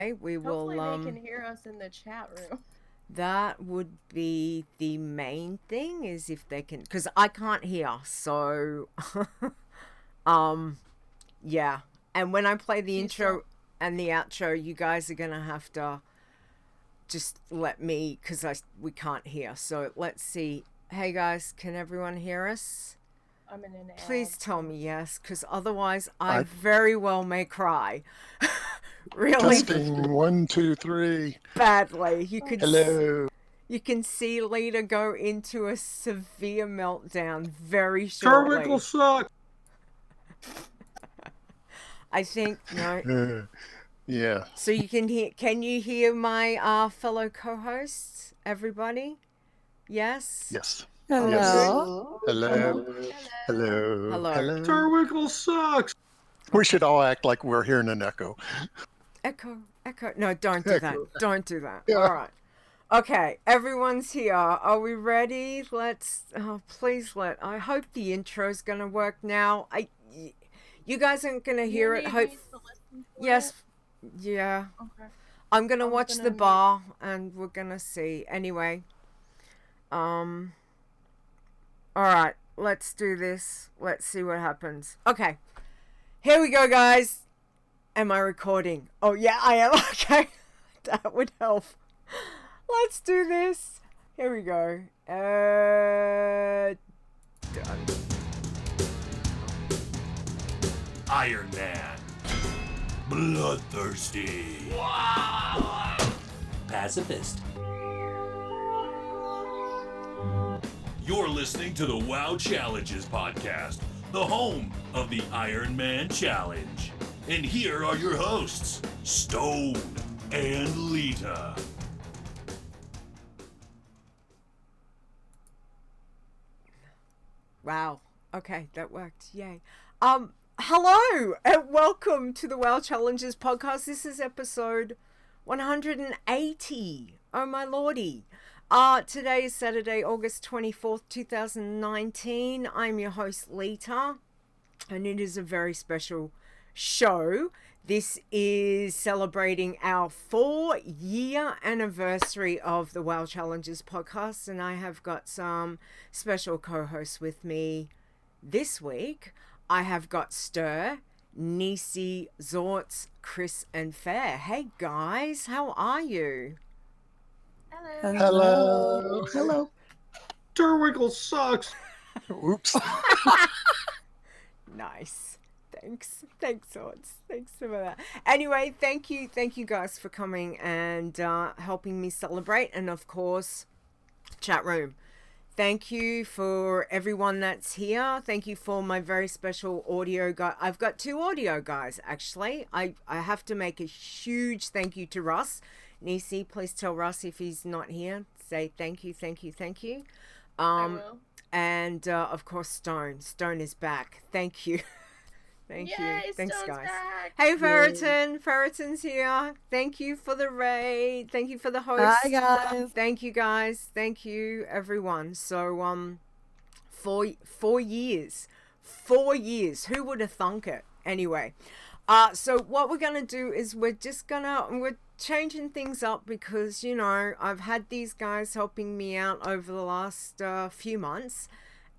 We Hopefully will. they can hear us in the chat room. That would be the main thing, is if they can, because I can't hear. So, yeah. And when I play the intro and the outro, you guys are gonna have to just let me, because we can't hear. So let's see. Hey guys, can everyone hear us? I'm in an ad. Please tell me yes, because otherwise I very well may cry. Really? Testing 1, 2, 3. Badly. You could. Hello. You can see Leeta go into a severe meltdown very shortly. Carmichael sucks. I think no. Yeah. So you can hear. Can you hear my fellow co-hosts? Everybody? Yes. Yes. Hello. Yes. Hello. Hello. Hello. Hello. Hello. Carmichael sucks. We should all act like we're hearing an echo. Echo. No, don't do that. Don't do that. Yeah. All right. Okay, everyone's here. Are we ready? Let's. Please let. I hope the intro's gonna work now. You guys aren't gonna hear it. Hope. Yes. Yeah. Okay. I'm gonna watch the bar, and we're gonna see. Anyway. All right. Let's do this. Let's see what happens. Okay. Here we go, guys. Am I recording? Oh yeah, I am. Okay. That would help. Let's do this. Here we go. Done. Iron Man. Bloodthirsty. Pacifist. You're listening to the WoW Challenges podcast, the home of the Iron Man Challenge. And here are your hosts, Stone and Leeta. Wow. Okay, that worked. Yay. Hello and welcome to the WoW Challenges podcast. This is episode 180. Oh my lordy. Today is Saturday, August 24th, 2019. I'm your host, Leeta, and it is a very special show. This is celebrating our 4-year anniversary of the WoW Challenges podcast, and I have got some special co-hosts with me this week. I have got Ster, Nisey, Xortz, Chris, and Ferre. Hey guys, how are you? Hello. Hello. Hello. Carmichael sucks. Oops. Nice. Thanks, Xortz. Thanks for that. Anyway, thank you guys for coming and helping me celebrate. And of course, chat room. Thank you for everyone that's here. Thank you for my very special audio guy. I've got 2 audio guys, actually. I have to make a huge thank you to Russ. Nisey, please tell Russ if he's not here. Say thank you. I will. And of course, Stone. Stone is back. Thank you. Thank you. Thanks, Stone's guys. back. Hey, Ferreton. Ferreton's here. Thank you for the raid. Thank you for the host. Hi, guys. Thank you, guys. Thank you, everyone. So, 4 years. 4 years. Who would have thunk it? Anyway, so what we're going to do is we're changing things up because, I've had these guys helping me out over the last few months.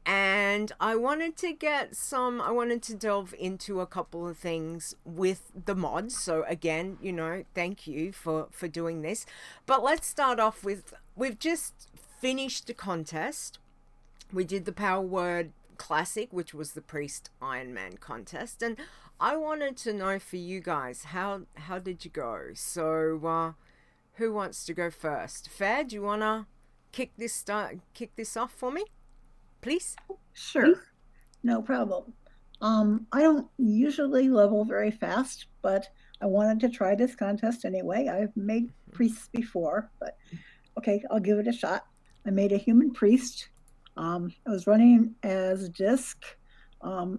And I wanted to delve into a couple of things with the mods. So again, thank you for doing this. But let's start off with, we've just finished the contest. We did the Power Word Classic, which was the Priest Iron Man contest. And I wanted to know for you guys, how did you go? So who wants to go first? Ferre, do you want to kick this off for me? Please? Sure. No problem. I don't usually level very fast, but I wanted to try this contest anyway. I've made priests before, but okay, I'll give it a shot. I made a human priest. I was running as disc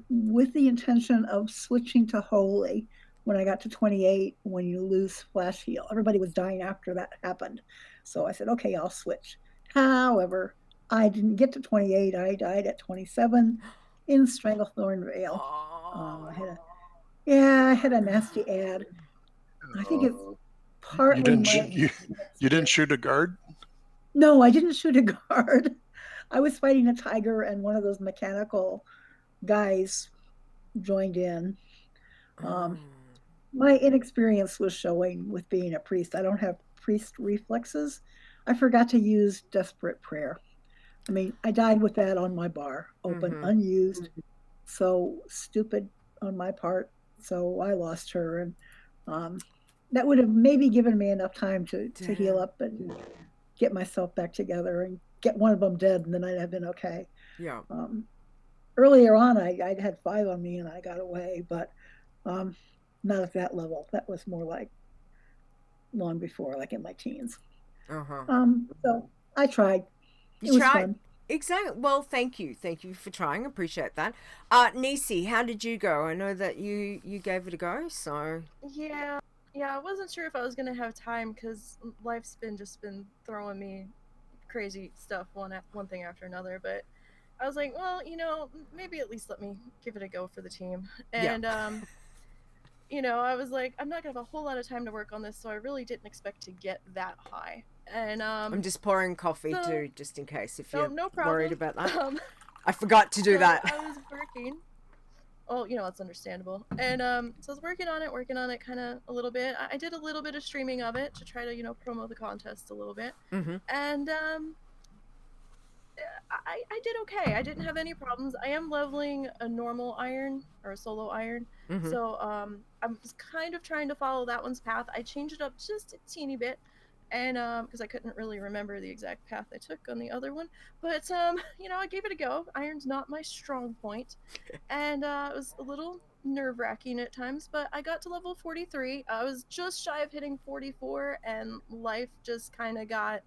with the intention of switching to holy when I got to 28, when you lose flash heal. Everybody was dying after that happened. So I said, okay, I'll switch. However, I didn't get to 28. I died at 27 in Stranglethorn Vale. I had a nasty ad. I think it's partly You didn't my you didn't shoot a guard? No, I didn't shoot a guard. I was fighting a tiger, and one of those mechanical guys joined in. My inexperience was showing with being a priest. I don't have priest reflexes. I forgot to use desperate prayer. I mean, I died with that on my bar, open, unused. So stupid on my part. So I lost her, and that would have maybe given me enough time to heal up and get myself back together and get one of them dead, and then I'd have been okay. Yeah. Earlier on, I'd had 5 on me and I got away, but not at that level. That was more like long before, like in my teens. So I tried. It was fun. Exactly. Well, thank you for trying. Appreciate that. Nisey, how did you go? I know that you gave it a go. So Yeah, I wasn't sure if I was gonna have time because life's just been throwing me crazy stuff one thing after another. But I was like, well, maybe at least let me give it a go for the team. And I was like, I'm not gonna have a whole lot of time to work on this, so I really didn't expect to get that high. And I'm just pouring coffee too, just in case if you're no problem. worried about that. I forgot to do that. I was working. Oh, it's understandable. And so I was working on it kind of a little bit. I did a little bit of streaming of it to try to promote the contest a little bit. And I did okay. I didn't have any problems. I am leveling a normal iron or a solo iron. So I was kind of trying to follow that one's path. I changed it up just a teeny bit. And because I couldn't really remember the exact path I took on the other one, but I gave it a go. Iron's not my strong point, and it was a little nerve-wracking at times. But I got to level 43. I was just shy of hitting 44, and life just kind of got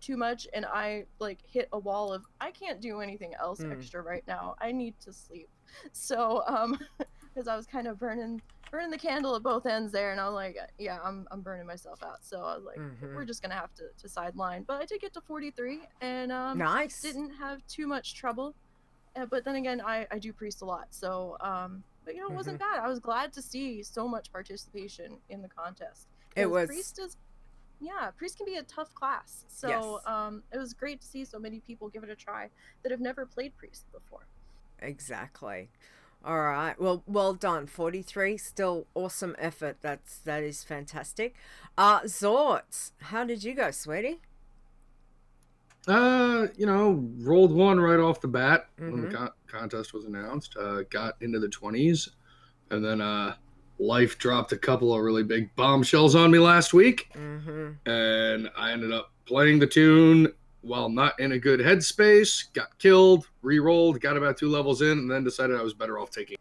too much, and I hit a wall of I can't do anything else extra right now. I need to sleep. So because I was kind of burning the candle at both ends there, and I was like, yeah, I'm burning myself out. So I was like, we're just gonna have to sideline. But I did get to 43, and nice. Didn't have too much trouble. But then again, I do priest a lot, so but it wasn't bad. I was glad to see so much participation in the contest. It was. Priest can be a tough class. So it was great to see so many people give it a try that have never played priest before. Exactly. All right. Well done. 43. Still awesome effort. That is fantastic. Xortz, how did you go, sweetie? Rolled one right off the bat when the contest was announced. Got into the 20s, and then life dropped a couple of really big bombshells on me last week, and I ended up playing the tune while not in a good headspace, got killed, re-rolled, got about 2 levels in, and then decided I was better off taking.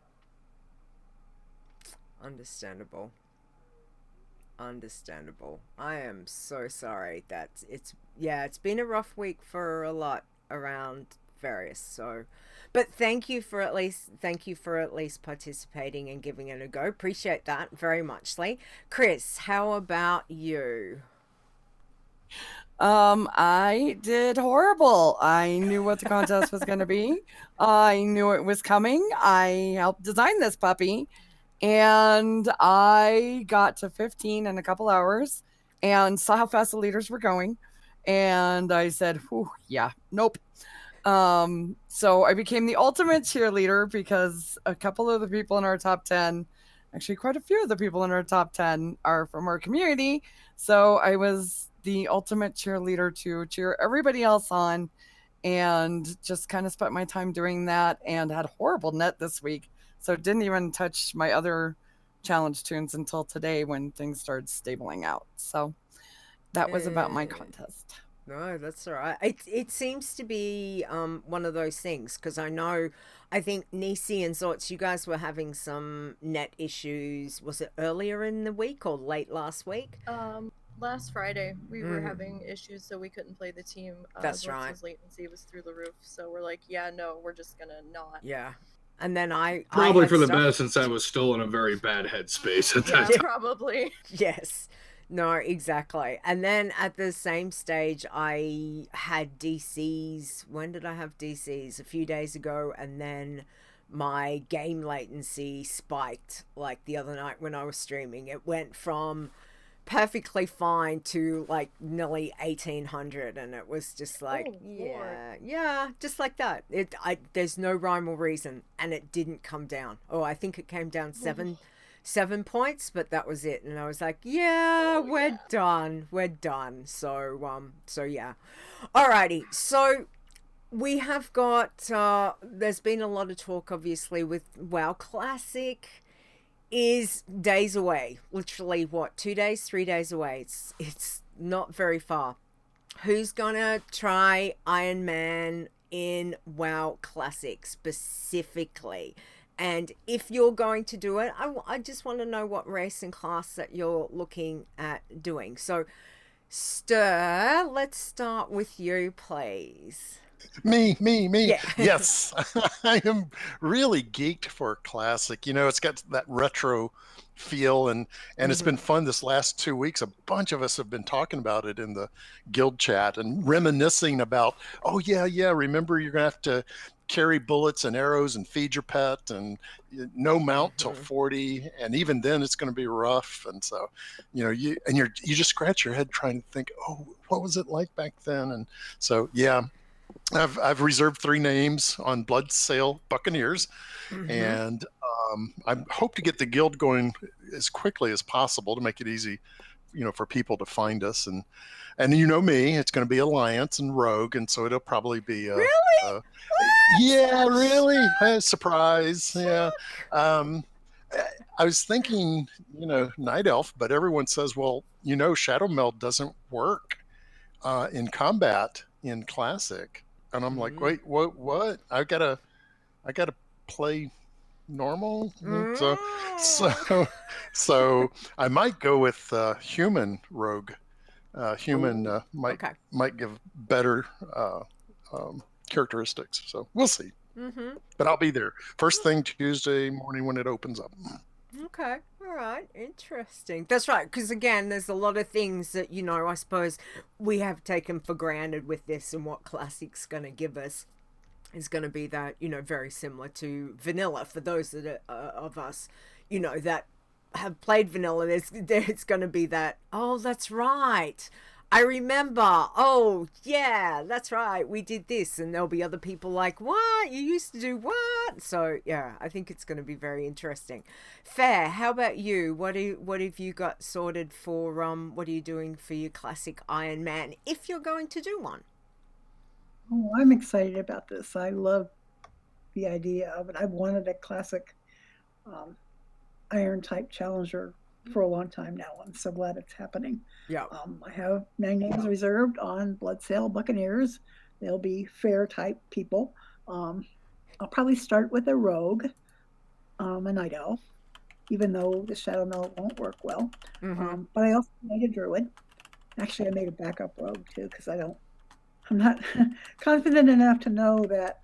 Understandable. I am so sorry that it's been a rough week for a lot around various, so but thank you for at least participating and giving it a go. Appreciate that very muchly. Chris, how about you? I did horrible. I knew what the contest was going to be. I knew it was coming. I helped design this puppy, and I got to 15 in a couple hours and saw how fast the leaders were going. And I said, nope. So I became the ultimate cheerleader because a couple of the people in our top 10, actually quite a few of the people in our top 10 are from our community. So I was the ultimate cheerleader to cheer everybody else on, and just kind of spent my time doing that, and had horrible net this week. So didn't even touch my other challenge tunes until today when things started stabling out. So that was about my contest. No, that's all right. It seems to be one of those things, because I think Nisey and Xortz, you guys were having some net issues. Was it earlier in the week or late last week? Last Friday we were having issues, so we couldn't play the team. That's right. Latency was through the roof, so we're like, we're just gonna not. Yeah. And then I probably for the best, since I was still in a very bad headspace at that time. Probably. Yes. No, exactly. And then at the same stage, I had DCs. When did I have DCs? A few days ago. And then my game latency spiked like the other night when I was streaming. It went from perfectly fine to like nearly 1800, and it was just like, Oh, Lord. yeah, just like that. There's no rhyme or reason, and it didn't come down. Oh, I think it came down 7 points, but that was it. And I was like, yeah, we're done. So yeah. Alrighty. So we have got, there's been a lot of talk, obviously, with WoW Classic is days away. Literally, what, 2 days, 3 days away? It's not very far. Who's gonna try Iron Man in WoW Classic specifically? And if you're going to do it, I just want to know what race and class that you're looking at doing. So, Ster, let's start with you, please. Me. Yeah. Yes, I am really geeked for Classic. You know, it's got that retro feel, and it's been fun this last 2 weeks. A bunch of us have been talking about it in the guild chat and reminiscing about, oh yeah, remember you're gonna have to carry bullets and arrows and feed your pet and no mount till 40, and even then it's going to be rough. And so, you know, you just scratch your head trying to think, oh, what was it like back then? And so, yeah, I've reserved 3 names on Blood Sail Buccaneers, and I hope to get the guild going as quickly as possible to make it easy, you know, for people to find us. And you know me, it's going to be Alliance and Rogue, and so it'll probably be Really? Yeah, really, surprise. Yeah. I was thinking, you know, Night Elf, but everyone says, well, you know, Shadow Meld doesn't work in combat in Classic. And I'm like, wait, what? I gotta play normal. So I might go with human rogue. Human might give better characteristics. So we'll see. But I'll be there first thing Tuesday morning when it opens up. Okay. All right. Interesting. That's right. Because again, there's a lot of things that, you know, I suppose we have taken for granted with this, and what Classic's going to give us is going to be that, you know, very similar to vanilla. For those that are, of us, you know, that have played vanilla, there's going to be that, oh, that's right, I remember, oh yeah, that's right, we did this. And there'll be other people like, what, you used to do what? So yeah, I think it's going to be very interesting. Ferre, how about you? What have you got sorted for what are you doing for your Classic Iron Man, if you're going to do one? Oh, I'm excited about this. I love the idea of it. I've wanted a Classic Iron type challenger for a long time now. I'm so glad it's happening. Yeah. I have 9 names reserved on Blood Sail Buccaneers. They'll be Ferre type people. I'll probably start with a rogue, a night elf, even though the Shadow Meld won't work well. But I also made a druid. Actually, I made a backup rogue too, because I'm not confident enough to know that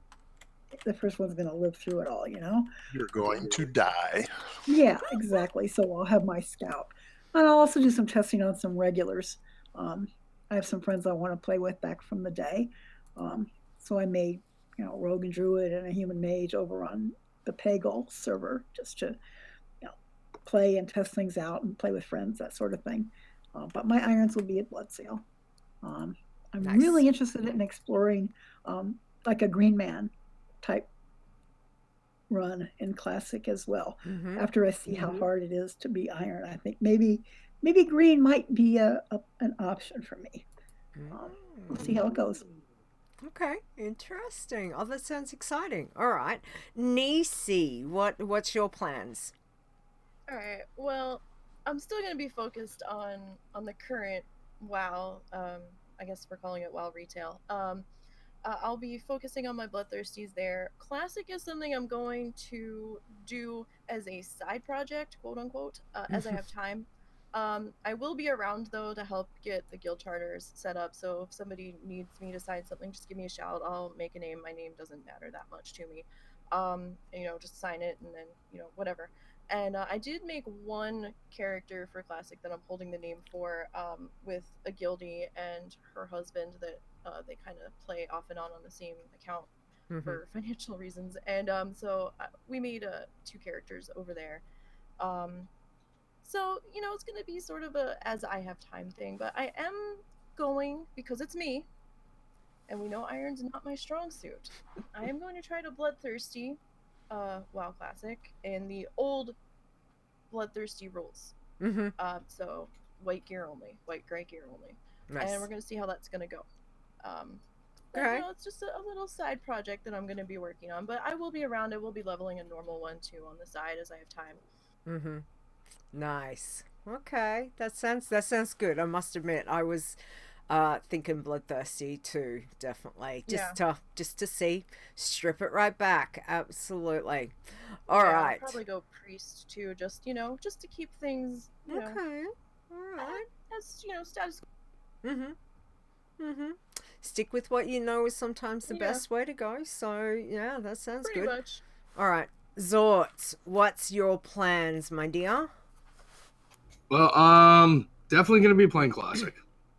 the first one's going to live through it all, you know? You're going to die. Yeah, exactly. So I'll have my scout. And I'll also do some testing on some regulars. I have some friends I want to play with back from the day. So I made, you know, rogue and druid and a human mage over on the Pagol server just to, you know, play and test things out and play with friends, that sort of thing. But my irons will be at Blood Sail. I'm really interested in exploring like a Green Man type run in Classic as well. After I see how hard it is to be Iron, I think maybe green might be an option for me. We'll see how it goes. Okay, interesting. Oh, that sounds exciting. All right, Nisey, what's your plans? All right. Well, I'm still going to be focused on the current WoW. I guess we're calling it WoW retail. I'll be focusing on my Bloodthirsties there. Classic is something I'm going to do as a side project, quote unquote, as I have time. I will be around though to help get the guild charters set up. So if somebody needs me to sign something, just give me a shout. I'll make a name. My name doesn't matter that much to me. And, you know, just sign it and then, you know, whatever. And I did make one character for Classic that I'm holding the name for, with a guildie and her husband that they kind of play off and on the same account for financial reasons. And so we made 2 characters over there. So, it's going to be sort of a as I have time thing, but I am going, because it's me, and we know iron's not my strong suit. I am going to try to bloodthirsty WoW Classic in the old bloodthirsty rules. Mm-hmm. So white gear only, white gray gear only. Nice. And we're going to see how that's going to go. But, Okay. it's just a little side project that I'm going to be working on, but I will be around. I will be leveling a normal one too on the side as I have time. Mm-hmm. Nice. Okay, that sounds good. I must admit, I was thinking bloodthirsty too, definitely. Just to see, strip it right back. Absolutely. All right. I'll probably go priest too, just to keep things Okay. All right. as status. Stick with what you know is sometimes the best way to go. So yeah, that sounds Pretty good. much. All right, Xortz, what's your plans, my dear? Well, definitely going to be playing Classic.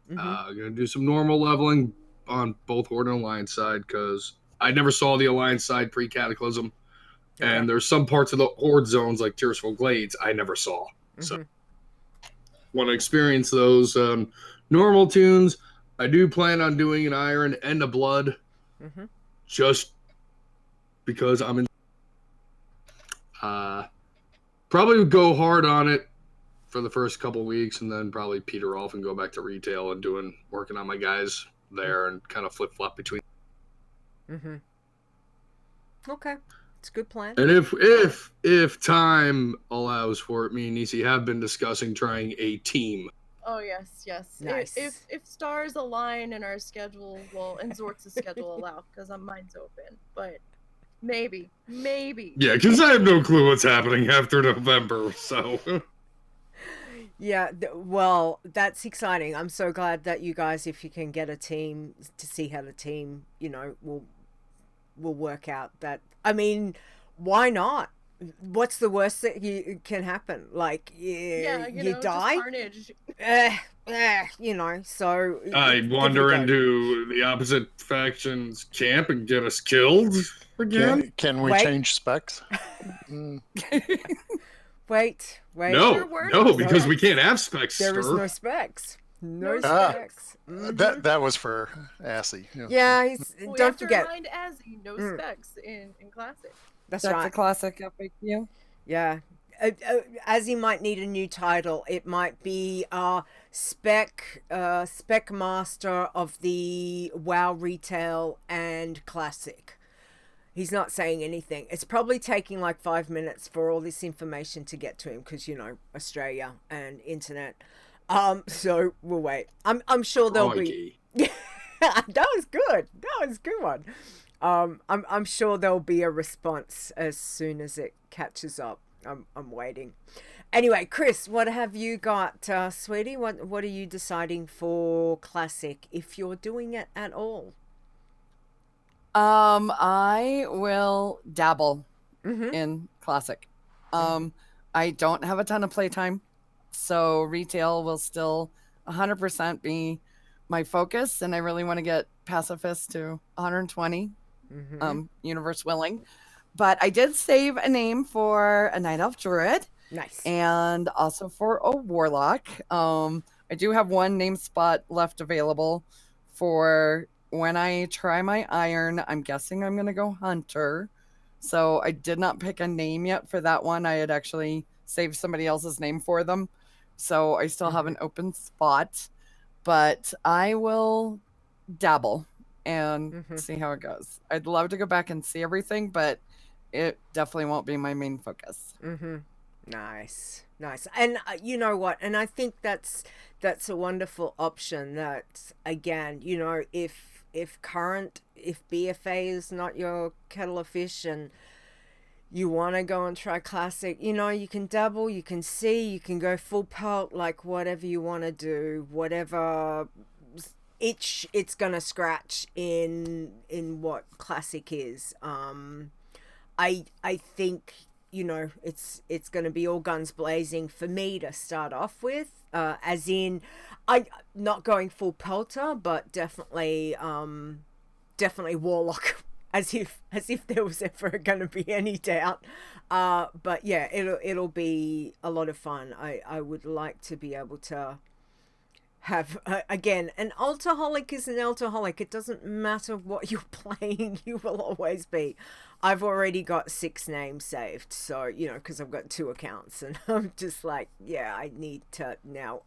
Going to do some normal leveling on both Horde and Alliance side, because I never saw the Alliance side pre-Cataclysm. Okay. And there's some parts of the Horde zones, like Tearsful Glades, I never saw. So, want to experience those normal tunes. I do plan on doing an Iron and a Blood, just because I'm in. Probably go hard on it for the first couple weeks, and then probably peter off and go back to retail and working on my guys there and kind of flip flop between. Okay, it's a good plan. And if time allows for it, me and Nisey have been discussing trying a team. Oh yes. Nice. If stars align in our schedule, and Xortz's schedule allow, because mine's open, but maybe. Yeah, because I have no clue what's happening after November, so. Yeah, well, that's exciting. I'm so glad that you guys, if you can get a team, to see how the team, will work out. That, I mean, why not? What's the worst that can happen? Like, you die? Just carnage. So I wander into the opposite faction's camp and get us killed again. Can we change specs? Wait. No, because we can't have specs. There is no specs. No specs. That was for Assy. Yeah, don't forget. Remind Azzy, no specs in Classic. That's right. That's a classic FAQ. Yeah. Azzy might need a new title. It might be spec master of the WoW retail and classic. He's not saying anything. It's probably taking like 5 minutes for all this information to get to him because Australia and internet. So we'll wait. I'm sure there'll be. That was good. That was a good one. I'm sure there'll be a response as soon as it catches up. I'm waiting. Anyway, Chris, what have you got, sweetie? What are you deciding for Classic, if you're doing it at all? I will dabble in Classic. I don't have a ton of playtime, so retail will still 100% be my focus, and I really want to get Pacifist to 120, universe willing. But I did save a name for a Night Elf Druid. Nice. And also for a Warlock. I do have one name spot left available for when I try my Iron. I'm guessing I'm going to go Hunter. So I did not pick a name yet for that one. I had actually saved somebody else's name for them. So I still have an open spot. But I will dabble and see how it goes. I'd love to go back and see everything, but it definitely won't be my main focus. Nice. And you know what? And I think that's a wonderful option. That, again, if BFA is not your kettle of fish and you want to go and try Classic, you can dabble, you can see, you can go full pelt, like whatever you want to do, whatever itch it's gonna scratch in what Classic is. I think it's going to be all guns blazing for me to start off with, as in I not going full pelter, but definitely Warlock as if there was ever going to be any doubt. But yeah, it'll be a lot of fun. I would like to be able to have again, an alcoholic is an alcoholic. It doesn't matter what you're playing, you will always be. I've already got 6 names saved, so you know, because I've got 2 accounts, and I'm just like, yeah, I need to now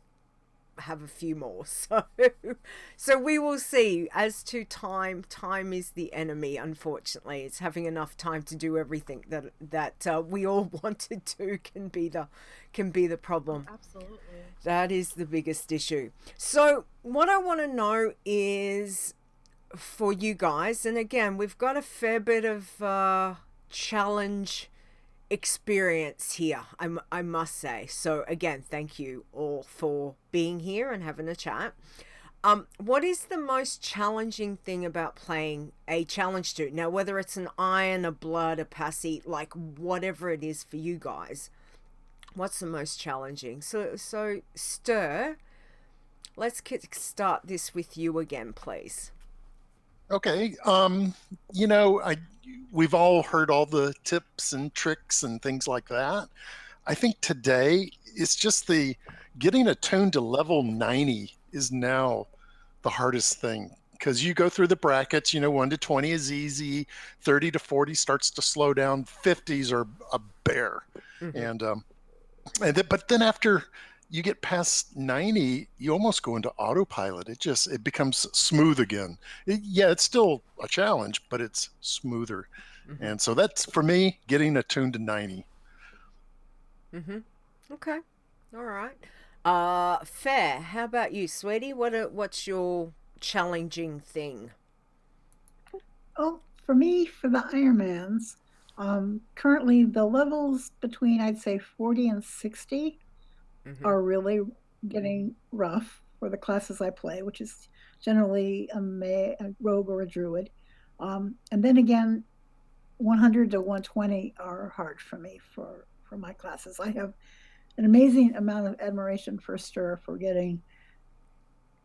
have a few more. So we will see. As to time is the enemy, unfortunately. It's having enough time to do everything that we all want to do can be the problem. Absolutely. That is the biggest issue. So what I want to know is, for you guys, and again, we've got a fair bit of challenge experience here, I must say. So again, thank you all for being here and having a chat. What is the most challenging thing about playing a challenge to? Now, whether it's an iron, a blood, a passy, like whatever it is for you guys, what's the most challenging? So Ster, let's start this with you again, please. Okay. You know, we've all heard all the tips and tricks and things like that. I think today it's just the getting attuned to level 90 is now the hardest thing, because you go through the brackets, you know, 1 to 20 is easy, 30 to 40 starts to slow down, 50s are a bear. But then after you get past 90, you almost go into autopilot. It becomes smooth again. It's still a challenge, but it's smoother. And so that's, for me, getting attuned to 90. Okay. All right. Ferre, how about you, sweetie? What's your challenging thing? Oh, for me, for the Ironmans, currently the levels between, I'd say, 40 and 60 are really getting rough for the classes I play, which is generally a rogue or a druid. And then again, 100 to 120 are hard for me for my classes. I have an amazing amount of admiration for Ster for getting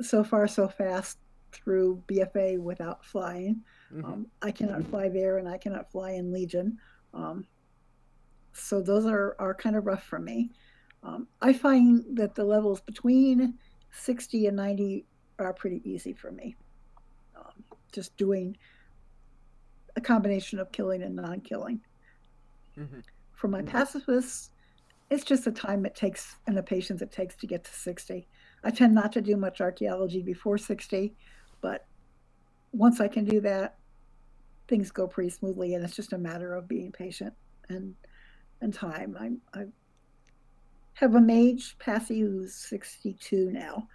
so far so fast through BFA without flying. I cannot fly there, and I cannot fly in Legion. So those are kind of rough for me. I find that the levels between 60 and 90 are pretty easy for me. Just doing a combination of killing and non-killing. For my pacifists, it's just the time it takes and the patience it takes to get to 60. I tend not to do much archaeology before 60, but once I can do that, things go pretty smoothly, and it's just a matter of being patient and time. I have a mage, Passy, who's 62 now.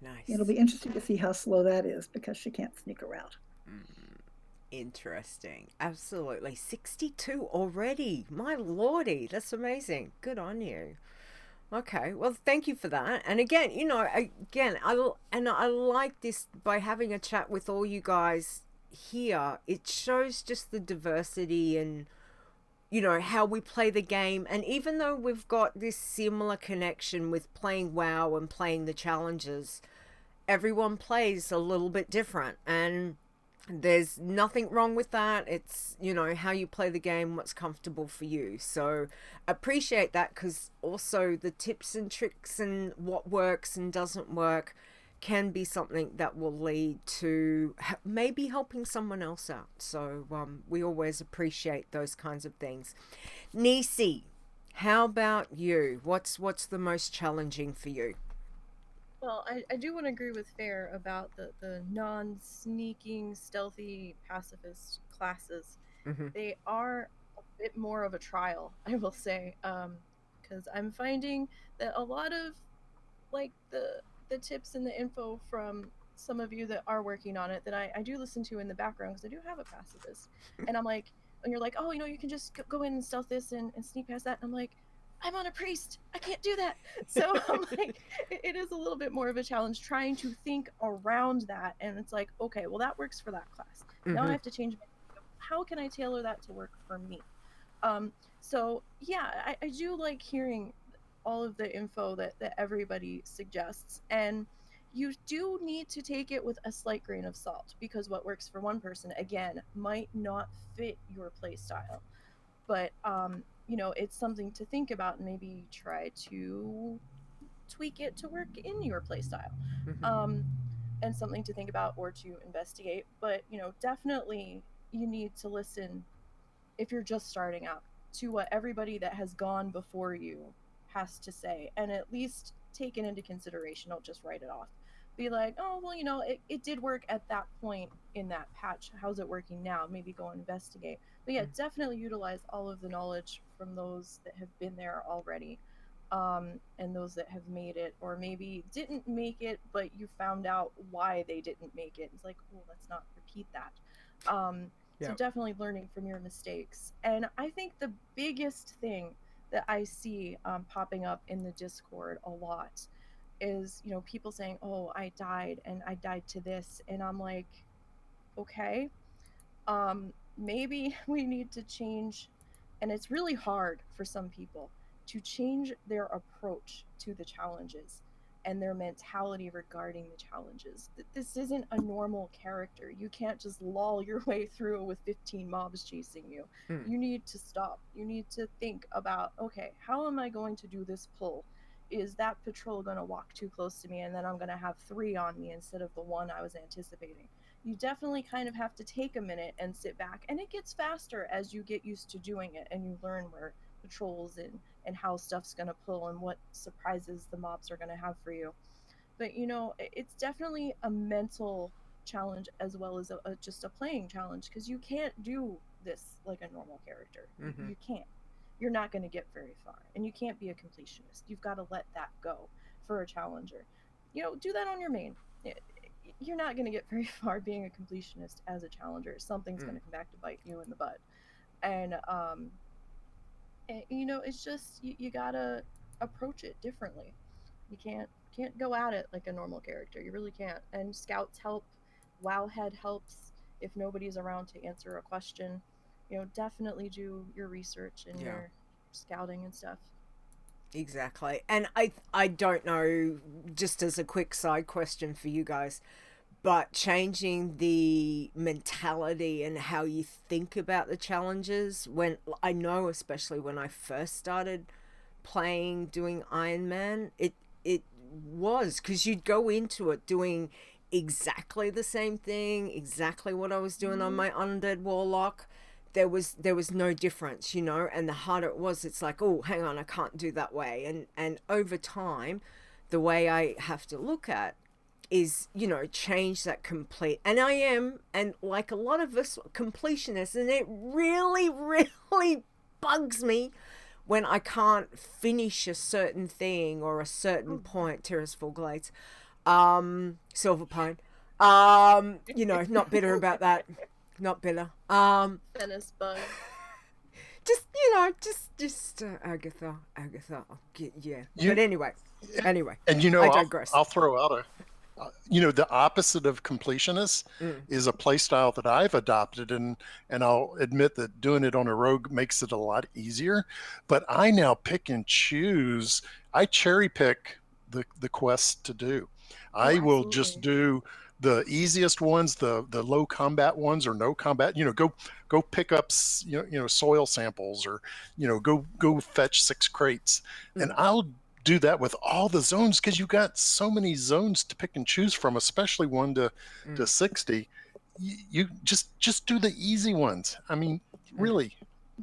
Nice. It'll be interesting to see how slow that is, because she can't sneak around. Interesting. Absolutely. 62 already. My lordy, that's amazing. Good on you. Okay, well, thank you for that. And again, you know, I like this, by having a chat with all you guys here. It shows just the diversity and, you know, how we play the game. And even though we've got this similar connection with playing WoW and playing the challenges, everyone plays a little bit different, and there's nothing wrong with that. It's, you know, how you play the game, what's comfortable for you. So appreciate that, because also the tips and tricks and what works and doesn't work can be something that will lead to maybe helping someone else out. So we always appreciate those kinds of things. Nisey, how about you? What's the most challenging for you? Well, I do want to agree with Ferre about the non-sneaking, stealthy pacifist classes. They are a bit more of a trial, I will say, because I'm finding that a lot of, like, the tips and the info from some of you that are working on it that I do listen to in the background, because I do have a pacifist. And I'm like, when you're like, oh, you know, you can just go in and stealth this and sneak past that. And I'm like, I'm on a priest. I can't do that. So I'm like, it is a little bit more of a challenge trying to think around that. And it's like, okay, well, that works for that class. Now I have to change how can I tailor that to work for me? So yeah, I do like hearing all of the info that everybody suggests. And you do need to take it with a slight grain of salt, because what works for one person, again, might not fit your play style. But you know, it's something to think about, and maybe try to tweak it to work in your play style. And something to think about or to investigate. But you know, definitely you need to listen, if you're just starting out, to what everybody that has gone before you has to say, and at least take it into consideration. Don't just write it off. Be like, oh well, you know, it did work at that point in that patch, how's it working now? Maybe go investigate. But yeah, definitely utilize all of the knowledge from those that have been there already, and those that have made it, or maybe didn't make it, but you found out why they didn't make it. It's like, oh, let's not repeat that. So definitely learning from your mistakes. And I think the biggest thing that I see popping up in the Discord a lot is, you know, people saying, oh, I died and I died to this. And I'm like, okay, maybe we need to change. And it's really hard for some people to change their approach to the challenges and their mentality regarding the challenges. This isn't a normal character. You can't just loll your way through with 15 mobs chasing you. You need to stop. You need to think about, okay, how am I going to do this pull? Is that patrol going to walk too close to me and then I'm going to have 3 on me instead of the 1 I was anticipating? You definitely kind of have to take a minute and sit back, and it gets faster as you get used to doing it and you learn where patrols and how stuff's going to pull and what surprises the mobs are going to have for you. But you know, it's definitely a mental challenge as well as just a playing challenge, because you can't do this like a normal character. You can't. You're not going to get very far, and you can't be a completionist. You've got to let that go for a challenger. You know, do that on your main. You're not going to get very far being a completionist as a challenger. Something's going to come back to bite you in the butt. And you know, it's just you gotta approach it differently. You can't go at it like a normal character. You really can't. And scouts help. Wowhead helps if nobody's around to answer a question. You know, definitely do your research and your scouting and stuff. Exactly. And I don't know, just as a quick side question for you guys, but changing the mentality and how you think about the challenges, when I know, especially when I first started doing Iron Man, it was because you'd go into it doing exactly the same thing, exactly what I was doing on my undead warlock. There was no difference, you know, and the harder it was, it's like, oh, hang on, I can't do that way. And over time, the way I have to look at is, you know, change that complete. And I am, and like a lot of us, completionists, and it really, really bugs me when I can't finish a certain thing or a certain point. Terraceful Glades, Silver Pine, you know, not bitter about that. Not bitter. Venice bug. Just, you know, just Agatha. But anyway. And you know, I digress. I'll throw out you know, the opposite of completionist is a play style that I've adopted, and I'll admit that doing it on a rogue makes it a lot easier. But I now pick and choose. I cherry pick the quests to do. I will just do the easiest ones, the low combat ones or no combat. You know, go pick up you know soil samples, or you know go fetch 6 crates, and I'll do that with all the zones, because you got so many zones to pick and choose from, especially 1 to 60. You just do the easy ones. I mean, really.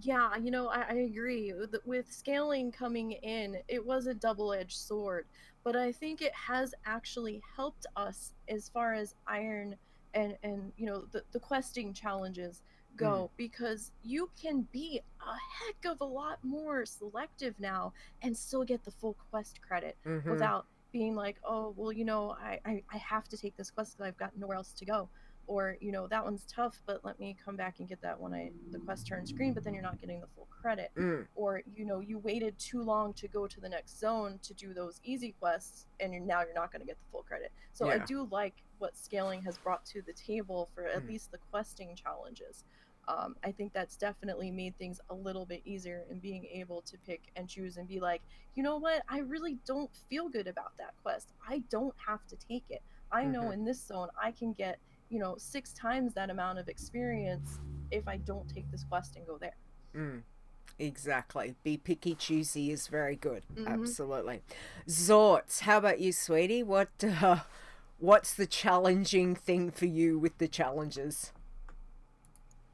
Yeah, you know, I agree. With scaling coming in, it was a double-edged sword, but I think it has actually helped us as far as Iron and you know, the questing challenges go, because you can be a heck of a lot more selective now and still get the full quest credit without being like, oh, well, you know, I have to take this quest because I've got nowhere else to go. Or, you know, that one's tough, but let me come back and get that when the quest turns green, but then you're not getting the full credit. Or, you know, you waited too long to go to the next zone to do those easy quests, and now you're not going to get the full credit. So I do like what scaling has brought to the table for at least the questing challenges. I think that's definitely made things a little bit easier in being able to pick and choose and be like, you know what, I really don't feel good about that quest. I don't have to take it. I know in this zone I can get, 6 times that amount of experience if I don't take this quest and go there. Exactly. Be picky, choosy is very good. Absolutely. Xortz, how about you, sweetie? What's the challenging thing for you with the challenges?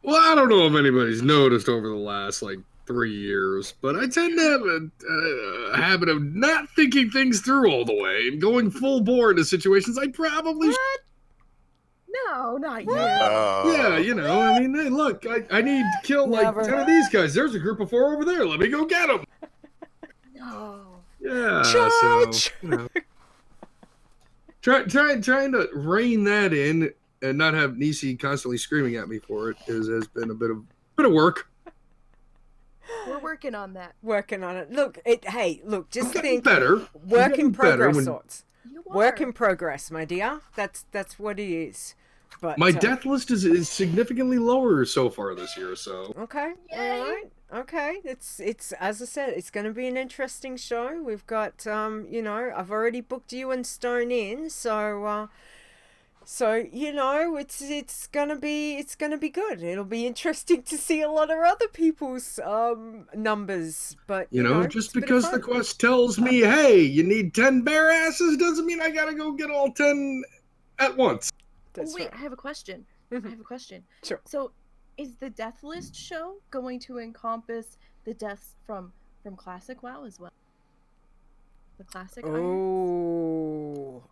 Well, I don't know if anybody's noticed over the last 3 years, but I tend to have a habit of not thinking things through all the way and going full bore into situations I probably. No, not you. Yeah, I mean, hey, look, I need to kill Never. 10 of these guys. There's a group of 4 over there. Let me go get them. No. Yeah, Charge! so trying to rein that in and not have Nisey constantly screaming at me for it has been a bit of work. We're working on that. Working on it. Look, just think. Better. Work in progress, when... Xortz. You are. Work in progress, my dear. That's what it is. But my death list is significantly lower so far this year, so. Okay. Yay. All right. Okay. It's as I said, it's going to be an interesting show. We've got I've already booked you and Stone in, so it's gonna be good. It'll be interesting to see a lot of other people's numbers, but just because the quest tells me, hey, you need 10 bear asses, doesn't mean I gotta go get all 10 at once. That's wait, right. I have a question. Sure. So, is the death list show going to encompass the deaths from classic WoW as well? The classic. Oh.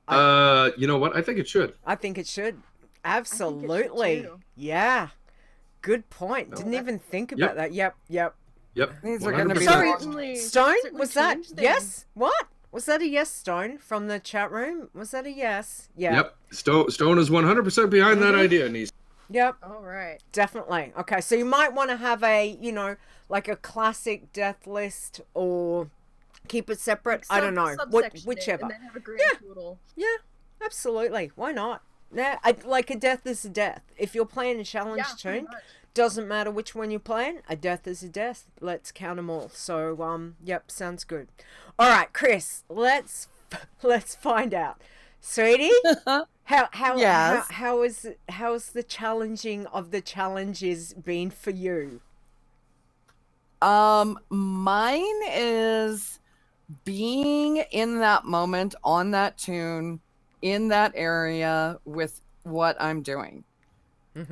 You know what? I think it should. I think it should. Absolutely. too. Yeah. Good point. Didn't even think about that. Yep. These are going to be 100%. Certainly, Stone, certainly was that change things. yes? What? Was that a yes, Stone, from the chat room? Was that a yes? Yeah. Yep. Stone is 100% behind that idea, Nisey. Yep. All right. Definitely. Okay, so you might want to have a, like a classic death list or keep it separate. I don't know. Whichever. And then have a grand total. Yeah, absolutely. Why not? Yeah, like a death is a death. If you're playing a challenge pretty tune, much. doesn't matter which one you're playing, a death is a death. Let's count them all. So, yep, sounds good. All right, Chris, let's find out. Sweetie, Yes. how's the challenging of the challenges been for you? Mine is being in that moment on that tune in that area with what I'm doing.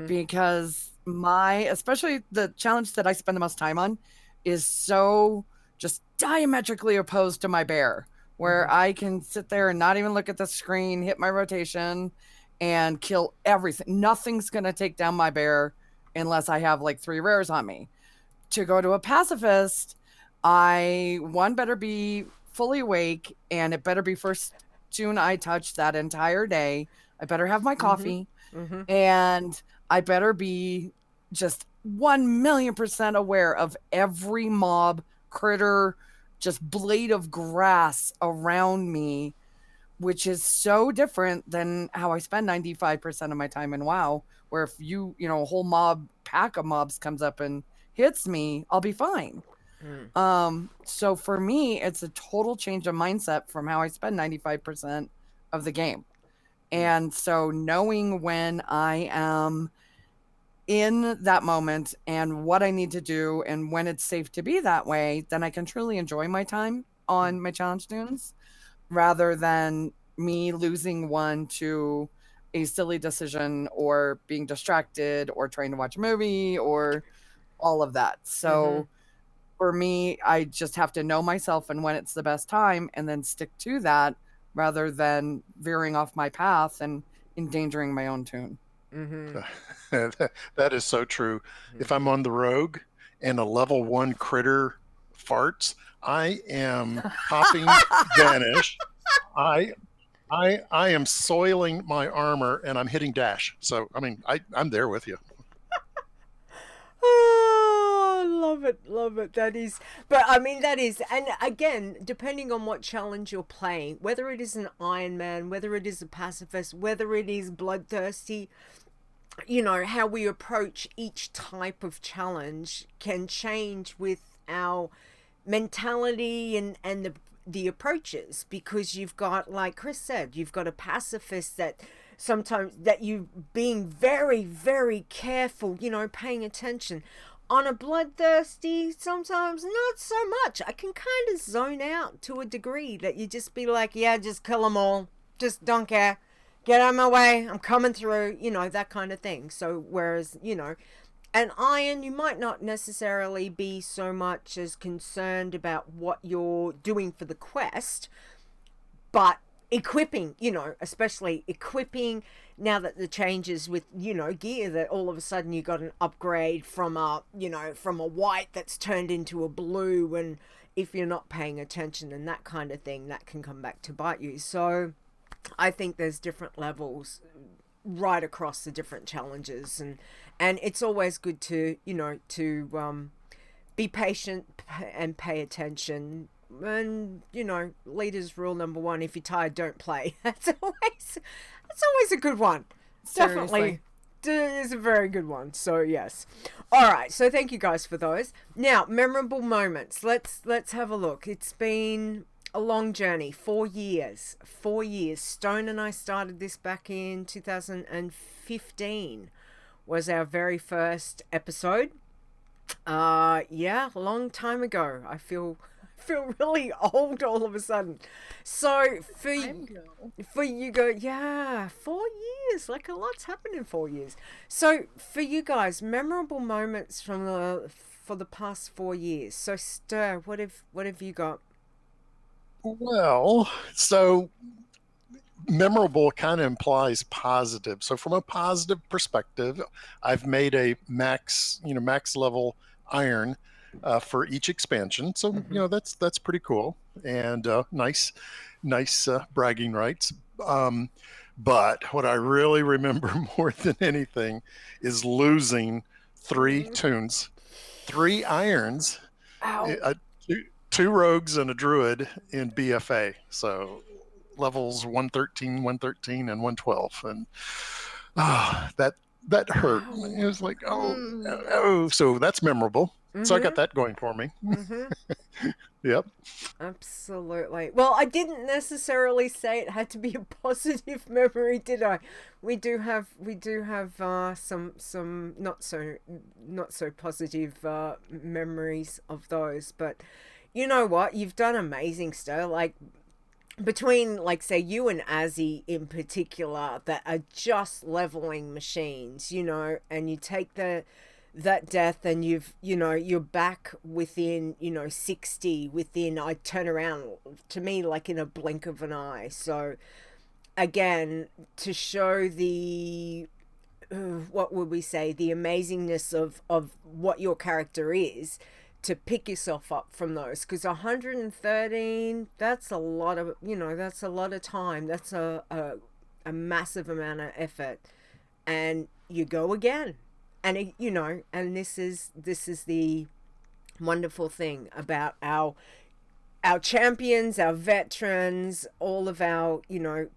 Because especially the challenge that I spend the most time on is so just diametrically opposed to my bear, where I can sit there and not even look at the screen, hit my rotation and kill everything. Nothing's going to take down my bear unless I have 3 rares on me. To go to a pacifist, I better be fully awake, and it better be first tune I touch that entire day. I better have my coffee, and I better be just 1,000,000% aware of every mob, critter, just blade of grass around me, which is so different than how I spend 95% of my time in WoW, where if a whole pack of mobs comes up and hits me, I'll be fine. So for me, it's a total change of mindset from how I spend 95% of the game. And so knowing when I am in that moment and what I need to do and when it's safe to be that way, then I can truly enjoy my time on my challenge tunes rather than me losing one to a silly decision or being distracted or trying to watch a movie or all of that. So for me, I just have to know myself and when it's the best time and then stick to that rather than veering off my path and endangering my own tune. That is so true. If I'm on the rogue and a level 1 critter farts, I am popping vanish. I am soiling my armor and I'm hitting dash. So I mean, I'm there with you. Oh, love it. That is, and again, depending on what challenge you're playing, whether it is an Iron Man, whether it is a pacifist, whether it is bloodthirsty, you know, how we approach each type of challenge can change with our mentality and the approaches, because you've got, like Chris said, you've got a pacifist that sometimes that you being very, very careful, you know, paying attention. On a bloodthirsty, sometimes not so much. I can kind of zone out to a degree that you just be like, yeah, just kill them all, just don't care, get out of my way, I'm coming through, you know, that kind of thing. So whereas, you know, an iron, you might not necessarily be so much as concerned about what you're doing for the quest, but equipping, you know, especially equipping, now that the changes with, you know, gear, that all of a sudden you got an upgrade from a, you know, from a white that's turned into a blue, and if you're not paying attention and that kind of thing, that can come back to bite you. So I think there's different levels right across the different challenges, and it's always good to, you know, to be patient and pay attention. And, you know, leader's rule number one: if you're tired, don't play. That's always a good one. Seriously. Definitely is a very good one. So yes. All right, so thank you guys for those. Now, memorable moments. Let's have a look. It's been a long journey. 4 years. Stone and I started this back in 2015 was our very first episode. Yeah, a long time ago. I feel really old all of a sudden. So for you go, yeah, 4 years, like a lot's happened in 4 years. So for you guys, memorable moments for the past 4 years. So Ster, what have you got? Well, so memorable kind of implies positive. So from a positive perspective, I've made a max level iron for each expansion. So, you know, that's pretty cool, and nice bragging rights. But what I really remember more than anything is losing 3 toons, 3 irons, two rogues and a druid in BFA. So levels 113, 113, and 112. And that hurt. It was like, oh, so that's memorable. So I got that going for me. Yep. Absolutely. Well, I didn't necessarily say it had to be a positive memory, did I? We do have some not so positive memories of those, but you know what? You've done amazing stuff. Like between, like, say you and Azzy in particular, that are just leveling machines, you know, and you take that death and you're back within, 60 within, I turn around to me like in a blink of an eye. So again, to show the what would we say, the amazingness of what your character is, to pick yourself up from those, because 113, that's a lot of, that's a lot of time, that's a massive amount of effort, and you go again. And it, and this is the wonderful thing about our champions, our veterans, all of our,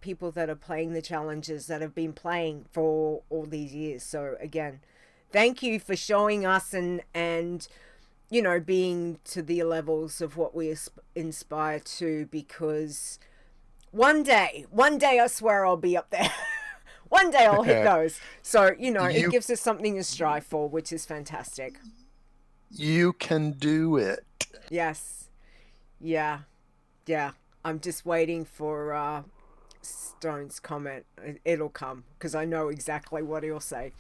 people that are playing the challenges, that have been playing for all these years. So again, thank you for showing us and being to the levels of what we inspire to, because one day I swear I'll be up there. One day I'll hit those. So, it gives us something to strive for, which is fantastic. You can do it. Yes. Yeah. I'm just waiting for Stone's comment. It'll come, because I know exactly what he'll say.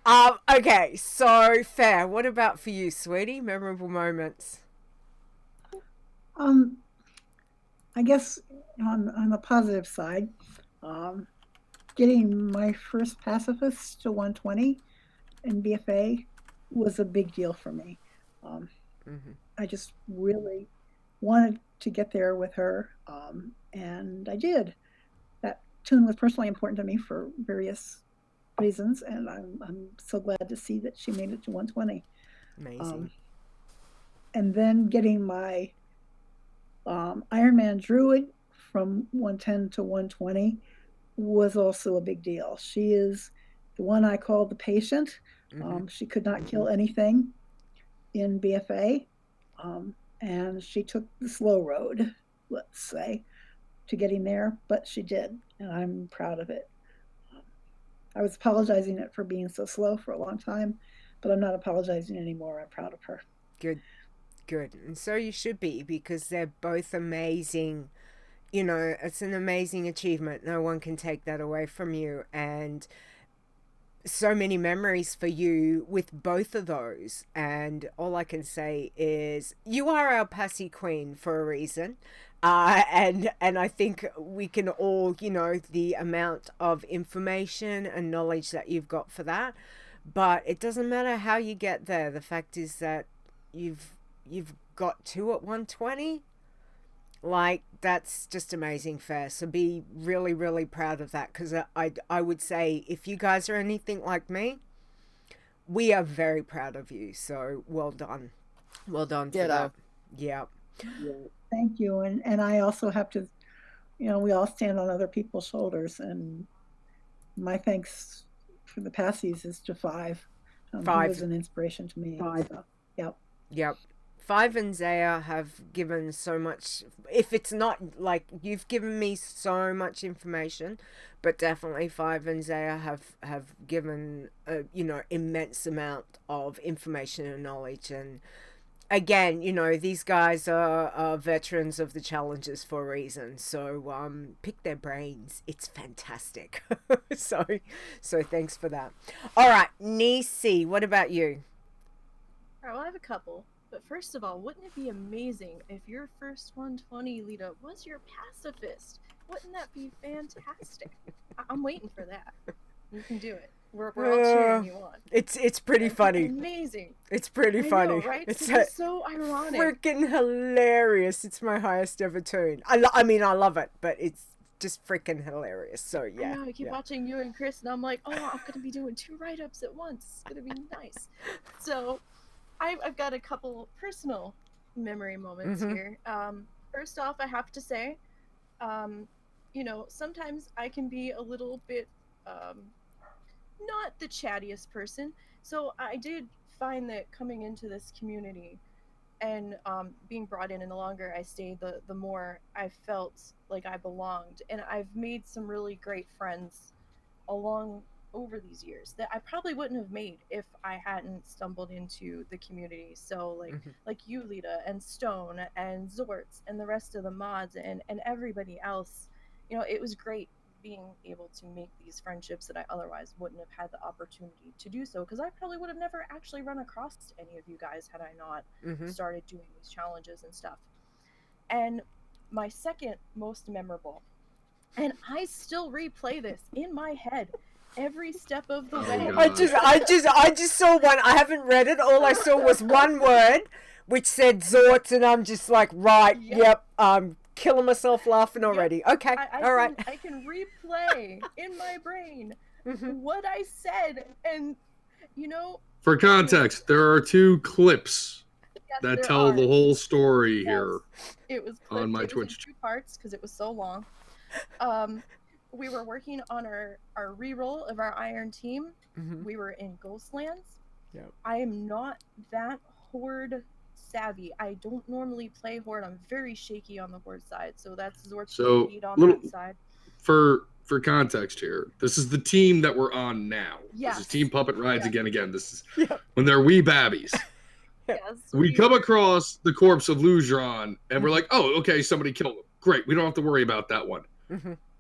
Okay, so Ferre, what about for you, sweetie? Memorable moments? I guess on the positive side, getting my first pacifist to 120 in BFA was a big deal for me. I just really wanted to get there with her, and I did. That toon was personally important to me for various reasons, and I'm so glad to see that she made it to 120. Amazing. And then getting my Iron Man Druid from 110 to 120 was also a big deal. She is the one I called the patient. She could not kill anything in BFA, and she took the slow road, let's say, to getting there, but she did, and I'm proud of it. I was apologizing it for being so slow for a long time, but I'm not apologizing anymore. I'm proud of her. Good. And so you should be, because they're both amazing. You know, it's an amazing achievement. No one can take that away from you. And so many memories for you with both of those. And all I can say is you are our Passy Queen for a reason. And I think we can all, you know, the amount of information and knowledge that you've got for that. But it doesn't matter how you get there. The fact is that you've got 2 at 120. Like, that's just amazing, Ferre. So be really, really proud of that, because I would say if you guys are anything like me, we are very proud of you. So well done. Well done for that. Yeah. Thank you. And I also have to, you know, we all stand on other people's shoulders, and my thanks for the Passies is to Five. He was an inspiration to me. So, Yep. Five and Zaya have given so much. If it's not like you've given me so much information, but definitely Five and Zaya have given a, you know, immense amount of information and knowledge. And again, you know, these guys are veterans of the challenges for a reason. So pick their brains. It's fantastic. so thanks for that. All right, Nisey, what about you? All right, well, I have a couple. But first of all, wouldn't it be amazing if your first 120, Leeta, was your pacifist? Wouldn't that be fantastic? I'm waiting for that. You can do it. We're all cheering you on. It's pretty funny. Amazing. It's pretty funny. Know, right? It's so ironic. Freaking hilarious. It's my highest ever tune. I mean, I love it, but it's just freaking hilarious. So yeah. I know, I keep watching you and Chris, and I'm like, oh, I'm gonna be doing 2 write-ups at once. It's gonna be nice. So I've got a couple personal memory moments here. First off, I have to say, you know, sometimes I can be a little bit not the chattiest person. So I did find that coming into this community and being brought in, and the longer I stayed, the more I felt like I belonged. And I've made some really great friends over these years that I probably wouldn't have made if I hadn't stumbled into the community. So like you, Leeta, and Stone, and Xortz, and the rest of the mods, and everybody else. You know, it was great being able to make these friendships that I otherwise wouldn't have had the opportunity to do so, because I probably would have never actually run across any of you guys had I not started doing these challenges and stuff. And my second most memorable, and I still replay this in my head every step of the way. I just saw one. I haven't read it. All I saw was one word, which said Xortz, and I'm just like, right, yep, killing myself laughing already. Okay, all right. I can replay in my brain what I said, and you know. For context, there are 2 clips that tell the whole story here. It was on my Twitch. In 2 parts because it was so long. We were working on our reroll of our Iron team. We were in Ghostlands. Yep. I am not that Horde savvy. I don't normally play Horde. I'm very shaky on the Horde side, so that's Xortz's lead on that side. For context here, this is the team that we're on now. Yes. This is Team Puppet Rides again. This is when they're wee babbies. Yes, we come across the corpse of Luzron, and we're like, oh, okay, somebody killed him. Great, we don't have to worry about that one.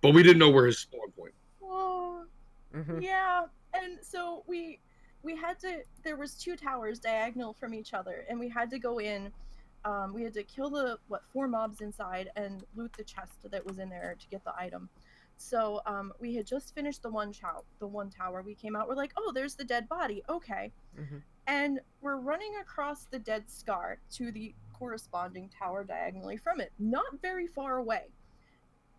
But we didn't know where his spawn point. Oh, yeah. And so we had to, there was 2 towers diagonal from each other, and we had to go in. We had to kill the 4 mobs inside and loot the chest that was in there to get the item. So we had just finished the one tower. We came out, we're like, oh, there's the dead body. Okay. And we're running across the dead scar to the corresponding tower diagonally from it, not very far away.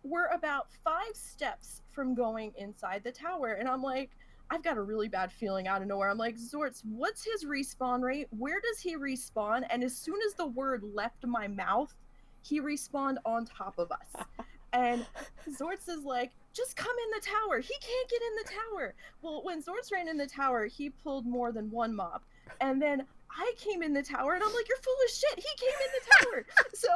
We're about 5 steps from going inside the tower, and I'm like, I've got a really bad feeling out of nowhere. I'm like, Xortz, what's his respawn rate? Where does he respawn? And as soon as the word left my mouth, he respawned on top of us. And Xortz is like, just come in the tower. He can't get in the tower. Well, when Xortz ran in the tower, he pulled more than one mob. And then I came in the tower, and I'm like, you're full of shit. He came in the tower. So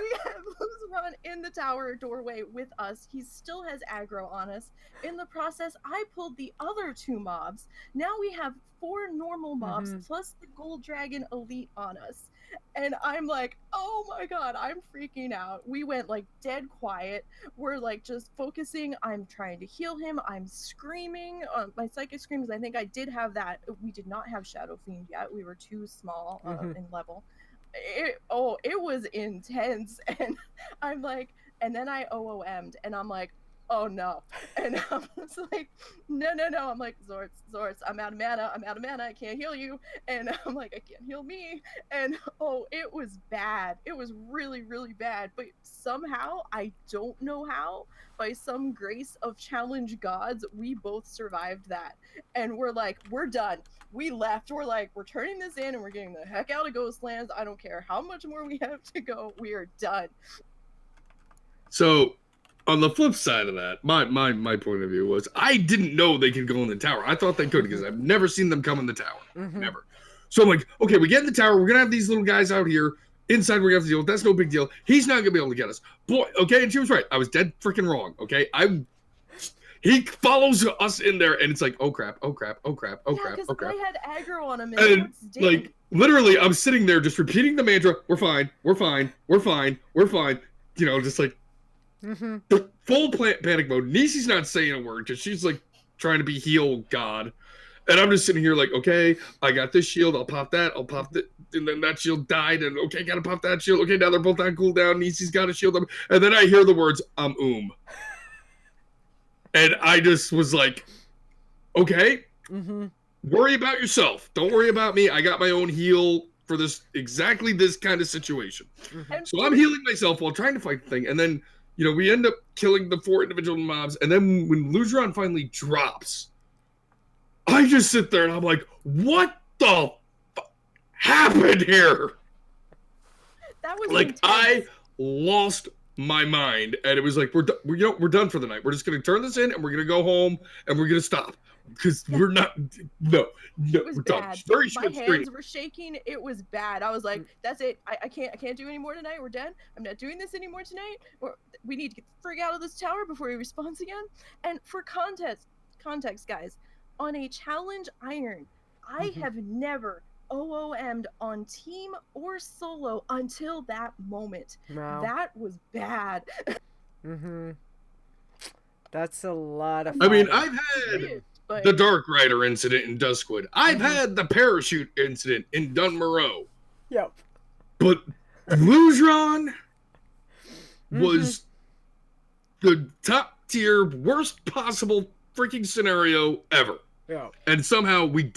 we have Luzron in the tower doorway with us. He still has aggro on us. In the process, I pulled the other 2 mobs. Now we have 4 normal mobs plus the Gold Dragon Elite on us. And I'm like, oh my god, I'm freaking out. We went like dead quiet. We're like just focusing. I'm trying to heal him. I'm screaming. My psychic screams. I think I did have that. We did not have Shadow Fiend yet. We were too small in level. It was intense. And I'm like, and then I OOM'd, and I'm like, oh no. And I was like, no. I'm like, Xortz, I'm out of mana. I can't heal you. And I'm like, I can't heal me. And it was bad. It was really, really bad. But somehow, I don't know how, by some grace of challenge gods, we both survived that. And we're like, we're done. We left. We're like, we're turning this in and we're getting the heck out of Ghostlands. I don't care how much more we have to go. We are done. So, on the flip side of that, my point of view was I didn't know they could go in the tower. I thought they could because I've never seen them come in the tower. Never. So I'm like, okay, we get in the tower. We're going to have these little guys out here. Inside, we're going to have to deal with. That's no big deal. He's not going to be able to get us. Boy, okay, and she was right. I was dead freaking wrong, okay? He follows us in there, and it's like, oh, crap. Yeah, because I had aggro on him, and like, literally, I'm sitting there just repeating the mantra, we're fine. You know, just like, the full panic mode. Nisey's not saying a word because she's like trying to be heal god, and I'm just sitting here like, okay, I got this shield. I'll pop that. And then that shield died. And okay, gotta pop that shield. Okay, now they're both on cooldown. Nisey's got a shield. And then I hear the words and I just was like, okay, worry about yourself. Don't worry about me. I got my own heal for exactly this kind of situation. So I'm healing myself while trying to fight the thing, and then. You know, we end up killing the 4 individual mobs, and then when Luzron finally drops, I just sit there and I'm like, what the happened here? That was like intense. I lost my mind, and it was like we're done for the night. We're just gonna turn this in, and we're gonna go home, and we're gonna stop because we're not. No, it was we're bad. done. Very my hands were shaking. It was bad. I was like, that's it. I can't do any more tonight. We're done. I'm not doing this anymore tonight. We need to get the frig out of this tower before he responds again. And for context, guys, on a challenge iron, I have never OOM'd on team or solo until that moment. Wow. That was bad. That's a lot of I mean, fighting. I've had the Dark Rider incident in Duskwood. I've had the parachute incident in Dunmoreau. Yep. But Luzron was the top tier, worst possible freaking scenario ever. Yeah. And somehow we...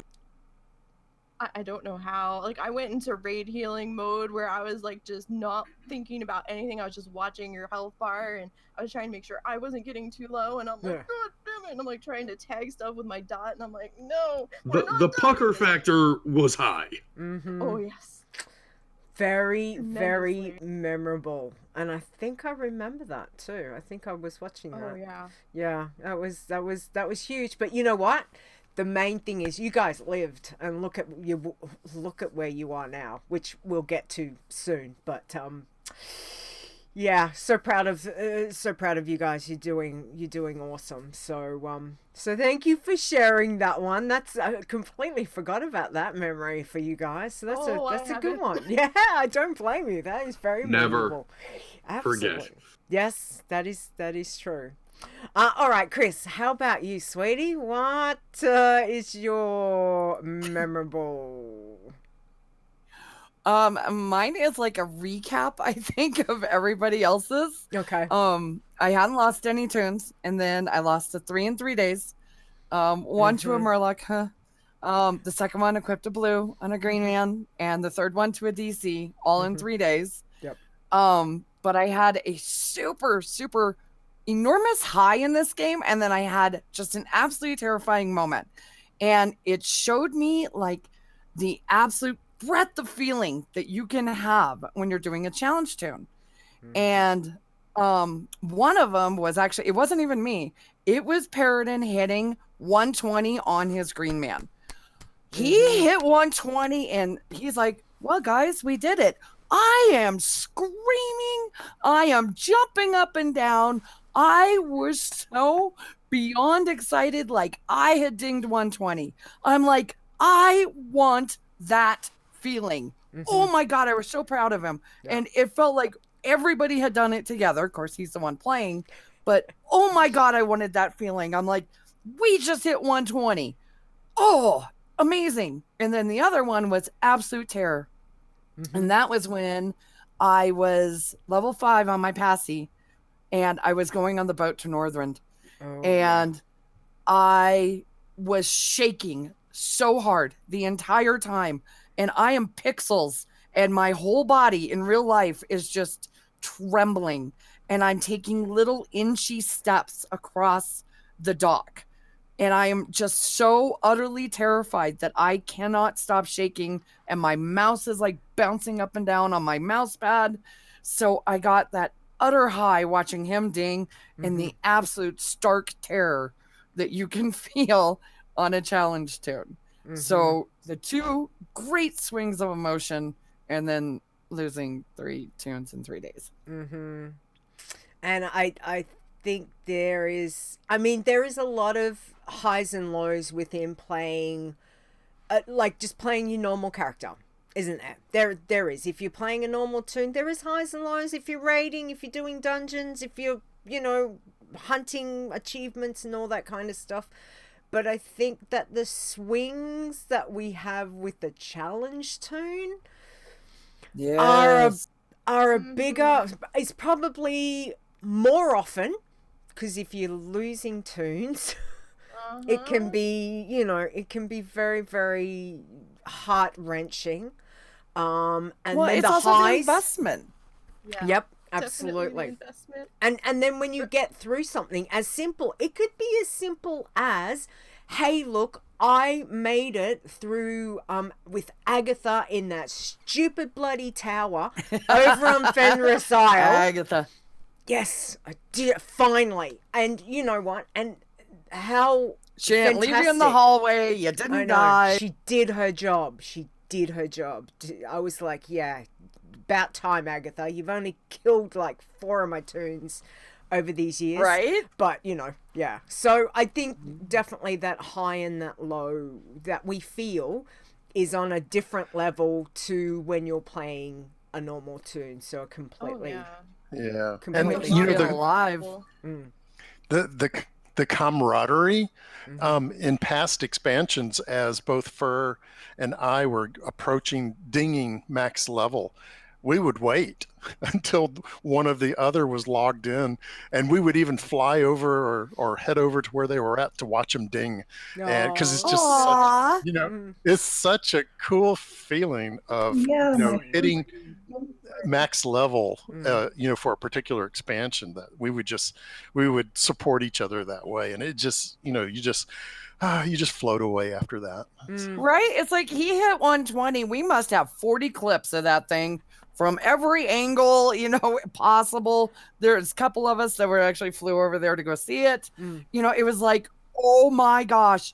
I don't know how. Like, I went into raid healing mode where I was like just not thinking about anything. I was just watching your health bar, and I was trying to make sure I wasn't getting too low, and I'm like, God damn it. And I'm like trying to tag stuff with my dot, and I'm like, no. The pucker factor was high. Oh, yes. Very, very memorable. And I think I remember that too. I think I was watching that. Oh, yeah. Yeah, that was huge. But you know what? The main thing is you guys lived, and look at where you are now, which we'll get to soon. But yeah, so proud of you guys. You're doing awesome. So thank you for sharing that one. That's I completely forgot about that memory for you guys. So that's a good one. Yeah, I don't blame you. That is very memorable. Absolutely. Forget. Yes, that is true. All right, Chris, how about you, sweetie? What is your memorable? Mine is like a recap, I think, of everybody else's. Okay. I hadn't lost any tunes, and then I lost a 3 in 3 days. One to a Murloc, the second one equipped a blue and a green man, and the third one to a DC, all in 3 days. Yep. But I had a super, super enormous high in this game, and then I had just an absolutely terrifying moment, and it showed me like the absolute breadth of feeling that you can have when you're doing a challenge tune. And One of them was actually, it wasn't even me. It was Paradin hitting 120 on his green man. He hit 120 and he's like, well, guys, we did it. I am screaming. I am jumping up and down. I was so beyond excited, like I had dinged 120. I'm like, I want that feeling. Oh my God, I was so proud of him. Yeah. And it felt like everybody had done it together. Of course, he's the one playing. But oh my God, I wanted that feeling. I'm like, we just hit 120. Oh, amazing. And then the other one was absolute terror. And that was when I was level 5 on my passy and I was going on the boat to Northrend. And I was shaking so hard the entire time. And I am pixels and my whole body in real life is just trembling. And I'm taking little inchy steps across the dock. And I am just so utterly terrified that I cannot stop shaking. And my mouse is like bouncing up and down on my mouse pad. So I got that utter high watching him ding and the absolute stark terror that you can feel on a challenge tune. So the two great swings of emotion and then losing 3 tunes in 3 days. And I think there is a lot of highs and lows within playing, like just playing your normal character, isn't there? There is. If you're playing a normal tune, there is highs and lows. If you're raiding, if you're doing dungeons, if you're, hunting achievements and all that kind of stuff. But I think that the swings that we have with the challenge tune are a bigger, it's probably more often, because if you're losing tunes, it can be, it can be very, very heart-wrenching. And then it's the also highs, an investment. Yeah. Yep, absolutely. And then when you get through something as simple, it could be as simple as, hey, look, I made it through with Agatha in that stupid bloody tower over on Fenris Isle. Agatha. Yes, I did it finally. And you know what? And how she didn't leave you in the hallway. You didn't die. She did her job. I was like, yeah, about time, Agatha. You've only killed like 4 of my tunes over these years. Right. But, yeah. So I think definitely that high and that low that we feel is on a different level to when you're playing a normal tune. So completely... Yeah, completely and alive. The camaraderie in past expansions, as both Ferre and I were approaching dinging max level, we would wait until one of the other was logged in, and we would even fly over or head over to where they were at to watch them ding, and because it's just such, it's such a cool feeling of hitting max level for a particular expansion, that we would support each other that way, and it just you just float away after that. Right? It's like he hit 120. We must have 40 clips of that thing from every angle, possible. There's a couple of us that were actually flew over there to go see it. It was like, oh my gosh,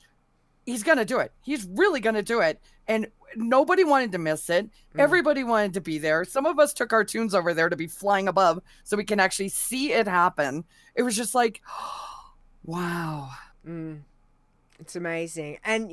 he's gonna do it. He's really gonna do it. And nobody wanted to miss it. Everybody wanted to be there. Some of us took our tunes over there to be flying above so we can actually see it happen. It was just like, wow. It's amazing. And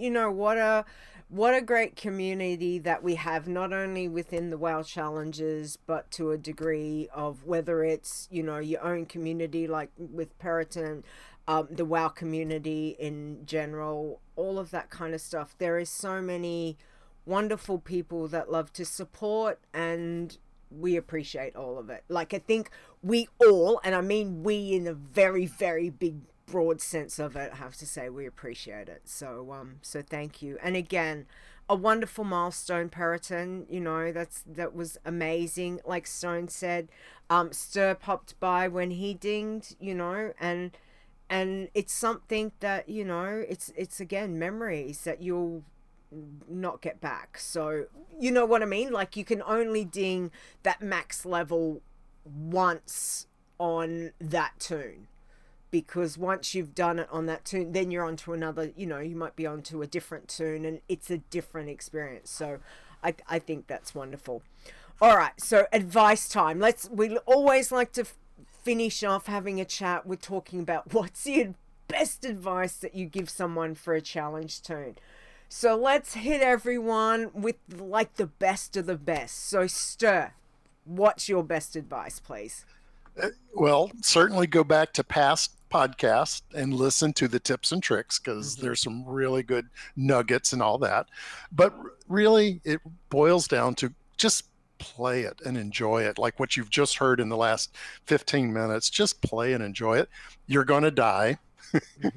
what a great community that we have, not only within the WoW challenges, but to a degree of whether it's, your own community, like with Periton, the WoW community in general, all of that kind of stuff. There is so many wonderful people that love to support, and we appreciate all of it. Like, I think we all, and I mean we in a very, very big, broad sense of it, I have to say we appreciate it. So so thank you. And again, a wonderful milestone, Periton. That was amazing. Like Stone said, Ster popped by when he dinged, and it's something that it's again memories that you'll not get back. So you know what I mean? Like, you can only ding that max level once on that toon, because once you've done it on that toon, then you're on to another, you know, you might be on to a different toon, and it's a different experience. So I think that's wonderful. All right, so advice time. We always like to finish off having a chat with talking about what's the best advice that you give someone for a challenge toon. So let's hit everyone with like the best of the best. So Ster, what's your best advice, please? Well, certainly go back to past podcasts and listen to the tips and tricks, because there's some really good nuggets and all that. But really, it boils down to just play it and enjoy it. Like what you've just heard in the last 15 minutes, just play and enjoy it. You're going to die.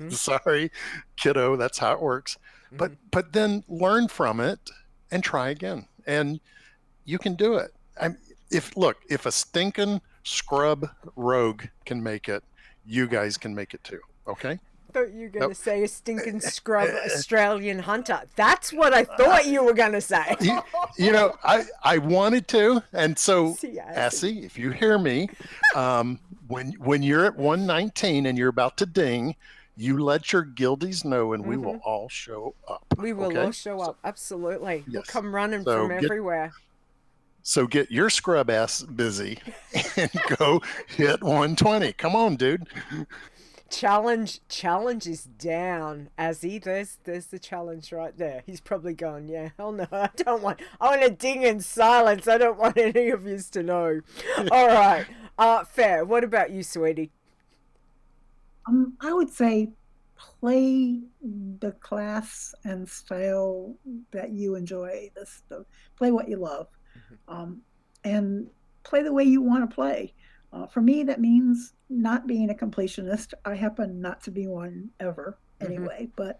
Sorry, kiddo, that's how it works. But then learn from it and try again, and you can do it. If a stinking scrub rogue can make it, you guys can make it too. Okay. I thought you were going to say a stinking scrub Australian hunter. That's what I thought you were going to say. You know, I wanted to, and so Assie, if you hear me, when you're at 119 and you're about to ding, you let your guildies know, and we will all show up. We will all show up. Absolutely. Yes. We'll come running from everywhere. So get your scrub ass busy and go hit 120. Come on, dude. Challenge is down, Azzy. There's the challenge right there. He's probably going, yeah, hell no, I want to ding in silence. I don't want any of yous to know. All right. Ferre, what about you, sweetie? I would say play the class and style that you enjoy. Play what you love, and play the way you want to play. For me, that means not being a completionist. I happen not to be one ever anyway, but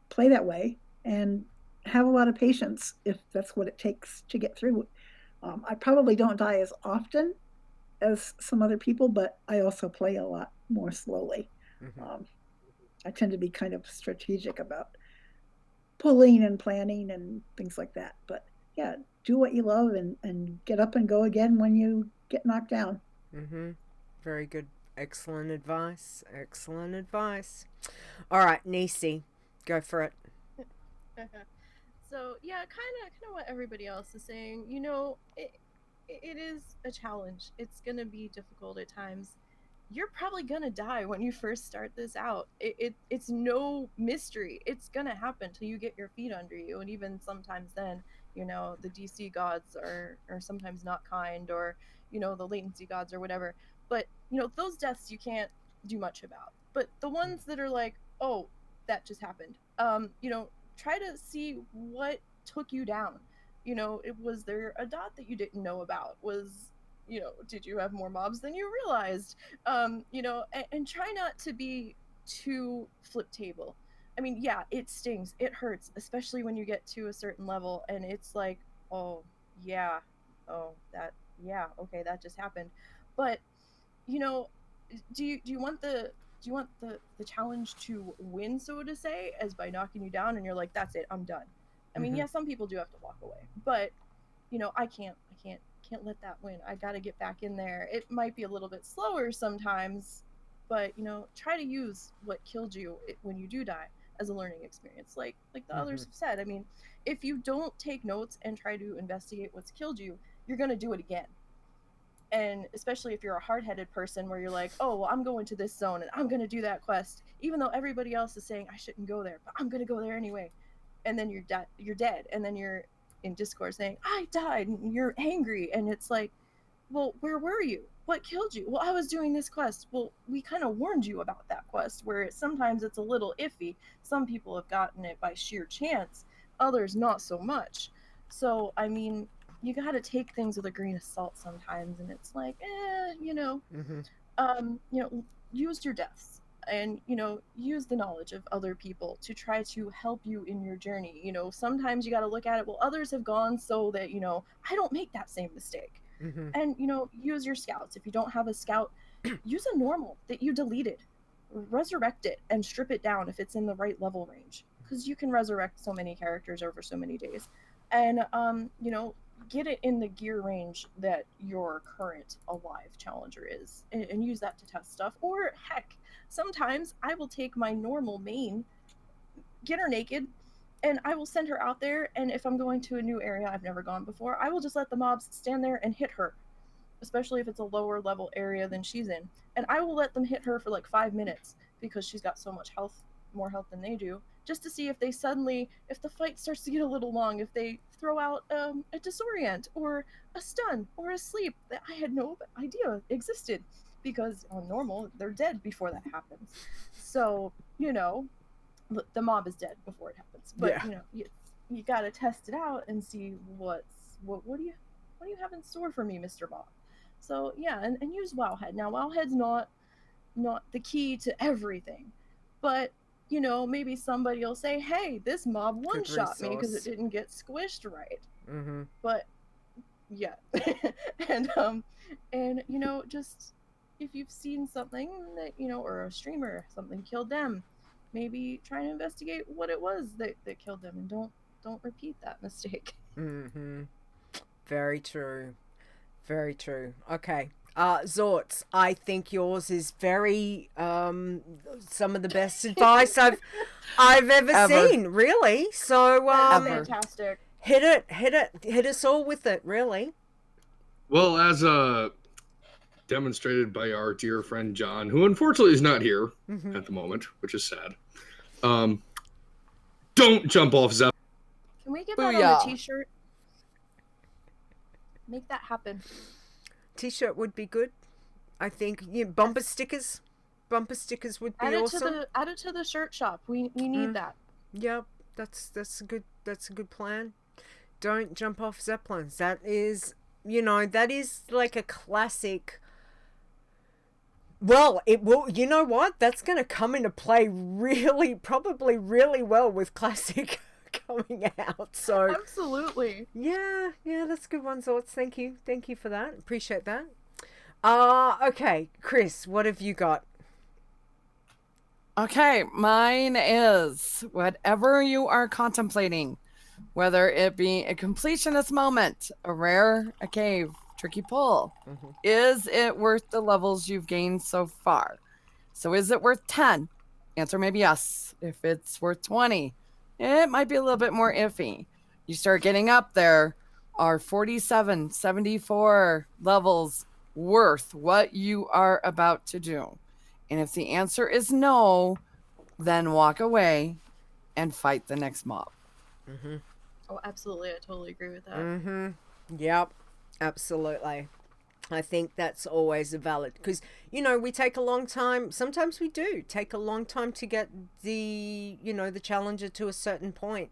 play that way and have a lot of patience if that's what it takes to get through. I probably don't die as often as some other people, but I also play a lot more slowly. I tend to be kind of strategic about pulling and planning and things like that. But yeah, do what you love and get up and go again when you get knocked down. Very good. Excellent advice. Excellent advice. All right, Nisey, go for it. So yeah, kind of what everybody else is saying. You know, it is a challenge. It's gonna be difficult at times. You're probably gonna die when you first start this out. It's no mystery. It's gonna happen till you get your feet under you, and even sometimes then, you know, the DC gods are sometimes not kind, or you know, the latency gods or whatever. But you know, those deaths you can't do much about. But the ones that are like, oh, that just happened. You know, try to see what took you down. You know, was there a dot that you didn't know about? You know, did you have more mobs than you realized? You know, and try not to be too flip table. I mean, yeah, it stings, it hurts, especially when you get to a certain level and it's like, oh yeah, okay, that just happened. But you know, do you want the challenge to win, so to say, as by knocking you down and you're like, that's it, I'm done? I mean, yeah, some people do have to walk away, but you know, I can't let that win. I got to get back in there. It might be a little bit slower sometimes, but you know, try to use what killed you when you do die as a learning experience, like the others have said. I mean, if you don't take notes and try to investigate what's killed you, you're going to do it again. And especially if you're a hard-headed person where you're like, oh, well, I'm going to this zone and I'm going to do that quest, even though everybody else is saying I shouldn't go there, but I'm going to go there anyway. And then you're dead. And then you're in Discord saying, I died, and you're angry. And it's like, well, where were you? What killed you? Well, I was doing this quest. Well, we kind of warned you about that quest, where sometimes it's a little iffy. Some people have gotten it by sheer chance, others not so much. So, I mean, you got to take things with a grain of salt sometimes, and it's like, you know, you know, use your deaths, and you know, use the knowledge of other people to try to help you in your journey. You know, sometimes you got to look at it, well, others have gone, so that, you know, I don't make that same mistake. And you know, use your scouts. If you don't have a scout, use a normal that you deleted, resurrect it and strip it down if it's in the right level range, because you can resurrect so many characters over so many days. And you know, get it in the gear range that your current alive challenger is, and use that to test stuff. Or heck, sometimes I will take my normal main, get her naked, and I will send her out there, and if I'm going to a new area I've never gone before, I will just let the mobs stand there and hit her, especially if it's a lower level area than she's in. And I will let them hit her for like 5 minutes because she's got so much health, more health than they do, just to see if they suddenly, if the fight starts to get a little long, if they throw out a disorient or a stun or a sleep that I had no idea existed, because on normal they're dead before that happens. So, you know, the mob is dead before it happens. But Yeah. you know, you got to test it out and see what do you have in store for me, Mr. Mob. So yeah, and use Wowhead. Now Wowhead's not the key to everything, but you know, maybe somebody will say, hey, this mob one-shot me because it didn't get squished right. Mm-hmm. But yeah. and you know, just if you've seen something that, you know, or a streamer, something killed them, maybe try and investigate what it was that killed them, and don't repeat that mistake. Mm-hmm. Very true. Very true. Okay. Xortz, I think yours is very some of the best advice I've ever seen, really. So Fantastic. hit us all with it, really. Well, as demonstrated by our dear friend John, who unfortunately is not here at the moment, which is sad. Don't jump off Zeppelin. Can we get that on a t-shirt? Make that happen. T-shirt would be good. I think bumper stickers would be awesome. Add it to the shirt shop. We need that. Yep, that's a good plan. Don't jump off zeppelins. That is, you know, that is like a classic. Well, it will. You know what? That's going to come into play probably really well with classic coming out. So absolutely. Yeah, that's a good one, Xortz. Thank you for that. Appreciate that. Okay, Chris, what have you got? Okay, mine is whatever you are contemplating, whether it be a completionist moment, a rare, a cave, tricky pull. Is it worth the levels you've gained so far? So is it worth 10? Answer maybe yes. If it's worth 20, it might be a little bit more iffy. You start getting up there. Are 47, 74 levels worth what you are about to do? And if the answer is no, then walk away and fight the next mob. Oh, absolutely. I totally agree with that. Yep, absolutely. I think that's always a valid, because, you know, we take a long time. Sometimes we do take a long time to get the challenger to a certain point.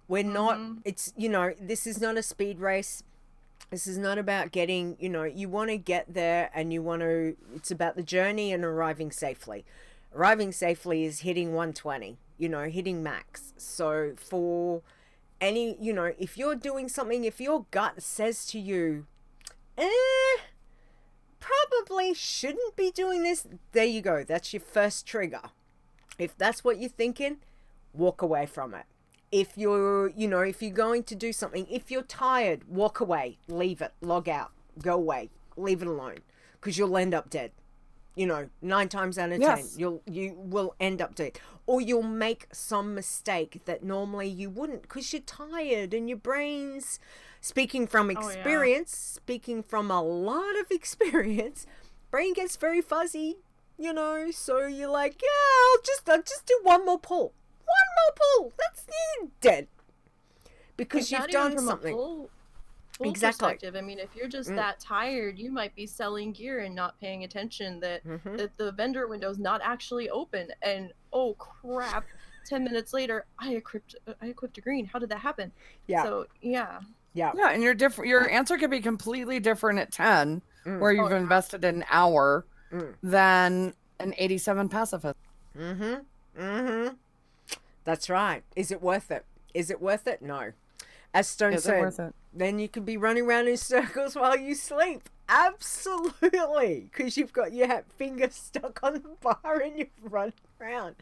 We're not, it's, you know, this is not a speed race. This is not about getting, you know, you want to get there and it's about the journey and arriving safely. Arriving safely is hitting 120, you know, hitting max. So for any, you know, if you're doing something, if your gut says to you, probably shouldn't be doing this, there you go. That's your first trigger. If that's what you're thinking, walk away from it. If you're, you know, if you're going to do something, if you're tired, walk away, leave it, log out, go away, leave it alone, because you'll end up dead. You know, 9 times out of 10, you will end up dead, or you'll make some mistake that normally you wouldn't, because you're tired and your brain's, speaking from experience, speaking from a lot of experience, brain gets very fuzzy, you know. So you're like, yeah, I'll just do one more pull. That's dead, because you've done something. Full Exactly. Perspective. I mean, if you're just that tired, you might be selling gear and not paying attention that the vendor window's not actually open, and oh crap, 10 minutes later I equipped a green. How did that happen? So yeah, and your answer could be completely different at 10, where you've invested an hour, than an 87 pacifist. That's right. Is it worth it? No. As Stone said, then you could be running around in circles while you sleep. Absolutely. Because you've got your finger stuck on the bar and you've run around.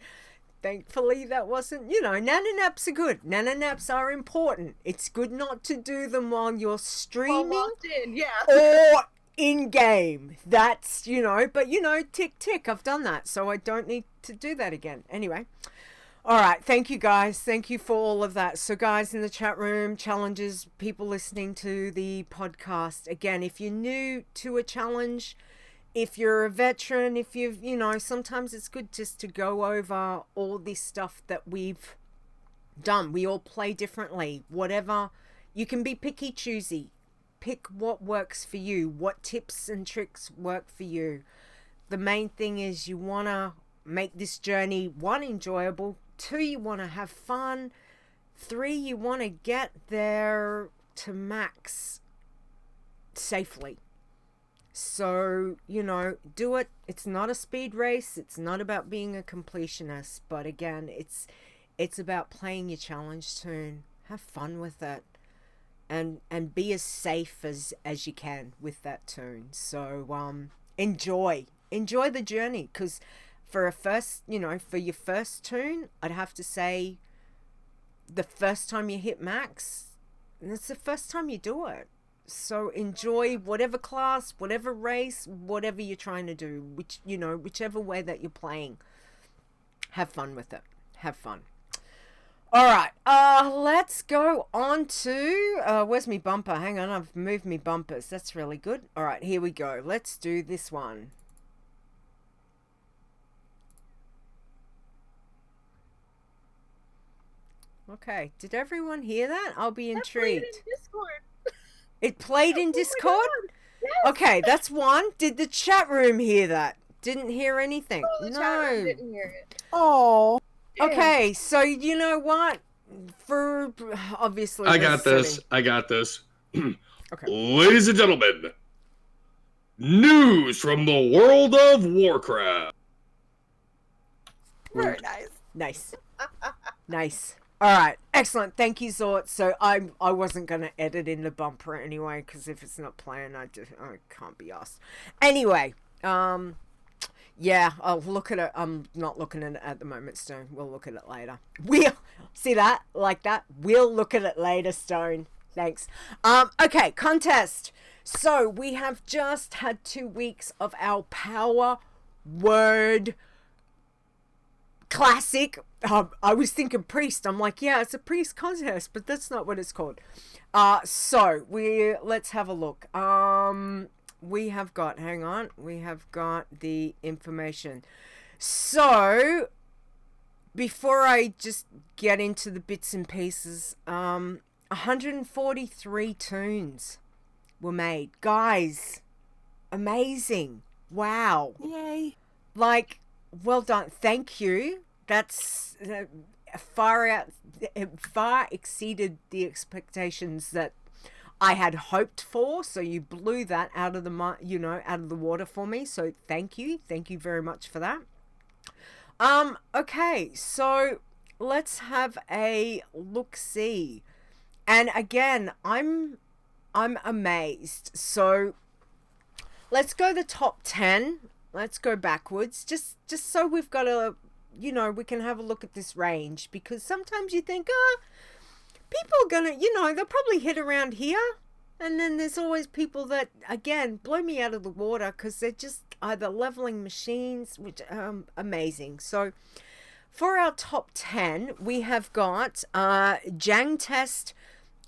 Thankfully, that wasn't, nana naps are good. Nana naps are important. It's good not to do them while you're streaming locked in, yeah. or in-game. That's, but, tick, tick, I've done that, so I don't need to do that again. Anyway. All right, thank you, guys. Thank you for all of that. So, guys, in the chat room, challenges, people listening to the podcast, again, if you're new to a challenge, if you're a veteran, if you've, sometimes it's good just to go over all this stuff that we've done. We all play differently. Whatever, you can be picky, choosy. Pick what works for you, what tips and tricks work for you. The main thing is you want to make this journey, 1, enjoyable, 2, you want to have fun, 3, you want to get there to max safely. So, do it. It's not a speed race. It's not about being a completionist. But again, it's about playing your challenge tune. Have fun with it. And be as safe as you can with that tune. So, enjoy the journey. Because for for your first tune, I'd have to say the first time you hit max, that's the first time you do it. So enjoy whatever class, whatever race, whatever you're trying to do, whichever way that you're playing. Have fun with it. Have fun. All right. Let's go on to, where's me bumper? Hang on, I've moved me bumpers. That's really good. All right, here we go. Let's do this one. Okay. Did everyone hear that? I'll be intrigued. It played in Discord? Yes. Okay, that's one. Did the chat room hear that? Didn't hear anything. Oh, the chat room didn't hear it. Oh. Okay, so you know what? For obviously, I got this. Okay. Ladies and gentlemen, news from the world of Warcraft. Very nice. Nice. Nice. All right, excellent. Thank you, Xortz. So I wasn't gonna edit in the bumper anyway, because if it's not playing, I can't be asked. Anyway, yeah, I'll look at it. I'm not looking at it at the moment, Stone. We'll look at it later. We'll see that like that. We'll look at it later, Stone. Thanks. Okay, contest. So we have just had 2 weeks of our Power Word Classic. I was thinking priest. I'm like, yeah, it's a priest contest, but that's not what it's called. So let's have a look. We have got, hang on, we have got the information. So before I just get into the bits and pieces, 143 tunes were made. Guys, amazing. Wow. Yay. Like, well done. Thank you. That's far exceeded the expectations that I had hoped for. So you blew that out of the water for me. So thank you very much for that. Okay, so let's have a look-see. And again, I'm amazed. So let's go the top 10. Let's go backwards, just so we've got a, we can have a look at this range, because sometimes you think, people are gonna, they'll probably hit around here, and then there's always people that, again, blow me out of the water, because they're just either leveling machines, which amazing. So for our top 10, we have got Jang Test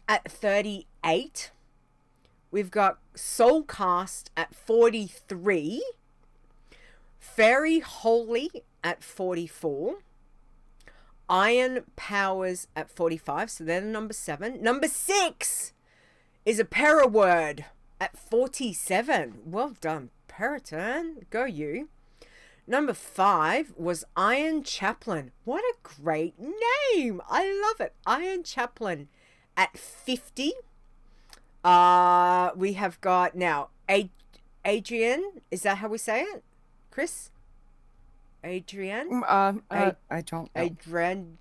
at 38. We've got Soulcast at 43. Ferre Holy at 44. Iron Powers at 45. So they're the number 7. Number 6 is a Paraword at 47. Well done, Periton. Go you. Number 5 was Iron Chaplain. What a great name. I love it. Iron Chaplain at 50. We have got now Adrian. Is that how we say it? Chris? Adrian? I don't know. Adrian?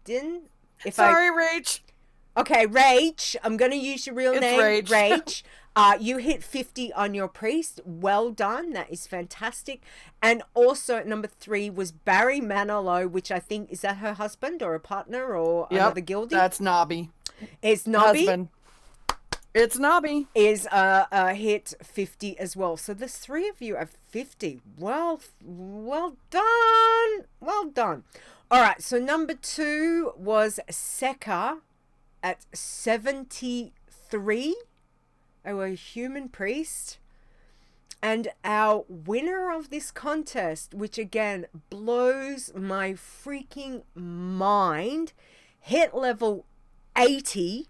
Sorry, Rach. Okay, Rach, I'm going to use your real It's name. Rach. Rach. You hit 50 on your priest. Well done. That is fantastic. And also at number 3 was Barry Manilow, which I think, is that her husband or a partner or another guildie? That's Nobby. It's Nobby. Husband. It's Nobby. Is hit 50 as well. So there's 3 of you at 50. Well done. Well done. All right, so number 2 was Seka at 73. They were a human priest. And our winner of this contest, which again blows my freaking mind, hit level 80.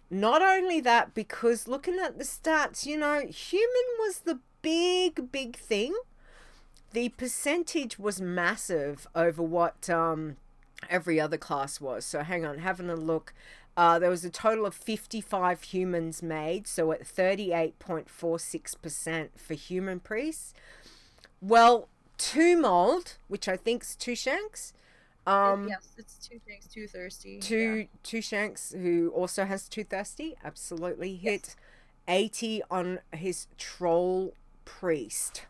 Not only that, because looking at the stats, you know, human was the big thing. The percentage was massive over what every other class was. So hang on, having a look. There was a total of 55 humans made, so at 38.46% for human priests. Well, Two Mold, which I think's Two Shanks. Yes, it's Two Shanks, Two Thirsty. Two Shanks, who also has Two Thirsty, absolutely hit 80 on his Troll Priest.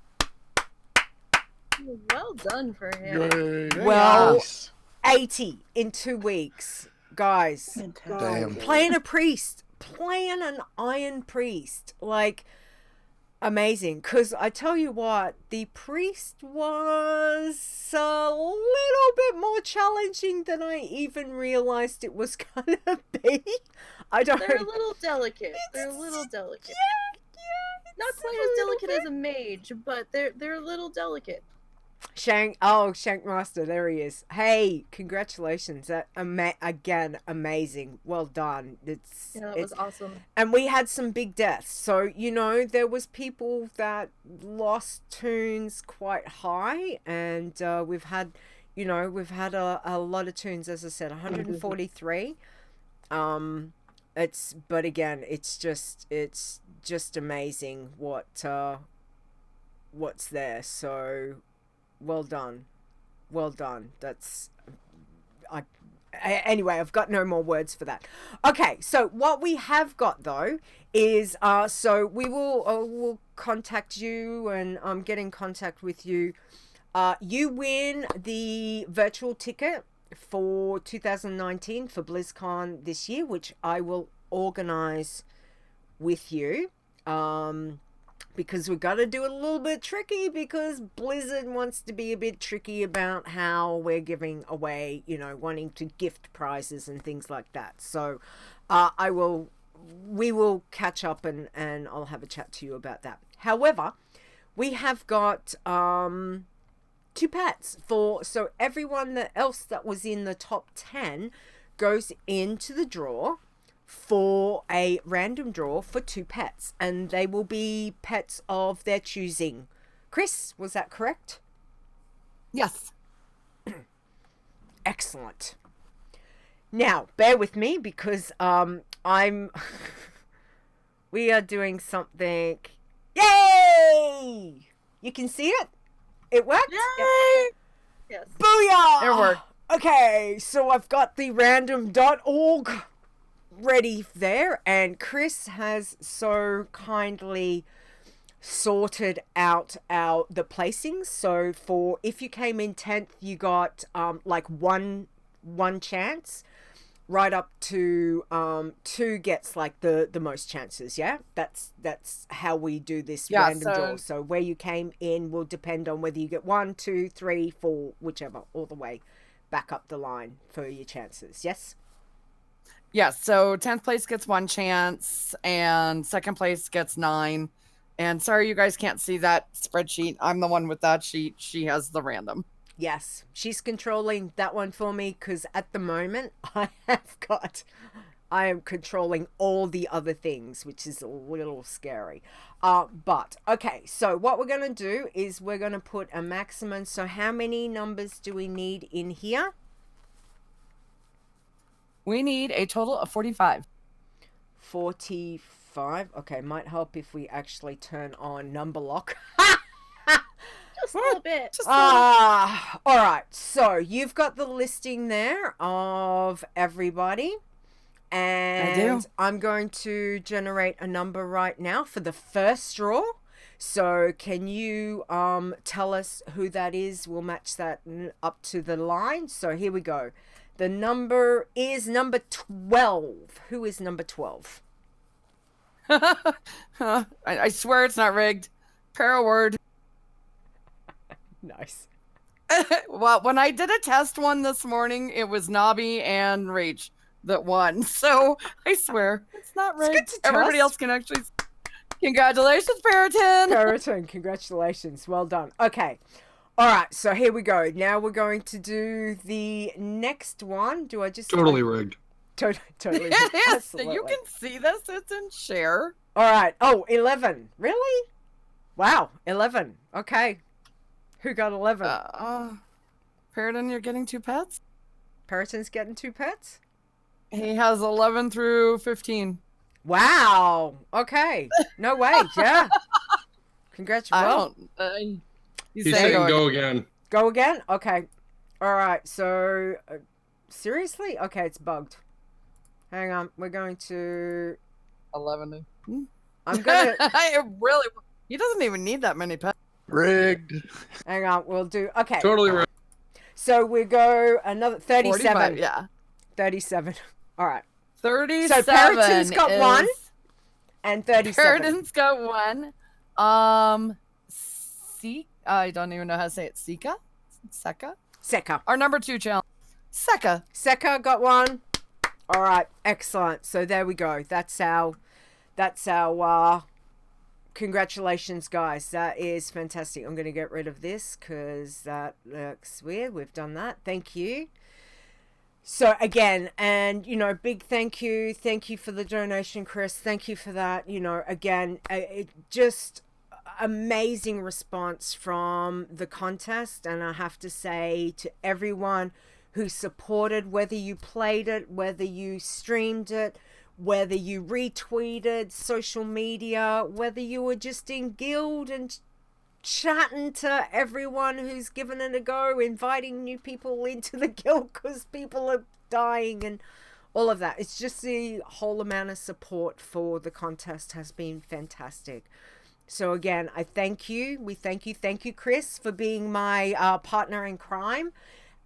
Well done for him. Well, Nice. 80 in 2 weeks. Guys, Fantastic. Damn. playing a priest, playing an iron priest, like, amazing. Because I tell you what, the priest was a little bit more challenging than I even realized it was gonna be. They're a little delicate. They're a little delicate. Not quite as delicate as a mage, but they're a little delicate. Shank Master, there he is. Hey, congratulations! That again, amazing. Well done. That was awesome. And we had some big deaths. So you know there was people that lost tunes quite high, and we've had a lot of tunes. As I said, 143. It's just amazing what's there. So. Well done. Anyway, I've got no more words for that. Okay, so what we have got though is so we will contact you and get in contact with you. You win the virtual ticket for 2019 for BlizzCon this year, which I will organize with you. Because we've got to do it a little bit tricky, because Blizzard wants to be a bit tricky about how we're giving away, wanting to gift prizes and things like that. So we will catch up and I'll have a chat to you about that. However, we have got 2 pets so everyone else that was in the top 10 goes into the draw for a random draw for 2 pets, and they will be pets of their choosing. Chris, was that correct? Yes. Excellent. Now, bear with me, because we are doing something. Yay! You can see it? It worked? Yay! Yes. Booyah! It worked. Okay, so I've got the random.org ready there, and Chris has so kindly sorted out the placings. So for if you came in 10th, you got like one chance, right up to 2 gets like the most chances. Yeah, that's how we do this random draw. So where you came in will depend on whether you get 1, 2, 3, 4, whichever, all the way back up the line for your chances. Yes. Yes, so 10th place gets 1 chance, and 2nd place gets 9. And sorry you guys can't see that spreadsheet. I'm the one with that sheet. She has the random. Yes, she's controlling that one for me, because at the moment I am controlling all the other things, which is a little scary. But okay, so what we're going to do is we're going to put a maximum. So how many numbers do we need in here? We need a total of 45. 45. Okay, might help if we actually turn on number lock. Just a little bit. All right. So you've got the listing there of everybody. And do. I'm going to generate a number right now for the first draw. So can you tell us who that is? We'll match that up to the line. So here we go. The number is number 12. Who is number 12? I swear it's not rigged. Para word. Nice. Well, when I did a test one this morning, it was Nobby and Rach that won. So I swear it's not rigged. It's good to Everybody trust. else can actually. Congratulations, Paraton. Paraton, congratulations. Well done. Okay. All right. So here we go. Now we're going to do the next one. Do I just Totally rigged. Totally. It is. Absolutely. You can see this. It's in share. All right. Oh, 11. Really? Wow. 11. Okay. Who got 11? Paraton, you're getting 2 pets? Paraton's getting 2 pets? He has 11 through 15. Wow. Okay. No way. Yeah. Congratulations. He's saying go again. Go again? Okay. All right. So, seriously? Okay, it's bugged. Hang on. We're going to... 11. I'm going to... He doesn't even need that many pets. Rigged. Hang on. We'll do... Okay. Totally rigged. So, we go another 37. 45, yeah. 37. All right. 37. So, Paraton's got 1 and 37. Paraton's got 1. I don't even know how to say it. Seka? Our number 2 challenge. Seka got 1. All right, excellent. So there we go. That's our congratulations, guys. That is fantastic. I'm going to get rid of this because that looks weird. We've done that. Thank you. So again, and big thank you for the donation, Chris. Thank you for that. Again, it just amazing response from the contest, and I have to say to everyone who supported, whether you played it, whether you streamed it, whether you retweeted social media, whether you were just in guild and chatting to everyone who's given it a go, inviting new people into the guild because people are dying and all of that. It's just the whole amount of support for the contest has been fantastic. So again, I thank you. We thank you. Thank you, Chris, for being my partner in crime.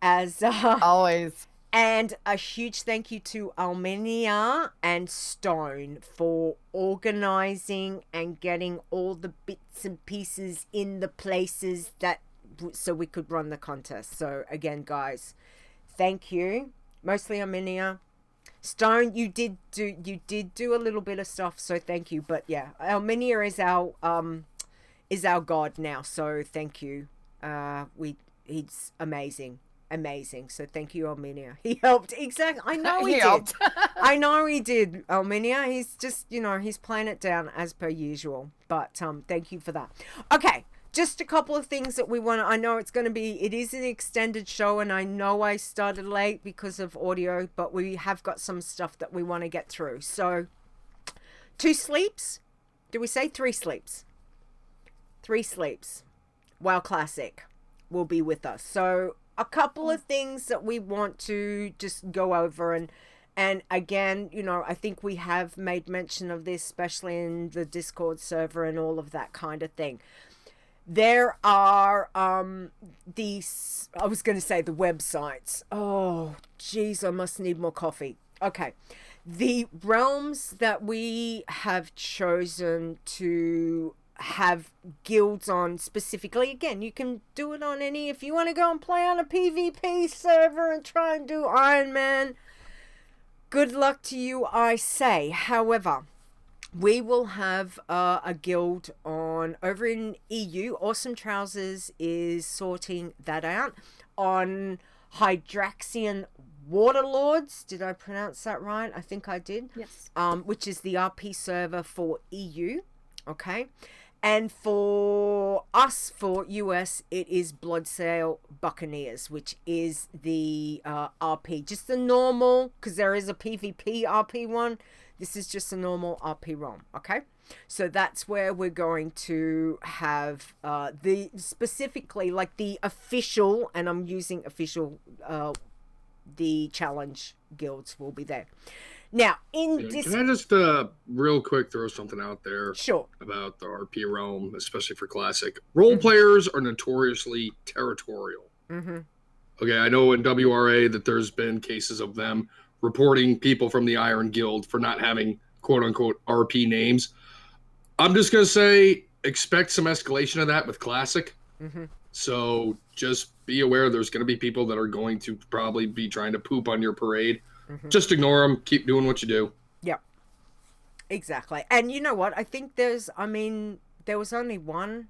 As always. And a huge thank you to Alminia and Stone for organizing and getting all the bits and pieces in the places so we could run the contest. So again, guys, thank you. Mostly Alminia. Stone, you did do a little bit of stuff, so thank you. But yeah, Alminia is our god now, so thank you. He's amazing. So thank you, Alminia. He helped. Exactly. I know he did. I know he did, Alminia. He's just, he's playing it down as per usual. But thank you for that. Okay, just a couple of things that we want to... I know it is an extended show, and I know I started late because of audio, but we have got some stuff that we want to get through. So, 2 sleeps? Do we say 3 sleeps? 3 sleeps. WoW Classic will be with us. So... a couple of things that we want to just go over, and again, I think we have made mention of this, especially in the Discord server and all of that kind of thing. There are these, I was going to say the websites. Oh, geez, I must need more coffee. Okay. The realms that we have chosen to have guilds on specifically, again, you can do it on any, if you want to go and play on a PvP server and try and do Iron Man, good luck to you, I say. However, we will have a guild on over in EU. Awesome Trousers is sorting that out on Hydraxian Waterlords. Did I pronounce that right? I think I did. Yes. Which is the RP server for EU. Okay. And for us, for US, it is Bloodsail Buccaneers, which is the RP. Just the normal, because there is a PvP RP one. This is just a normal RP ROM, okay? So that's where we're going to have specifically, like the official, and I'm using official, the challenge guilds will be there. Now, in Yeah, can I just real quick throw something out there Sure. about the RP realm, especially for Classic? Role players are notoriously territorial. Mm-hmm. Okay, I know in WRA that there's been cases of them reporting people from the Iron Guild for not having quote-unquote RP names. I'm just going to say expect some escalation of that with Classic. Mm-hmm. So just be aware there's going to be people that are going to probably be trying to poop on your parade. Mm-hmm. Just ignore them. Keep doing what you do. Yep. Exactly. And you know what? I think there was only one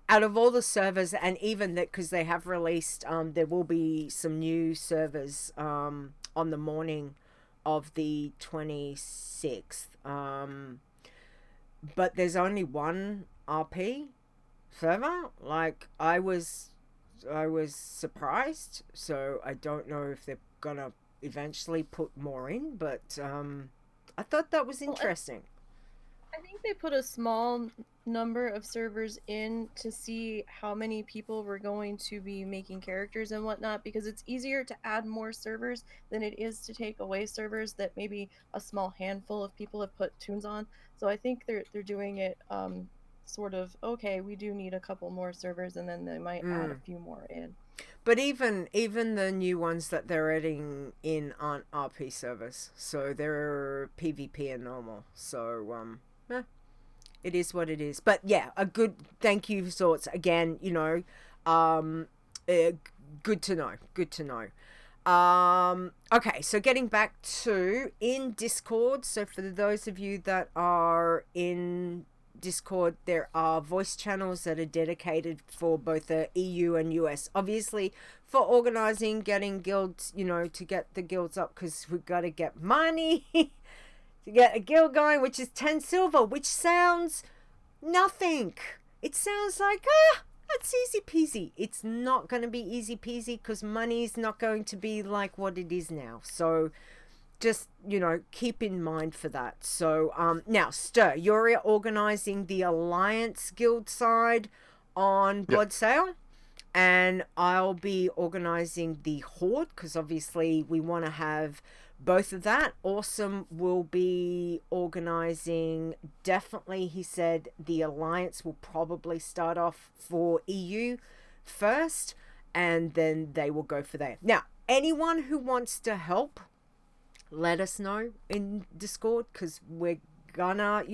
out of all the servers, and even that, because they have released, there will be some new servers on the morning of the 26th. But there's only one RP server. Like, I was surprised, so I don't know if they're gonna eventually put more in, but I thought that was interesting. I think they put a small number of servers in to see how many people were going to be making characters and whatnot, because it's easier to add more servers than it is to take away servers that maybe a small handful of people have put tunes on. So I think they're doing it sort of, okay, we do need a couple more servers, and then they might add a few more in. But even the new ones that they're adding in aren't RP servers, so they're PvP and normal. So it is what it is. But yeah, a good thank you, Xortz. Again, you know, good to know. Good to know. Okay, so getting back to in Discord. So for those of you that are in Discord, there are voice channels that are dedicated for both the EU and US, obviously for organizing, getting guilds, you know, to get the guilds up, because we've got to get money to get a guild going, which is 10 silver, which sounds nothing. It sounds like that's easy peasy. It's not going to be easy peasy, because money's not going to be like what it is now. So just, you know, keep in mind for that. So now, Ster, you're organizing the Alliance Guild side on Bloodsail, and I'll be organizing the Horde, because obviously we want to have both of that. Awesome will be organizing, definitely, he said the Alliance will probably start off for EU first, and then they will go for that. Now, anyone who wants to help, let us know in Discord, because we're gonna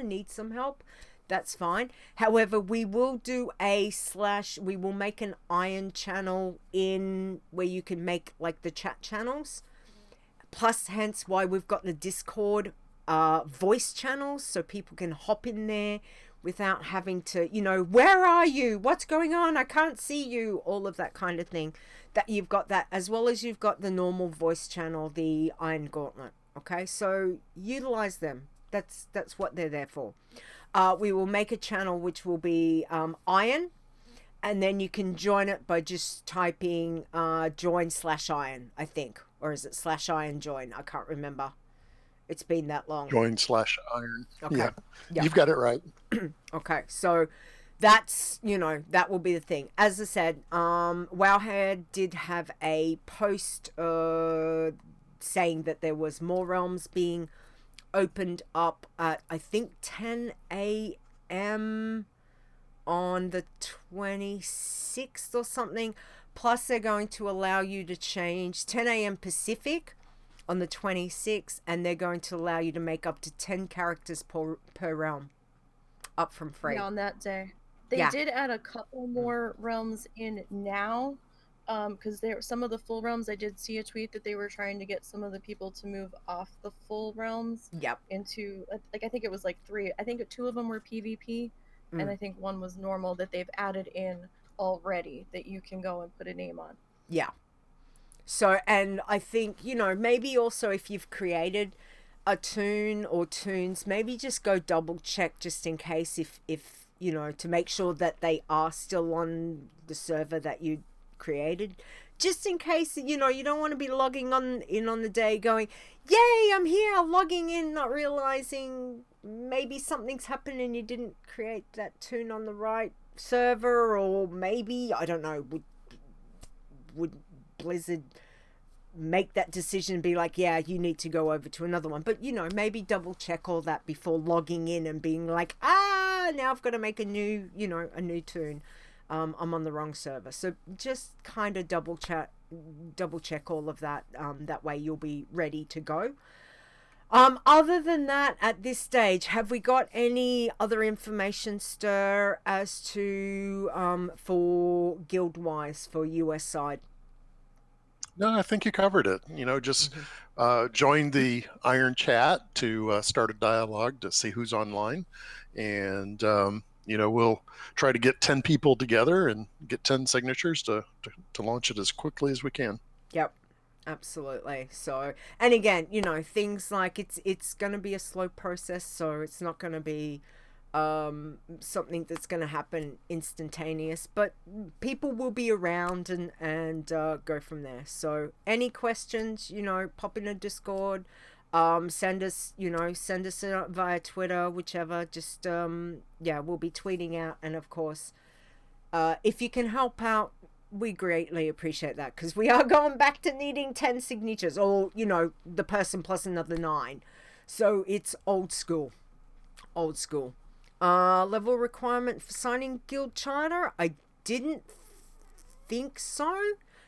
need some help. That's fine. However, we will do we will make an iron channel in where you can make like the chat channels, plus hence why we've got the Discord voice channels, so people can hop in there without having to, you know, where are you? What's going on? I can't see you. All of that kind of thing. That you've got that, as well as you've got the normal voice channel, the Iron Gauntlet. Okay, so utilize them. That's what they're there for. We will make a channel which will be Iron, and then you can join it by just typing join/Iron, I think, or is it /Iron join? I can't remember. It's been that long. Join/Iron. Okay. Yeah. Yep. You've got it right. Okay, so that's, you know, that will be the thing. As I said, Wowhead did have a post saying that there was more realms being opened up at, I think, 10 a.m. on the 26th or something. Plus, they're going to allow you to change 10 a.m. Pacific on the 26th, and they're going to allow you to make up to 10 characters per realm up from free. Yeah, on that day. They did add a couple more realms in now, because some of the full realms, I did see a tweet that they were trying to get some of the people to move off the full realms into, like, I think it was like 3. I think 2 of them were PvP, and I think 1 was normal that they've added in already that you can go and put a name on. Yeah. So, and I think, you know, maybe also if you've created a toon or toons, maybe just go double check just in case if you know, to make sure that they are still on the server that you created, just in case, you know, you don't want to be logging in on the day going, yay, I'm here, logging in, not realizing maybe something's happened and you didn't create that toon on the right server, or maybe, I don't know, would Blizzard make that decision and be like, yeah, you need to go over to another one. But, you know, maybe double check all that before logging in and being like, now I've got to make a new tune. I'm on the wrong server. So just kind of double check all of that. That way you'll be ready to go. Other than that, at this stage, have we got any other information, Ster, as to for guild-wise for US side? No, I think you covered it. You know, just join the Iron Chat to start a dialogue to see who's online. And, you know, we'll try to get 10 people together and get 10 signatures to launch it as quickly as we can. Yep, absolutely. So, and again, you know, things like it's going to be a slow process. So it's not going to be something that's going to happen instantaneous, but people will be around and go from there. So any questions, you know, pop in a Discord, send us via Twitter, whichever. Just we'll be tweeting out, and of course, if you can help out, we greatly appreciate that, because we are going back to needing 10 signatures, or, you know, the person plus another 9. So it's old school. Level requirement for signing guild charter? I didn't think so.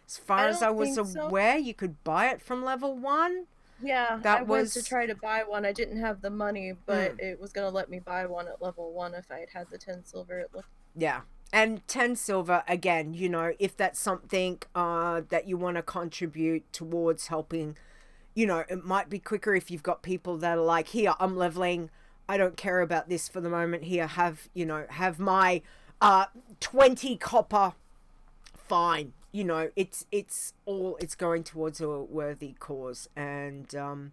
As far as I was aware, you could buy it from level 1. Yeah, I went to try to buy one. I didn't have the money, but it was going to let me buy one at level 1 if I had the 10 silver. Yeah. And 10 silver, again, you know, if that's something that you want to contribute towards helping, you know, it might be quicker if you've got people that are like, here, I'm leveling, I don't care about this for the moment, here, have my 20 copper, fine. You know, it's going towards a worthy cause, and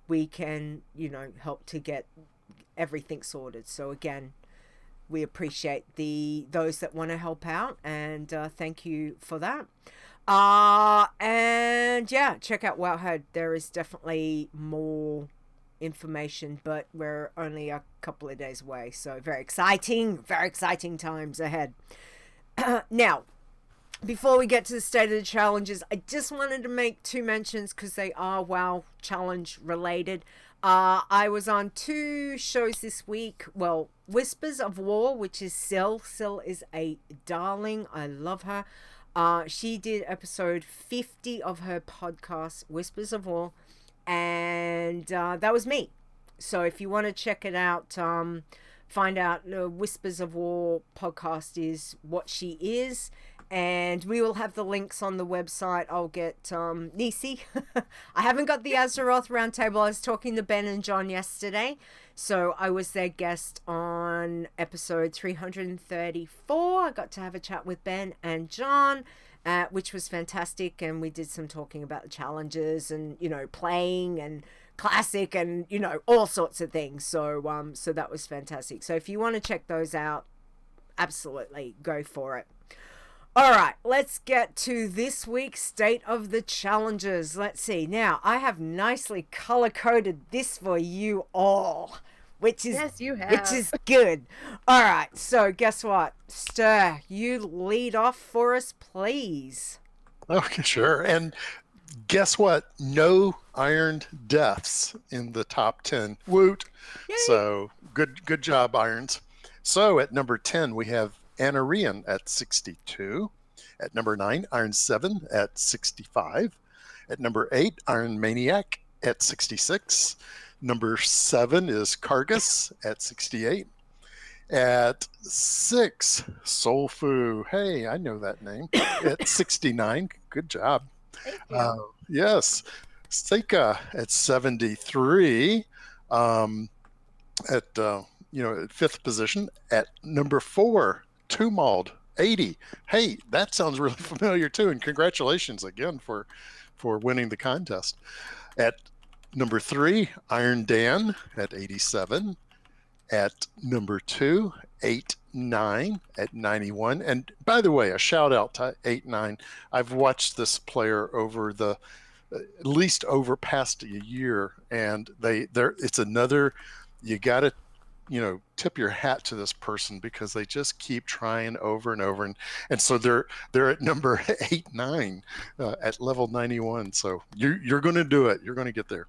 we can, you know, help to get everything sorted. So again, we appreciate those that want to help out, and thank you for that. And yeah, check out Wowhead. There is definitely more information, but we're only a couple of days away, so very exciting times ahead. Now, before we get to the state of the challenges, I just wanted to make 2 mentions because they are WoW challenge related. I was on 2 shows this week. Well, Whispers of War, which is Sil. Sil is a darling. I love her. She did episode 50 of her podcast, Whispers of War, and that was me. So if you want to check it out, find out Whispers of War podcast is what she is. And we will have the links on the website. I'll get Nisey. I haven't got the Azeroth roundtable. I was talking to Ben and John yesterday. So I was their guest on episode 334. I got to have a chat with Ben and John, which was fantastic. And we did some talking about the challenges and, you know, playing and classic and, you know, all sorts of things. So so that was fantastic. So if you want to check those out, absolutely go for it. All right, let's get to this week's State of the Challenges. Let's see. Now, I have nicely color-coded this for you all, which is, yes, you have. Which is good. All right, so guess what? Ster, you lead off for us, please. Okay, sure. And guess what? No ironed deaths in the top 10. Woot. Yay. So good job, Irons. So at number 10, we have Anarian at 62. At number 9, Iron 7 at 65. At number 8, Iron Maniac at 66. Number 7 is Kargus at 68. At 6, Soulfu. Hey, I know that name. At 69. Good job. Thank you. Yes. Seika at 73. At 5th position. At number 4, Tumald, 80. Hey, that sounds really familiar too, and congratulations again for winning the contest. At number 3, Iron Dan at 87. At number 2, 8-9 at 91. And by the way, a shout out to 8-9. I've watched this player over at least over past a year, and it's another, you got to tip your hat to this person because they just keep trying over and over. And so they're at number 89 at level 91. So you're going to do it. You're going to get there.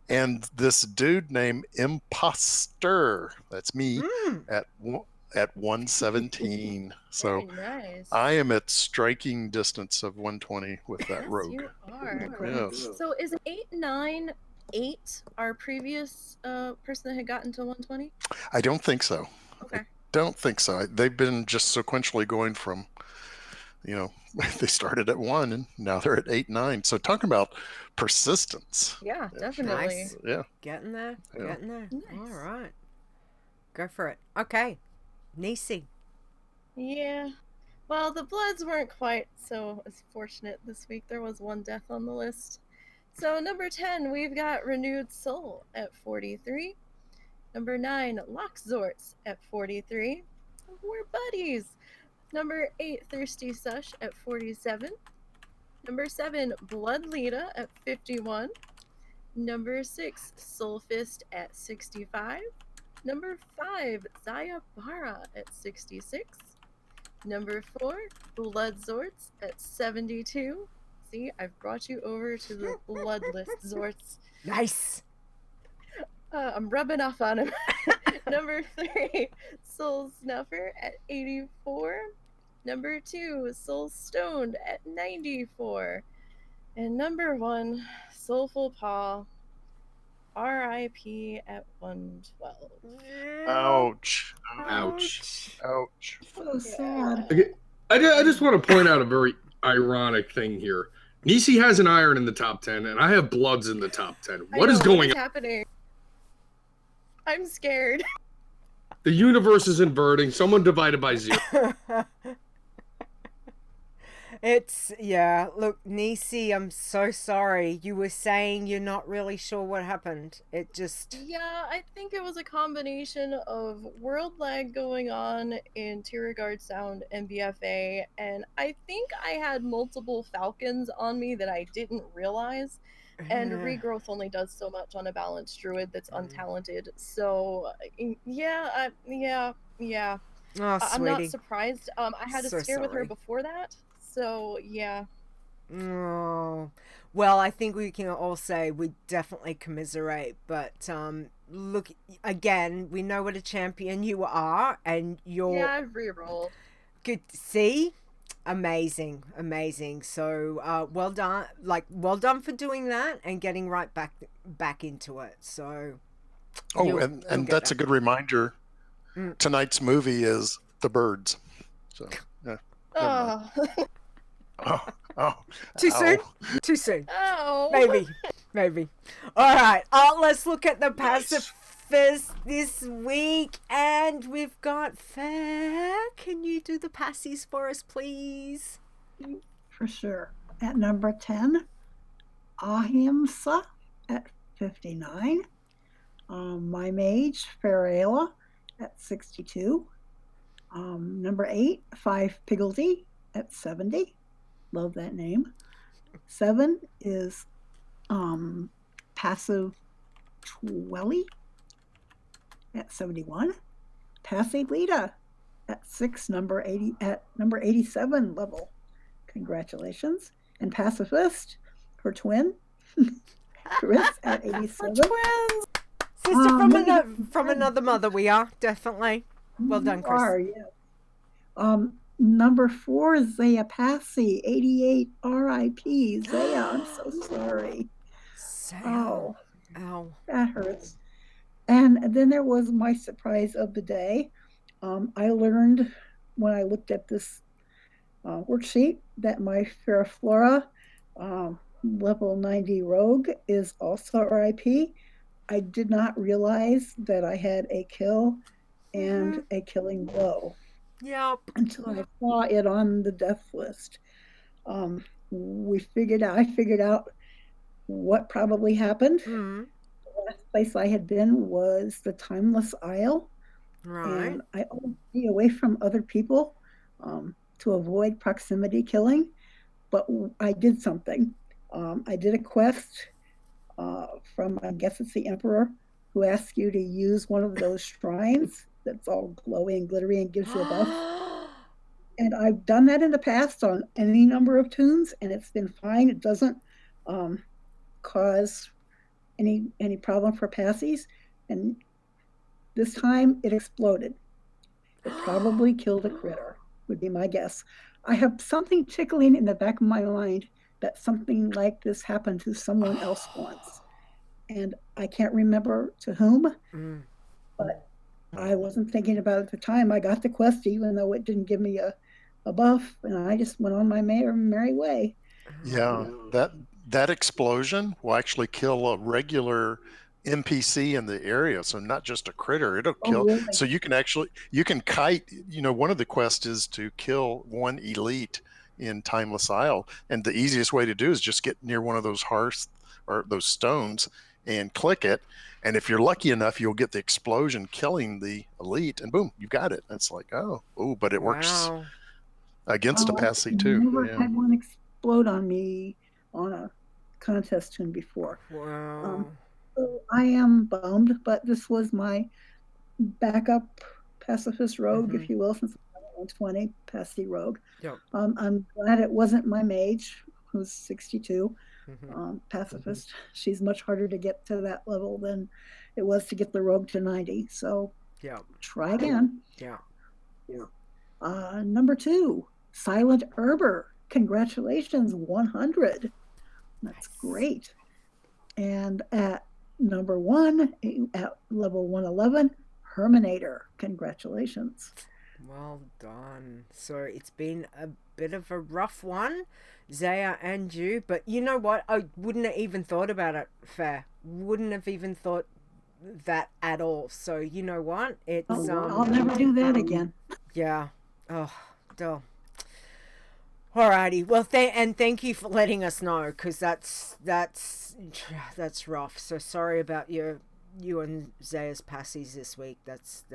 And this dude named Imposter, that's me, at 117. So nice. I am at striking distance of 120 with that Yes, rogue. you are. Yes. So is 898 our previous person that had gotten to 120? I don't think so. Okay. Don't think so. They've been just sequentially going from, they started at 1 and now they're at 8, 9. So talking about persistence. Yeah, definitely. Nice. Yeah. Getting there. Yeah. Getting there. Nice. All right. Go for it. Okay. Nisey. Yeah. Well, the Bloods weren't quite so as fortunate this week. There was one death on the list. So number 10, we've got Renewed Soul at 43. Number 9, Xortz at 43. We're buddies. Number 8, Thirsty Sush at 47. Number 7, Blood Leeta at 51. Number 6, Soulfist at 65. Number 5, Zayabara at 66. Number 4, Blood Xortz at 72. See, I've brought you over to the blood list, Xortz. Nice. I'm rubbing off on him. Number 3, Soul Snuffer at 84. Number 2, Soul Stoned at 94. And number 1, Soulful Paw, R.I.P. at 112. Ouch. Ouch. Ouch. So sad. Okay, I just want to point out a very ironic thing here. Nisey has an iron in the top 10, and I have bloods in the top 10. What is going on? Happening? I'm scared. The universe is inverting. Someone divided by 0. Look, Nisey, I'm so sorry. You were saying you're not really sure what happened. It just... Yeah, I think it was a combination of world lag going on in Tiragard Sound and BFA, and I think I had multiple falcons on me that I didn't realize, and regrowth only does so much on a balanced druid that's untalented, so yeah. Oh, I'm not sweetie. surprised. I had a So scare with her sorry. before that, so yeah. Oh. Well, I think we can all say we definitely commiserate, but look, again, we know what a champion you are, and you're... Yeah, I've re-rolled. Good to see. Amazing. So, well done for doing that and getting right back into it. So... Oh, and that's a good reminder. Tonight's movie is The Birds. So, yeah. Oh. Too soon. Oh. Maybe. All right. Let's look at the pacifists this week, and we've got Ferre. Can you do the passies for us, please? For sure. At number 10, Ahimsa at 59. My mage, Ferre, at 62. Number 8, 5 Piggledy at 70. Love that name. 7 is Passive Twelly at 71. Passive Leeta at 6, number 87 level. Congratulations. And Pacifist, her twin, Chris at 87. Twins. Sister from another mother, we are, definitely. Well done, Chris. Yeah. Number 4 is Zaya Passy, 88 R.I.P. Zaya, I'm so sorry. Ow. That hurts. And then there was my surprise of the day. I learned when I looked at this worksheet that my Ferroflora level 90 rogue is also R.I.P. I did not realize that I had a kill and a killing blow. Yep. Until I saw it on the death list. I figured out what probably happened. The last place I had been was the Timeless Isle. Right. And I always stay away from other people to avoid proximity killing. But I did something. I did a quest from, I guess it's the Emperor, who asks you to use one of those shrines that's all glowy and glittery and gives you a buff. And I've done that in the past on any number of tunes, and it's been fine. It doesn't cause any problem for passies. And this time it exploded. It probably killed a critter, would be my guess. I have something tickling in the back of my mind that something like this happened to someone else once. And I can't remember to whom, but I wasn't thinking about it at the time. I got the quest, even though it didn't give me a buff, and I just went on my merry way. Yeah, that explosion will actually kill a regular NPC in the area, so not just a critter. It'll kill. Really? So you can kite. One of the quests is to kill one elite in Timeless Isle, and the easiest way to do is just get near one of those hearths or those stones and click it. And if you're lucky enough, you'll get the explosion killing the elite, and boom, you got it. It's like, but it works against a passy too. I've never had one explode on me on a contest tune before. Wow. So I am bummed, but this was my backup pacifist rogue, if you will, since I'm 120 passy rogue. Yep. I'm glad it wasn't my mage, who's 62, pacifist. She's much harder to get to that level than it was to get the rogue to 90. So try again. Number 2, Silent Herber. Congratulations, 100. That's great. And at number 1, at level 111, Herminator. Congratulations. Well done. So it's been a bit of a rough one, Zaya and you, but you know what? I wouldn't have even thought about it, Ferre. Wouldn't have even thought that at all. So you know what? It's I'll never do that again. Yeah. Oh, duh. Alrighty. Well, thank you for letting us know, because that's rough. So sorry about you and Zaya's passies this week. That's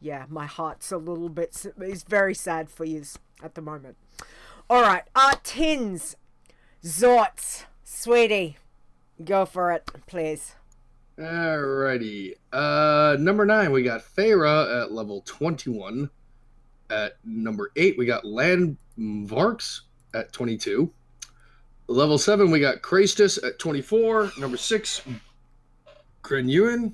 yeah, my heart's a little bit, is very sad for you at the moment. All right, Tins, Xortz, sweetie, go for it, please. Alrighty. Number 9, we got Ferre at level 21. At number 8, we got Landvarks at 22. Level 7, we got KhrysW at 24. Number 6, Grenuin.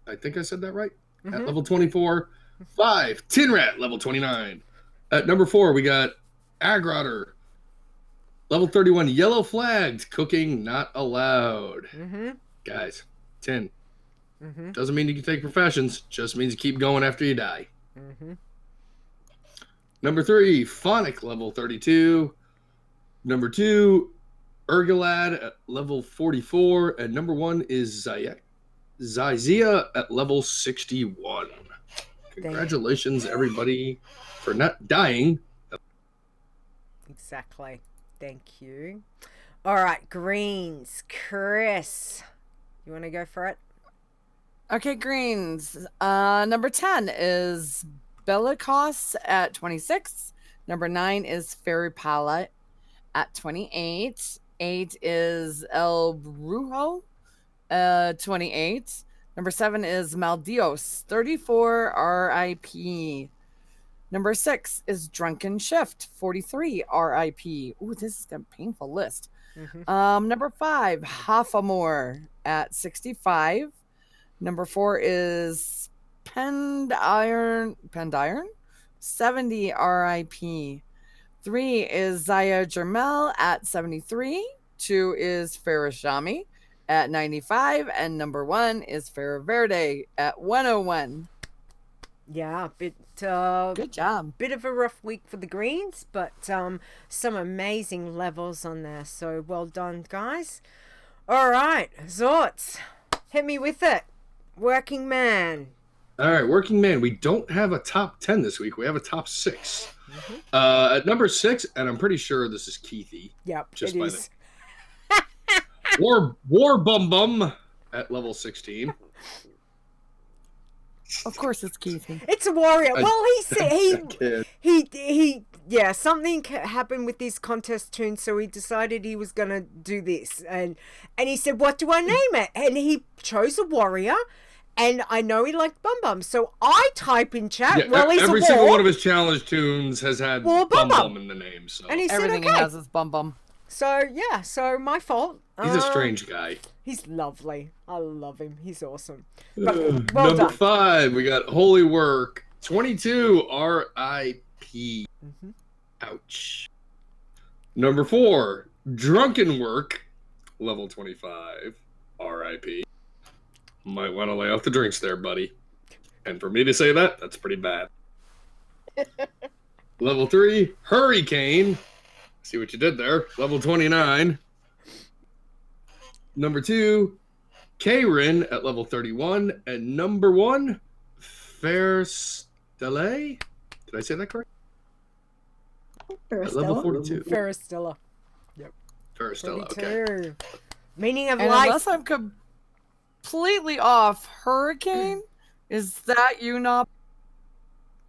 I think I said that right. At level 24. 5, Tinrat, level 29. At number 4, we got Agrotter. Level 31, Yellow Flagged. Cooking not allowed. Guys, 10. Doesn't mean you can take professions. Just means you keep going after you die. Number 3, Phonic, level 32. Number 2, Urgalad at level 44. And number 1 is Zyzia at level 61. Congratulations, everybody, for not dying. Exactly. Thank you. All right, greens. Chris, you want to go for it? Okay, greens. Number 10 is Bellicos at 26. Number 9 is Fairy Palette at 28. 8 is El Brujo, 28. Number 7 is Maldios, 34, RIP. Number 6 is Drunken Shift, 43, RIP. Ooh, this is a painful list. Number 5, Hafamore at 65. Number 4 is Pendiron, 70, RIP. 3 is Zaya Jermel at 73. 2 is Farashami at 95, and number 1 is Ferre Verde at 101. Yeah, good job. Bit of a rough week for the greens, but some amazing levels on there. So well done, guys. All right, Xortz, hit me with it. Working man. All right, working man. We don't have a top 10 this week. We have a top 6. At number 6, and I'm pretty sure this is Keithy. Yep, just it by is. War Bum Bum at level 16. Of course, it's Keithy. It's a warrior. Well, he yeah, something happened with this contest tune, so he decided he was gonna do this, and he said, "What do I name it?" And he chose a warrior, and I know he liked Bum Bum, so I type in chat. Yeah, well, he's every a war. single one of his challenge tunes has had War Bum Bum Bum in the name. So And he said, Everything okay. he has is Bum Bum. So yeah, so my fault. he's a strange guy. He's lovely. I love him. He's awesome. But, well Number done. 5, we got Holy Work. 22, R.I.P. Mm-hmm. Ouch. Number 4, Drunken Work. Level 25, R.I.P. Might want to lay off the drinks there, buddy. And for me to say that, that's pretty bad. Level 3, Hurricane. See what you did there. Level 29. Number 2, Karen at level 31. And number 1, Ferre. Did I say that correct? At level 42. Ferre Stella. Ferre, okay. 42. Meaning of And life. unless I'm completely off, Hurricane? Is that you, Knob?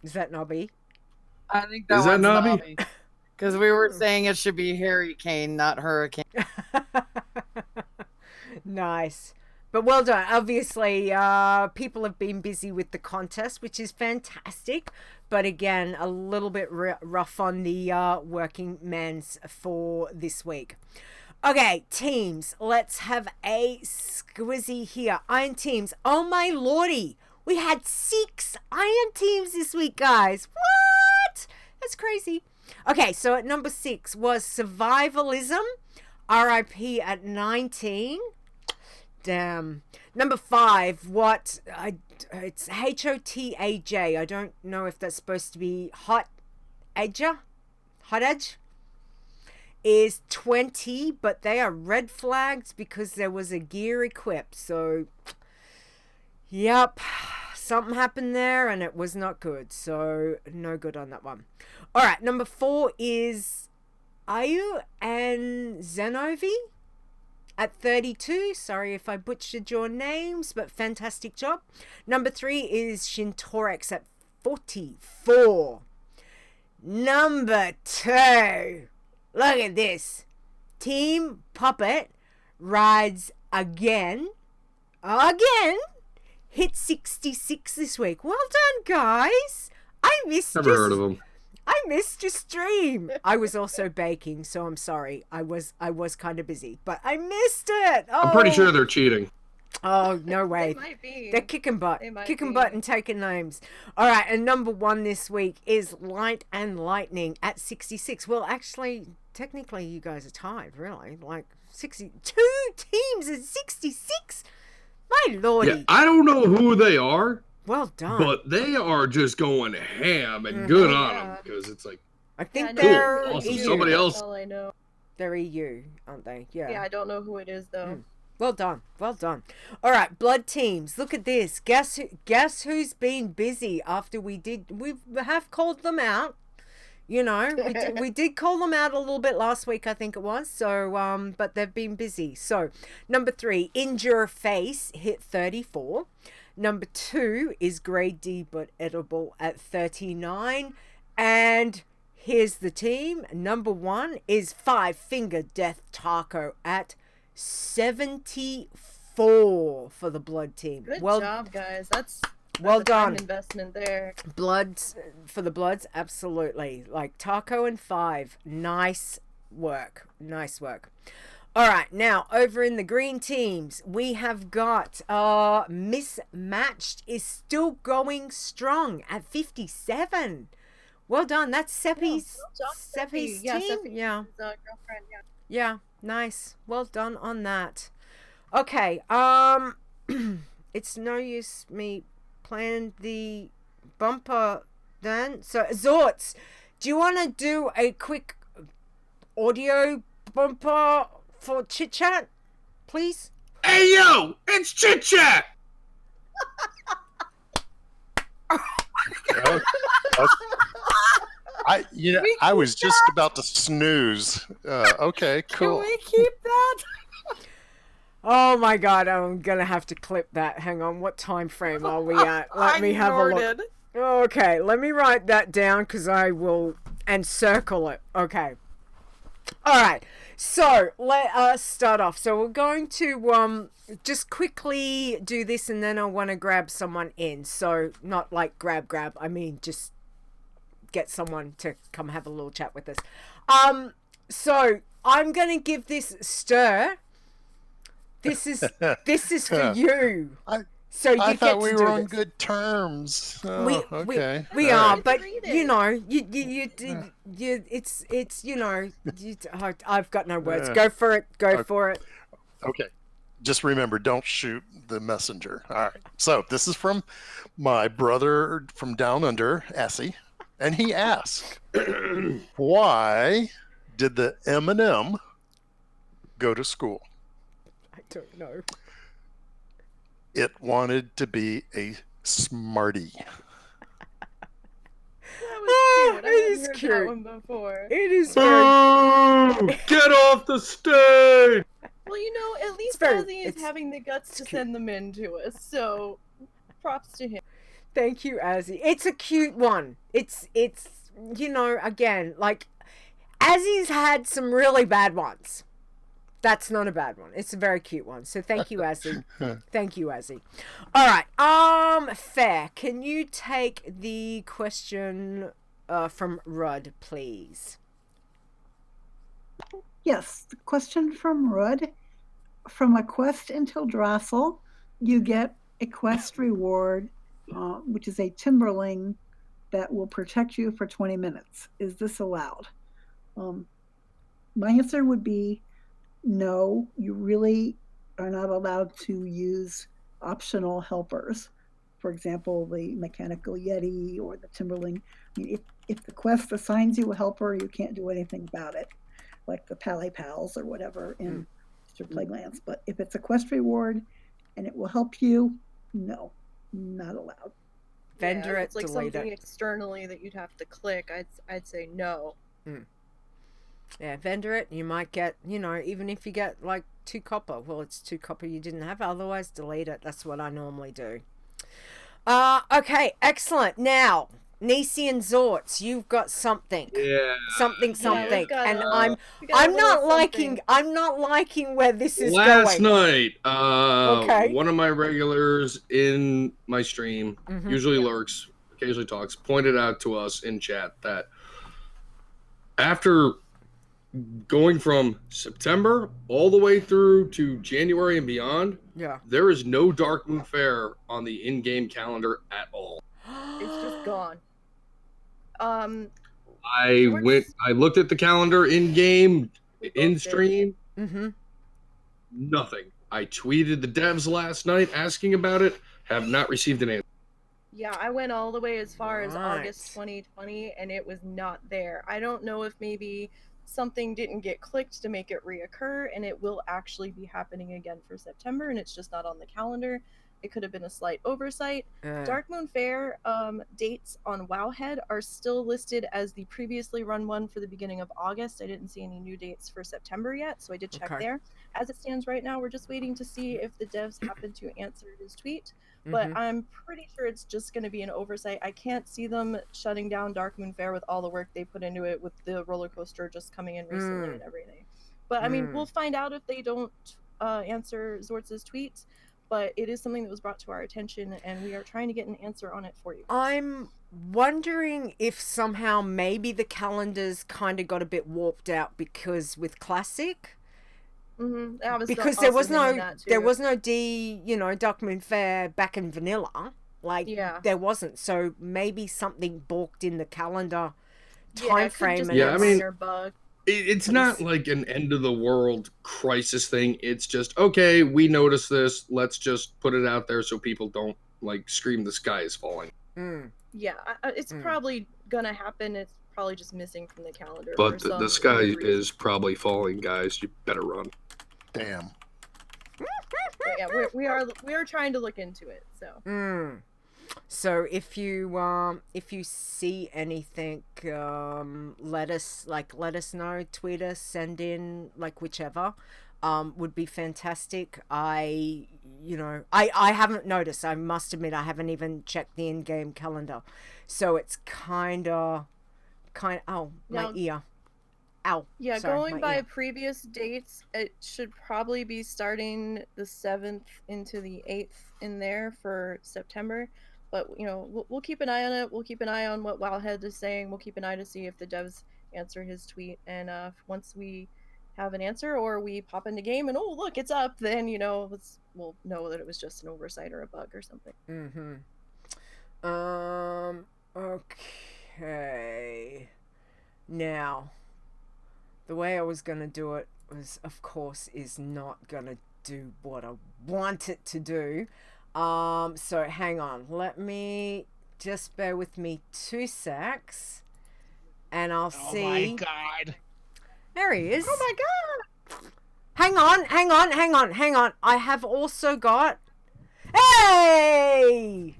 Is that Nobby? I think that Is that one's Nobby? Because we were saying it should be Hurricane, not Hurricane. Nice. But well done. Obviously, people have been busy with the contest, which is fantastic. But again, a little bit rough on the working men's for this week. Okay, teams. Let's have a squizzy here. Iron teams. Oh my lordy. We had 6 iron teams this week, guys. What? That's crazy. Okay, so at number 6 was Survivalism. RIP at 19. Damn. Number 5, it's HOTAJ. I don't know if that's supposed to be Hot Edge, is 20, but they are red flagged because there was a gear equipped. So, yep, something happened there and it was not good. So, no good on that one. All right, number 4 is Ayu and Zenovi at 32. Sorry if I butchered your names, but fantastic job. Number 3 is Shintorex at 44. Number 2. Look at this. Team Puppet rides again. Hit 66 this week. Well done, guys. I missed Never heard of him. I missed your stream. I was also baking, so I'm sorry. I was kind of busy, but I missed it. Oh. I'm pretty sure they're cheating. Oh, no way. They might be. They're kicking butt. They might Kicking be. butt and taking names. All right, and number 1 this week is Light and Lightning at 66. Well, actually, technically, you guys are tied, really. Like, 62 teams at 66? My lordy. Yeah, I don't know who they are, Well done. but they are just going ham and good on Yeah. them because it's like, I think no, they're Cool. Awesome. EU. Somebody else- That's all I know. They're EU, aren't they? Yeah, I don't know who it is though. Well done. Well done. All right, blood teams. Look at this. Guess who's been busy after we have called them out. You know, we did call them out a little bit last week, I think it was. So, but they've been busy. So, number 3, Injure Face hit 34. Number 2 is Grade D but edible at 39. And here's the team. Number 1 is 5 Finger Death Taco at 74 for the blood team. Good Well job, guys. That's well a time done. investment there. Bloods for the bloods, absolutely. Like Taco and 5. Nice work. Nice work. All right, now over in the green teams, we have got Mismatched is still going strong at 57. Well done. That's Seppi's well done, Seppi's Seppi. Yeah, team. Seppi. Yeah. His, girlfriend, yeah. Yeah, nice. Well done on that. Okay, it's no use me playing the bumper then. So, Xortz, do you want to do a quick audio bumper for Chit Chat, please? hey yo, it's Chit Chat. I was just about to snooze. Okay, cool. Can we keep that? Oh my god, I'm gonna have to clip that. Hang on, what time frame are we at? Let me have a look. Okay, let me write that down because I will and circle it. Okay. All right. So let us start off. So we're going to just quickly do this, and then I want to grab someone in. So not like grab. I mean just get someone to come have a little chat with us. So I'm gonna give this Ster. This is for you. So you I get thought we to were do on this. good terms. Oh, okay. We All are, right. but Read it. you know, it's you know, I've got no words. Go for it. Go for it. Okay. Just remember, don't shoot the messenger. All right. So this is from my brother from down under, Essie, and he asked, why did the M&M go to school? I don't know. It wanted to be a smarty. That was cute. I it hadn't is heard cute. that one before. It is very. Boo! Get off the stage! Well, you know, at least very- Ozzy is it's- having the guts to cute. send them in to us, so props to him. Thank you, Azzy. It's a cute one. It's you know, again, like Azzy's had some really bad ones. That's not a bad one. It's a very cute one. So thank you, Azzy. Thank you, Azzy. All right. Ferre, can you take the question from Rudd, please? Yes, the question from Rudd. From a quest until Drassel, you get a quest reward, which is a Timberling that will protect you for 20 minutes. Is this allowed? My answer would be no, you really are not allowed to use optional helpers. For example, the Mechanical Yeti or the Timberling. I mean, if the quest assigns you a helper, you can't do anything about it, like the Pally Pals or whatever in Mr. Plaguelands. But if it's a quest reward and it will help you, no, not allowed. Vendor if it, it's like delete something it. externally that you'd have to click, I'd say no. Yeah, vendor it. You might get, you know, even if you get like 2 copper. Well, it's 2 copper you didn't have. Otherwise, delete it. That's what I normally do. Okay, excellent. Now, Nisey and Xortz, you've got something. Yeah. Something. we've got And a- I'm We got a not little liking. something. I'm not liking where this is Last going. night, Okay. one of my regulars in my stream, Mhm. usually lurks, occasionally talks, pointed out to us in chat that after going from September all the way through to January and beyond, Yeah. there is no Dark Moon Fair on the in-game calendar at all. It's just gone. I looked at the calendar in-game, We both in did. stream, Mm-hmm. nothing. I tweeted the devs last night asking about it, have not received an answer. Yeah, I went all the way as far as Right. August 2020, and it was not there. I don't know if maybe something didn't get clicked to make it reoccur, and it will actually be happening again for September, and it's just not on the calendar. It could have been a slight oversight. Dark Moon Fair dates on Wowhead are still listed as the previously run one for the beginning of August. I didn't see any new dates for September yet, so I did check Okay. there. As it stands right now, we're just waiting to see if the devs happen to answer his tweet. But I'm pretty sure it's just going to be an oversight. I can't see them shutting down Dark Moon Fair with all the work they put into it, with the roller coaster just coming in recently and everything. But I mean, we'll find out if they don't answer Xortz's tweets. But it is something that was brought to our attention, and we are trying to get an answer on it for you. I'm wondering if somehow maybe the calendars kind of got a bit warped out because with Classic. Because there was no Dark Moon Fair back in vanilla, like there wasn't, so maybe something balked in the calendar time frame. Yeah, I mean, bug. It's not like an end of the world crisis thing. It's just, okay, we noticed this, let's just put it out there so people don't like scream the sky is falling. Yeah, it's probably gonna happen. It's probably just missing from the calendar. But for the some sky weird reason. is probably falling, guys. You better run. Damn. But yeah, we are trying to look into it. So. So if you see anything, let us know, tweet us, send in, like whichever, would be fantastic. I haven't noticed. I must admit I haven't even checked the in-game calendar, so it's kind of kind of, my Now- ear. Ow. Yeah, Sorry, going my by ear. previous dates, it should probably be starting the 7th into the 8th in there for September. But, we'll keep an eye on it. We'll keep an eye on what Wildhead is saying. We'll keep an eye to see if the devs answer his tweet. And once we have an answer or we pop in the game and, oh, look, it's up, then, we'll know that it was just an oversight or a bug or something. Okay. Now, the way I was going to do it was, of course, is not going to do what I want it to do. So hang on. Let me just bear with me 2 secs. And I'll see. Oh my god. There he is. Oh my god! Hang on. I have also got... Hey!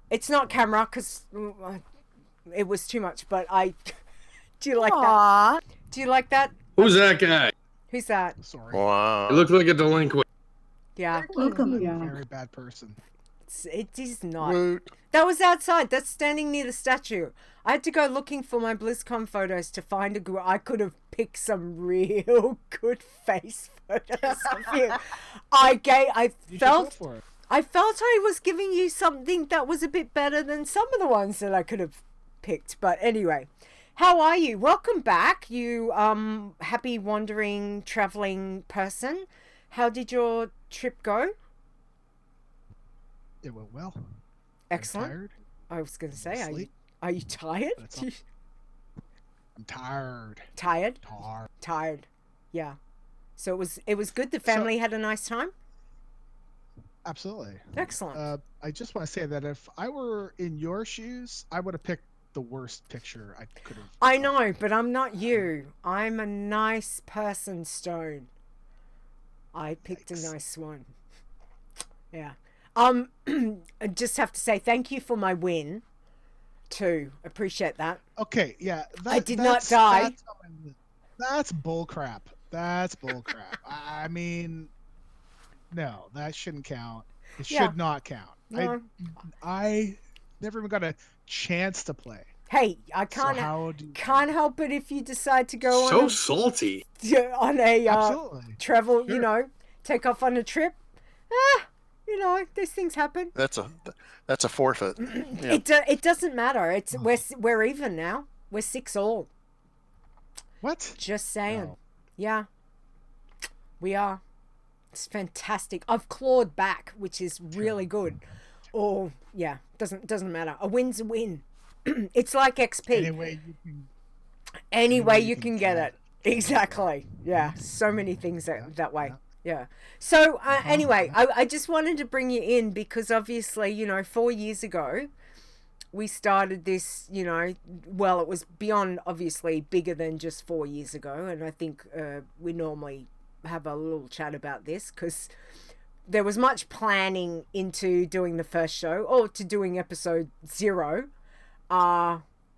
It's not camera because it was too much, but I... Do you like that? Do you like that? Who's that guy? Who's that? Sorry. Wow. He looked like a delinquent. Yeah. Welcome. I'm a very bad person. It is not. Woot. That was outside. That's standing near the statue. I had to go looking for my BlizzCon photos to find a group. I could have picked some real good face photos of you. I You should go felt for it. I felt I was giving you something that was a bit better than some of the ones that I could have picked. But anyway, how are you? Welcome back, you happy wandering traveling person. How did your trip go? It went well. Excellent. I'm tired. I was going to say, Sleep. are you tired? That's all. I'm tired. Tired? Tired. Tired. Yeah. So it was good. The family had a nice time. Absolutely. Excellent. I just want to say that if I were in your shoes, I would have picked the worst picture I could have. I know, but I'm not you. I'm a nice person, Stone. I picked a Yikes. nice one. Yeah. I just have to say thank you for my win, too. Appreciate that. Okay, yeah. I did not die. That's bull crap. That's bull crap. I mean, no, that shouldn't count. It Yeah. should not count. No. I never even got a chance to play. Hey, I So can't how do you... can't help it if you decide to go So on salty. on a Absolutely. travel, Sure. take off on a trip. These things happen. That's a forfeit. Yeah. It doesn't matter. It's we're even now. We're 6-all. What? Just saying. No. Yeah. We are. It's fantastic. I've clawed back, which is really good. Oh, yeah. Doesn't matter. A win's a win. It's like XP. Any way you can You can get it. Exactly. Yeah. So many things that way. yeah. Yeah. So anyway, I just wanted to bring you in because obviously, 4 years ago, we started this, well, it was beyond obviously bigger than just 4 years ago. And I think we normally have a little chat about this because there was much planning into doing the first show or to doing episode 0,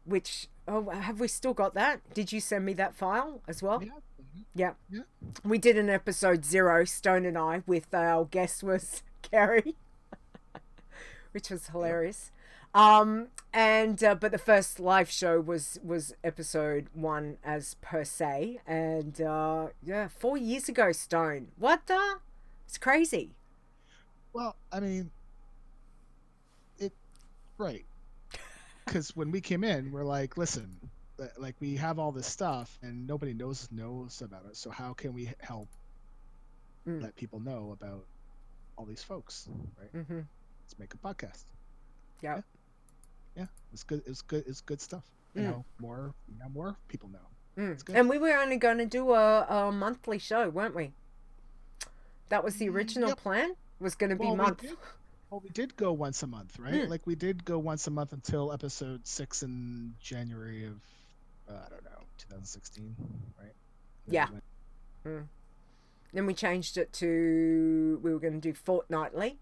which, have we still got that? Did you send me that file as well? Yeah. Yeah. Yeah. We did an episode 0, Stone and I, with our guest was Carrie, which was hilarious. But the first live show was episode 1 as per se, and 4 years ago, Stone. What the? It's crazy. Well, I mean, right. Because when we came in, we're like, listen, like we have all this stuff and nobody knows about it. So how can we help let people know about all these folks, right? Mm-hmm. Let's make a podcast. Yeah. Yeah, it's good. It's good stuff. More people know. It's good. And we were only going to do a monthly show, weren't we? That was the original Yep. plan. Was going to be Well, month. we did go once a month, right? Like we did go once a month until episode 6 in January of I don't know, 2016, right? Yeah. Then we changed it to we were going to do fortnightly,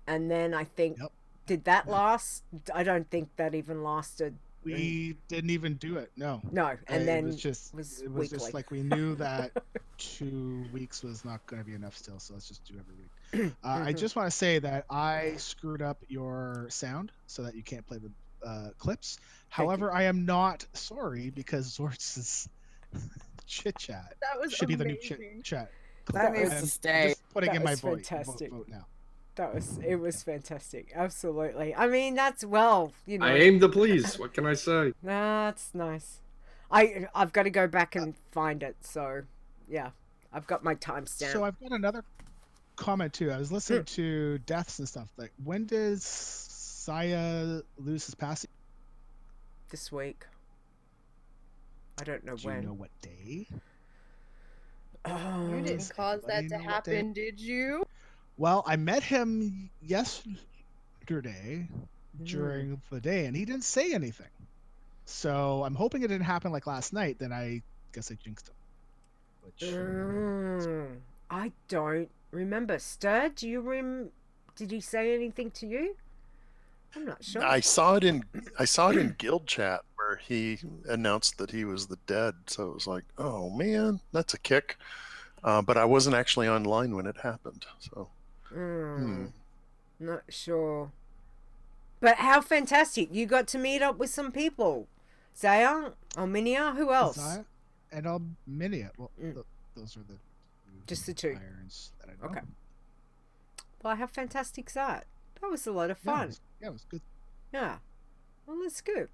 and then I think did that last? I don't think that even lasted. We didn't even do it. No. No, and then it was just weekly. like we knew that 2 weeks was not going to be enough still, so let's just do every week. I just want to say that I screwed up your sound so that you can't play the clips. However, I am not sorry because Xortz's chit chat That was should be the new amazing. chat. That clip. needs to I'm stay. just putting That in my was vote fantastic. now. It was fantastic. Absolutely. I mean, that's well, you know. I aim to please. What can I say? That's nice. I've got to go back and find it. So, yeah, I've got my timestamp. So I've got another comment too. I was listening to deaths and stuff. Like, when does Saya lose his passing? This week. I don't know Do when. you know what day? You didn't cause that to happen, did you? Well, I met him yesterday during the day, and he didn't say anything. So I'm hoping it didn't happen like last night. Then I guess I jinxed him. Which I don't remember. Ster, do you did he say anything to you? I'm not sure. I saw it in guild chat where he announced that he was the dead. So it was like, oh man, that's a kick. But I wasn't actually online when it happened. So not sure. But how fantastic. You got to meet up with some people. Zaya, Alminia, who else? Zaya and Alminia. Well, those are the just the two irons that I know. Okay. Well, how fantastic is that? That was a lot of fun. Yeah, it was good. Yeah. Well, that's good.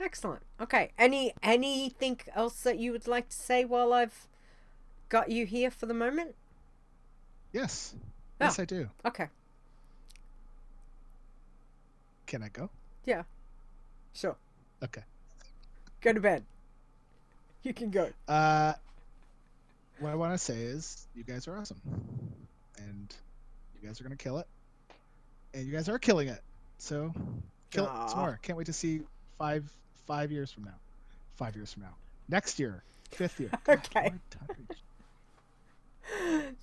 Excellent. Okay. Anything else that you would like to say while I've got you here for the moment? Yes. Yes, I do. Okay. Can I go? Yeah. Sure. Okay. Go to bed. You can go. What I want to say is you guys are awesome. And you guys are going to kill it. And you guys are killing it. So kill it some more. Can't wait to see 5 years from now. 5 years from now. Next year. 5th year. Okay.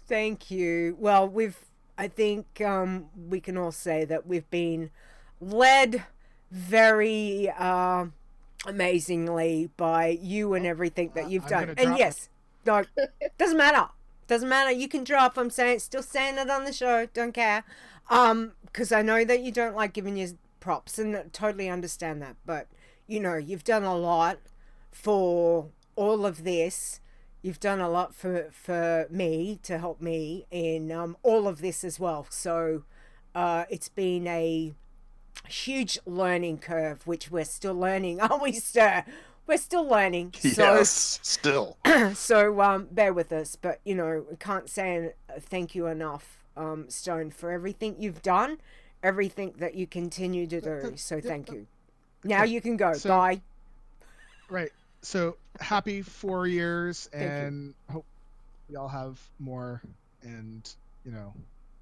Thank you. Well, I think we can all say that we've been led very amazingly by you and everything that you've done. And yes, no, doesn't matter. Doesn't matter. You can drop. I'm still saying it on the show. Don't care. Because I know that you don't like giving your props, and I totally understand that. But you know, you've done a lot for all of this. You've done a lot for me to help me in all of this as well. So it's been a huge learning curve, which we're still learning, aren't we, Ster? We're still learning. Yes, still. So bear with us. But, you know, we can't say thank you enough, Stone, for everything you've done, everything that you continue to do. So thank you. Now you can go. Bye. Right. So happy 4 years, and hope we all have more. And you know,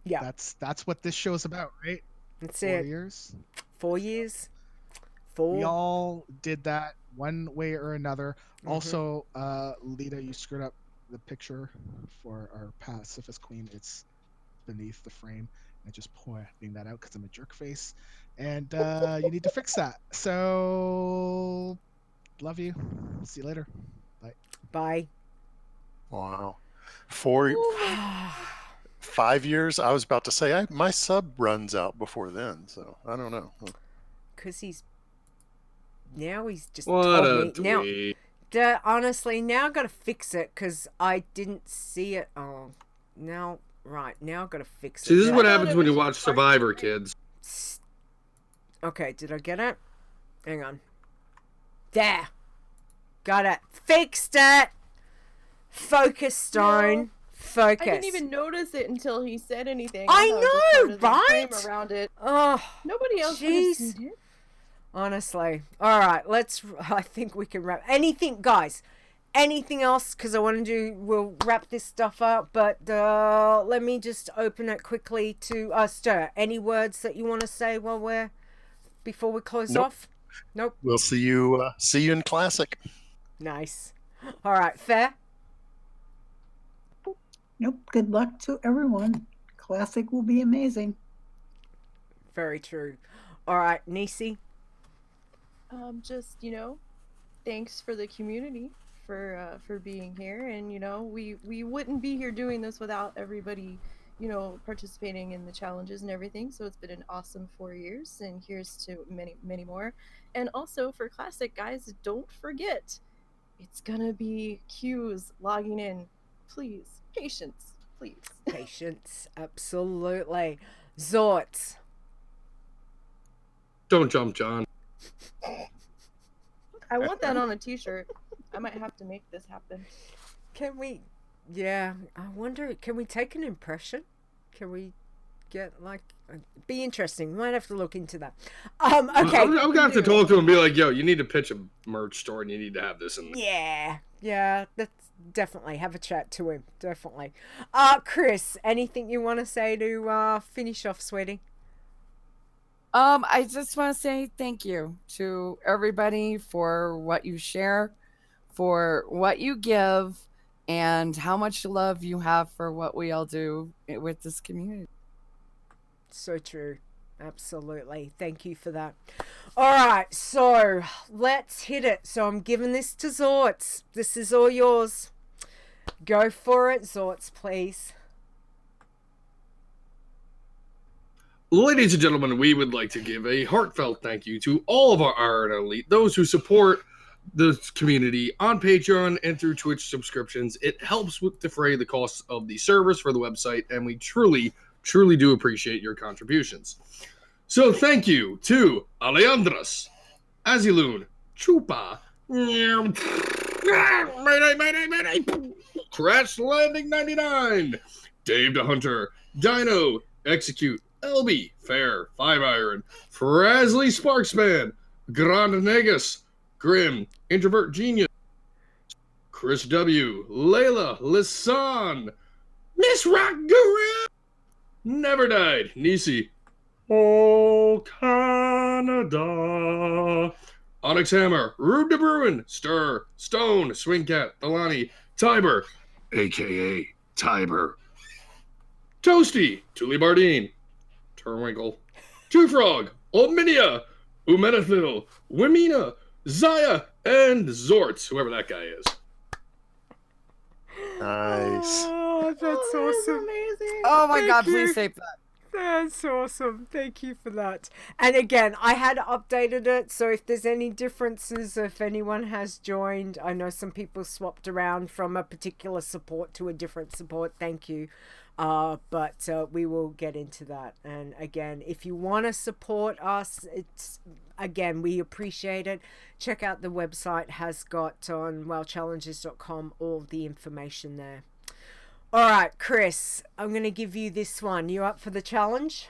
that's what this show's about, right? That's 4 it. 4 years. 4 years. We all did that one way or another. Also, Leeta, you screwed up the picture for our pacifist queen. It's beneath the frame. I just pointing that out because I'm a jerk face, and you need to fix that. So. Love you. See you later. Bye. Bye. Wow. 5 years? I was about to say my sub runs out before then, so I don't know. Because he's just What told a me now. Honestly, now I've got to fix it because I didn't see it. Oh, now I've got to fix it. See, this is what happens when you watch Survivor, kids. Okay, did I get it? Hang on. There. Got it. Fixed it. Focus, Stone. No, Focus. I didn't even notice it until he said anything. I know, part of the frame right? around it. Oh, Nobody else would have seen it. Honestly. All right, I think we can wrap. Guys, anything else? Because we'll wrap this stuff up, but let me just open it quickly to Ster. Any words that you want to say before we close off? Nope. We'll see you in Classic. Nice. All right, Ferre? Nope. Good luck to everyone. Classic will be amazing. Very true. All right, Nisey? Just, thanks for the community for being here. And, we wouldn't be here doing this without everybody, participating in the challenges and everything. So it's been an awesome 4 years, and here's to many, many more. And also for Classic, guys, don't forget, it's gonna be queues logging in. Please, patience, please. Patience, absolutely. Xortz. Don't jump, John. I want that on a t-shirt. I might have to make this happen. Can we? Yeah, I wonder. Can we take an impression? Can we get be interesting? We might have to look into that. Okay. I'm gonna have to talk to him and be like, yo, you need to pitch a merch store and you need to have this in there. Yeah, that's definitely have a chat to him. Definitely. Chris, anything you want to say to finish off, sweetie? I just want to say thank you to everybody for what you share, for what you give, and how much love you have for what we all do with this community. So true. Absolutely. Thank you for that. All right, so let's hit it. So I'm giving this to Xortz. This is all yours. Go for it, Xortz, please. Ladies and gentlemen, we would like to give a heartfelt thank you to all of our Iron Elite, those who support the community on Patreon and through Twitch subscriptions. It helps with defray the costs of the servers for the website, and we truly, truly do appreciate your contributions. So thank you to Alejandras, Azilun, Chupa, Mayday, Crash Landing 99, Dave the Hunter, Dino, Execute, LB, Ferre, 5 Iron, Frasley Sparksman, Grand Negus, Grim, Introvert Genius, KhrysW, Layla, Lisan, Miss Rock Guru, Never Died, Nisey, Oh Canada, Onyx Hammer, Rube de Bruin, Ster, Stone, Swingcat, Thalani, Tiber, aka Tiber, Toasty, Tuli Bardine, Turwinkle, Two Frog, Old Minia, Umenethil, Wimina, Zaya, and Xortz, whoever that guy is. Nice. Oh, that's awesome. Amazing. Oh my Thank God, you. please save that. That's awesome. Thank you for that. And again, I had updated it, so if there's any differences, if anyone has joined, I know some people swapped around from a particular support to a different support. Thank you. But we will get into that. And again, if you want to support us, again, we appreciate it. Check out the website, has got on wowchallenges.com all the information there. All right, Chris, I'm going to give you this one. You up for the challenge?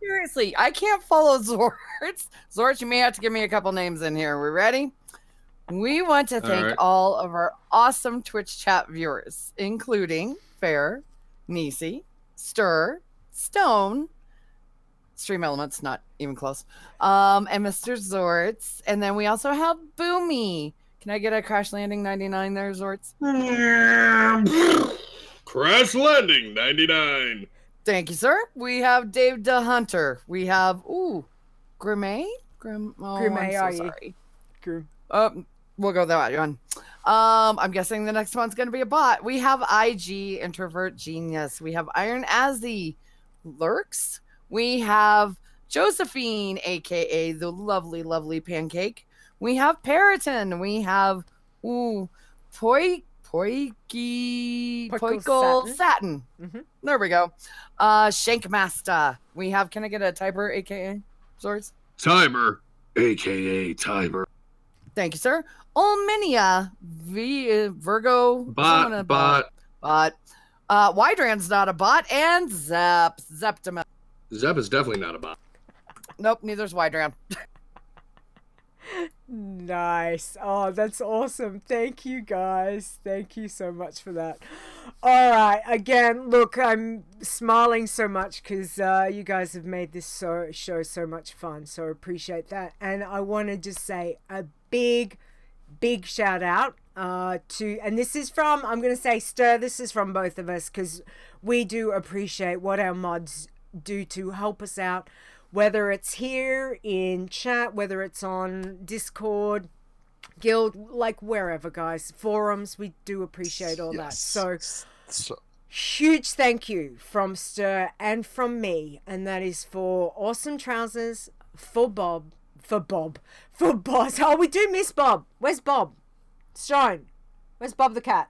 Seriously, I can't follow Xortz. Xortz, you may have to give me a couple names in here. We ready? We want to thank all of our awesome Twitch chat viewers, including Ferre, Nisey, Ster, Stone, Stream Elements, not even close, and Mr. Xortz. And then we also have Boomy. Can I get a Crash Landing 99 there, Xortz? Crash Landing 99. Thank you, sir. We have Dave the Hunter. We have, Grimmay? Grimmay, I'm so sorry. We'll go that one. I'm guessing the next one's going to be a bot. We have IG, Introvert Genius. We have Iron Azzy, Lurks. We have Josephine, a.k.a. the lovely, lovely Pancake. We have Periton. We have, Poikle Satin. Mm-hmm. There we go. Shankmaster. We have, can I get a Tiber, a.k.a. Xortz? Tiber, a.k.a. Tiber. Thank you, sir. Olminia, Virgo. Bot. Wydran's not a bot. And Zeptima. Zep is definitely not a bot. Nope, neither's Wydran. Nice. Oh, that's awesome. Thank you, guys. Thank you so much for that. All right. Again, look, I'm smiling so much because you guys have made this show so much fun. So appreciate that. And I want to just say a big shout out to, and this is from, I'm going to say Ster, this is from both of us because we do appreciate what our mods do to help us out. Whether it's here in chat, whether it's on Discord, Guild, like wherever, guys, forums, we do appreciate all that. So huge thank you from Ster and from me, and that is for awesome trousers, for Boz. Oh, we do miss Bob. Where's Bob? Stone. Where's Bob the cat?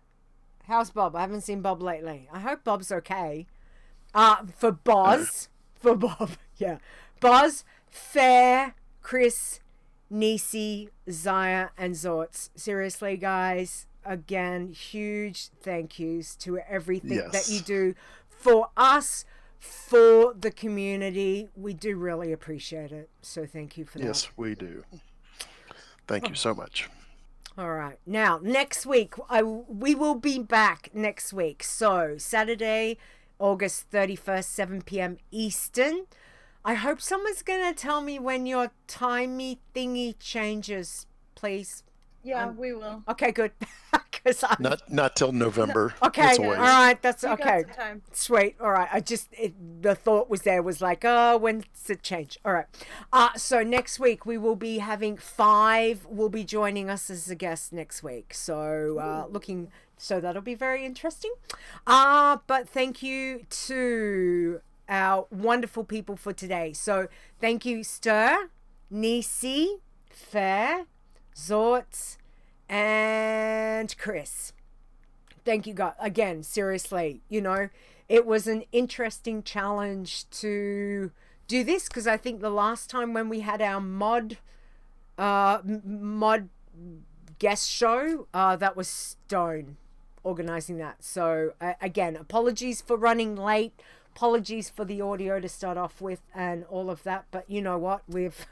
How's Bob? I haven't seen Bob lately. I hope Bob's okay. For Boz. For Bob. Yeah. Boz, Ferre, Chris, Nisey, Zaya, and Xortz. Seriously, guys, again, huge thank yous to everything that you do for us, for the community. We do really appreciate it. So thank you for that. Yes, we do. Thank you so much. All right. Now, next week, we will be back next week. So, Saturday, August 31st, 7 p.m. Eastern. I hope someone's going to tell me when your timey thingy changes, please. Yeah, we will. Okay, good. Not till November. Okay, It's all always. right. That's You got okay. some time. Sweet. All right. The thought was like, when's it change? All right. So next week we will be having 5 will be joining us as a guest next week. So so that'll be very interesting. But thank you to our wonderful people for today. So thank you, Ster, Nisey, Ferre, Xortz, and Chris. Thank you, guys. Again, seriously, it was an interesting challenge to do this, because I think the last time when we had our mod guest show, that was Stone organizing that. So again, apologies for running late. Apologies for the audio to start off with and all of that. But you know what? We've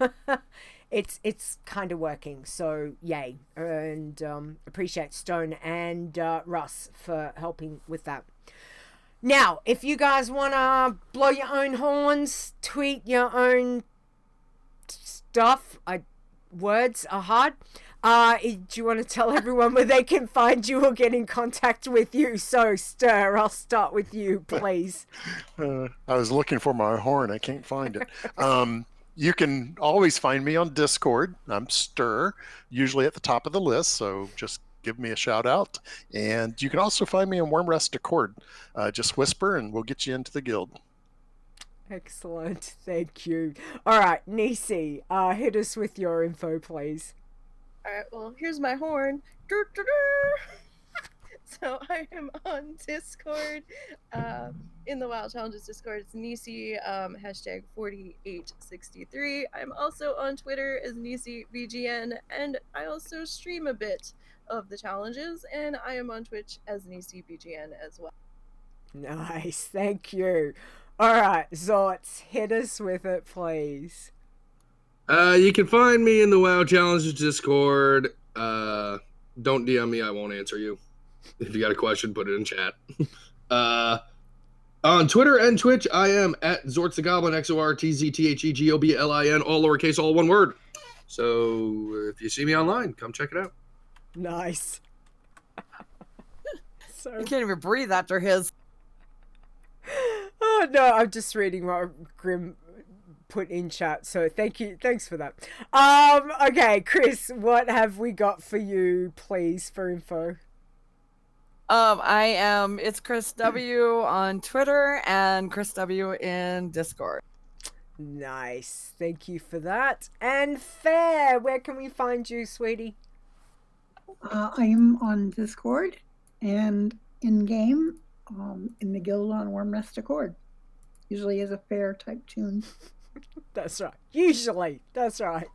it's kind of working. So yay. And appreciate Stone and Russ for helping with that. Now, if you guys want to blow your own horns, tweet your own stuff, words are hard. Do you want to tell everyone where they can find you or get in contact with you? So, Ster, I'll start with you, please. I was looking for my horn. I can't find it. You can always find me on Discord. I'm Ster, usually at the top of the list. So just give me a shout out. And you can also find me on Wormrest Accord. Just whisper and we'll get you into the guild. Excellent. Thank you. All right, Nisey, hit us with your info, please. All right, well, here's my horn. So I am on Discord, in the WoW Challenges Discord. It's Nisey, hashtag 4863. I'm also on Twitter as NiseyBGN, and I also stream a bit of the challenges, and I am on Twitch as NiseyBGN as well. Nice, thank you. All right, Xortz, hit us with it, please. You can find me in the WoW Challenges Discord. Don't DM me, I won't answer you. If you got a question, put it in chat. On Twitter and Twitch, I am at Xortzthegoblin, XORTZTHEGOBLIN, all lowercase, all one word. So if you see me online, come check it out. Nice. So I can't even breathe after his. Oh no, I'm just reading what Grim put in chat, so thanks for that. Okay, Chris, what have we got for you, please, for info? It's KhrysW on Twitter and KhrysW in Discord. Nice, thank you for that. And Ferre, where can we find you, sweetie? I'm on Discord and in game, in the guild on Wormrest Accord. Usually is a Ferre type tune. That's right. Usually. That's right.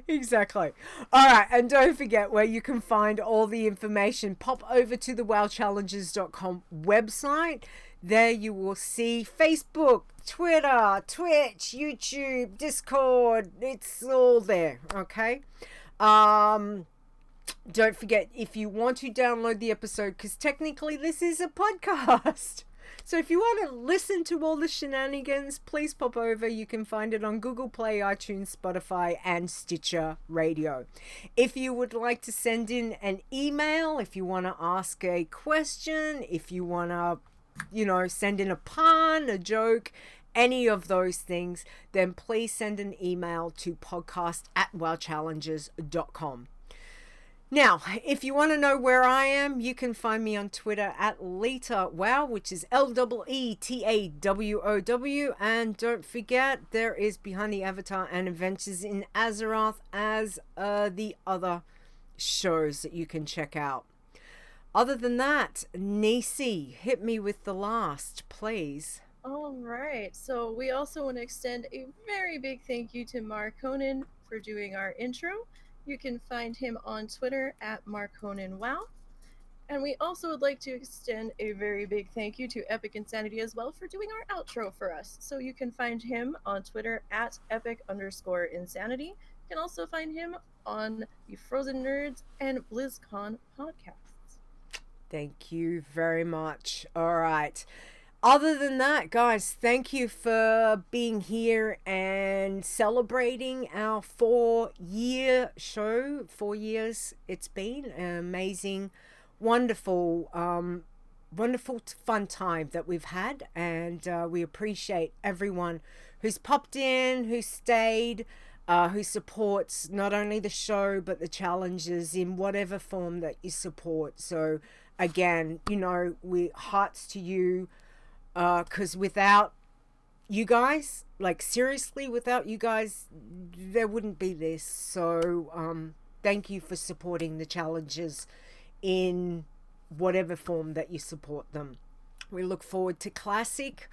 Exactly. All right. And don't forget where you can find all the information. Pop over to the wowchallenges.com website. There you will see Facebook, Twitter, Twitch, YouTube, Discord. It's all there. Okay. Don't forget, if you want to download the episode, because technically this is a podcast. So if you want to listen to all the shenanigans, please pop over. You can find it on Google Play, iTunes, Spotify, and Stitcher Radio. If you would like to send in an email, if you want to ask a question, if you want to, send in a pun, a joke, any of those things, then please send an email to podcast@wowchallenges.com. Now, if you want to know where I am, you can find me on Twitter at Leeta WoW, which is LEETAWOW. And don't forget, there is Behind the Avatar and Adventures in Azeroth as the other shows that you can check out. Other than that, Nisey, hit me with the last, please. All right. So we also want to extend a very big thank you to Marconin for doing our intro. You can find him on Twitter at MarconanWow. And we also would like to extend a very big thank you to Epic Insanity as well for doing our outro for us. So you can find him on Twitter at epic_insanity. You can also find him on the Frozen Nerds and BlizzCon podcasts. Thank you very much. All right. Other than that, guys, thank you for being here and celebrating our 4-year show. 4 years it's been. An amazing, wonderful, fun time that we've had. And we appreciate everyone who's popped in, who stayed, who supports not only the show, but the challenges in whatever form that you support. So, again, you know, we hearts to you. Because without you guys, like seriously, without you guys, there wouldn't be this. So thank you for supporting the challenges in whatever form that you support them. We look forward to Classic.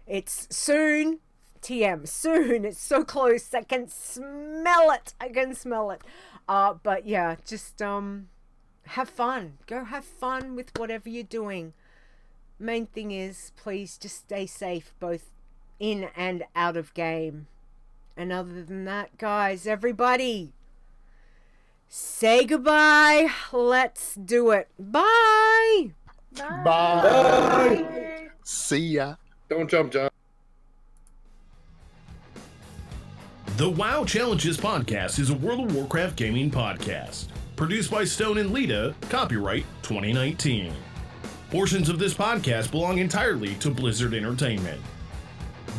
It's soon. TM, soon. It's so close. I can smell it. But yeah, just have fun. Go have fun with whatever you're doing. Main thing is, please just stay safe, both in and out of game. And other than that, guys, everybody, say goodbye. Let's do it. Bye. Bye. Bye. See ya. Don't jump, John. The WoW Challenges podcast is a World of Warcraft gaming podcast. Produced by Stone and Leeta, copyright 2019. Portions of this podcast belong entirely to Blizzard Entertainment.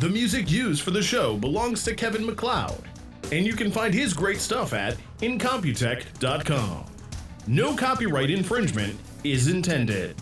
The music used for the show belongs to Kevin MacLeod, and you can find his great stuff at incomputech.com. No copyright infringement is intended.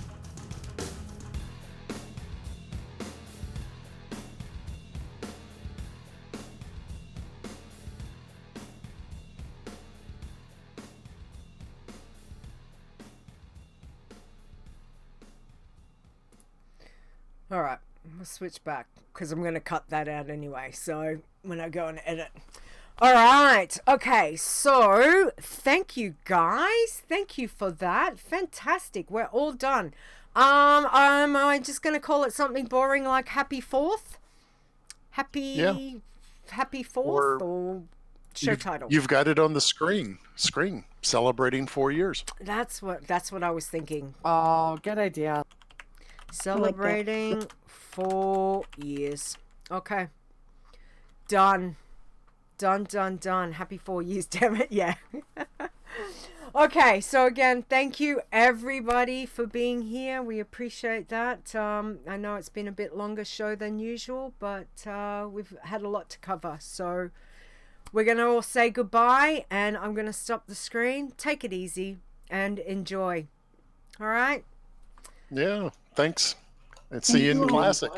All right, we'll switch back because I'm going to cut that out anyway. So when I go and edit. All right. Okay. So thank you guys. Thank you for that. Fantastic. We're all done. Am I just going to call it something boring like Happy 4th? Happy 4th or show title? You've got it on the screen celebrating 4 years. That's what I was thinking. Oh, good idea. Celebrating 4 years. Okay. Done. Happy 4 years, damn it. Yeah. Okay, so again, thank you everybody for being here. We appreciate that. I know it's been a bit longer show than usual, but we've had a lot to cover. So we're going to all say goodbye, and I'm going to stop the screen. Take it easy and enjoy. All right? Yeah, thanks. And see you in Classic.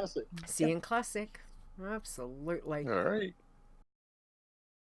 See you in Classic. Absolutely. All right.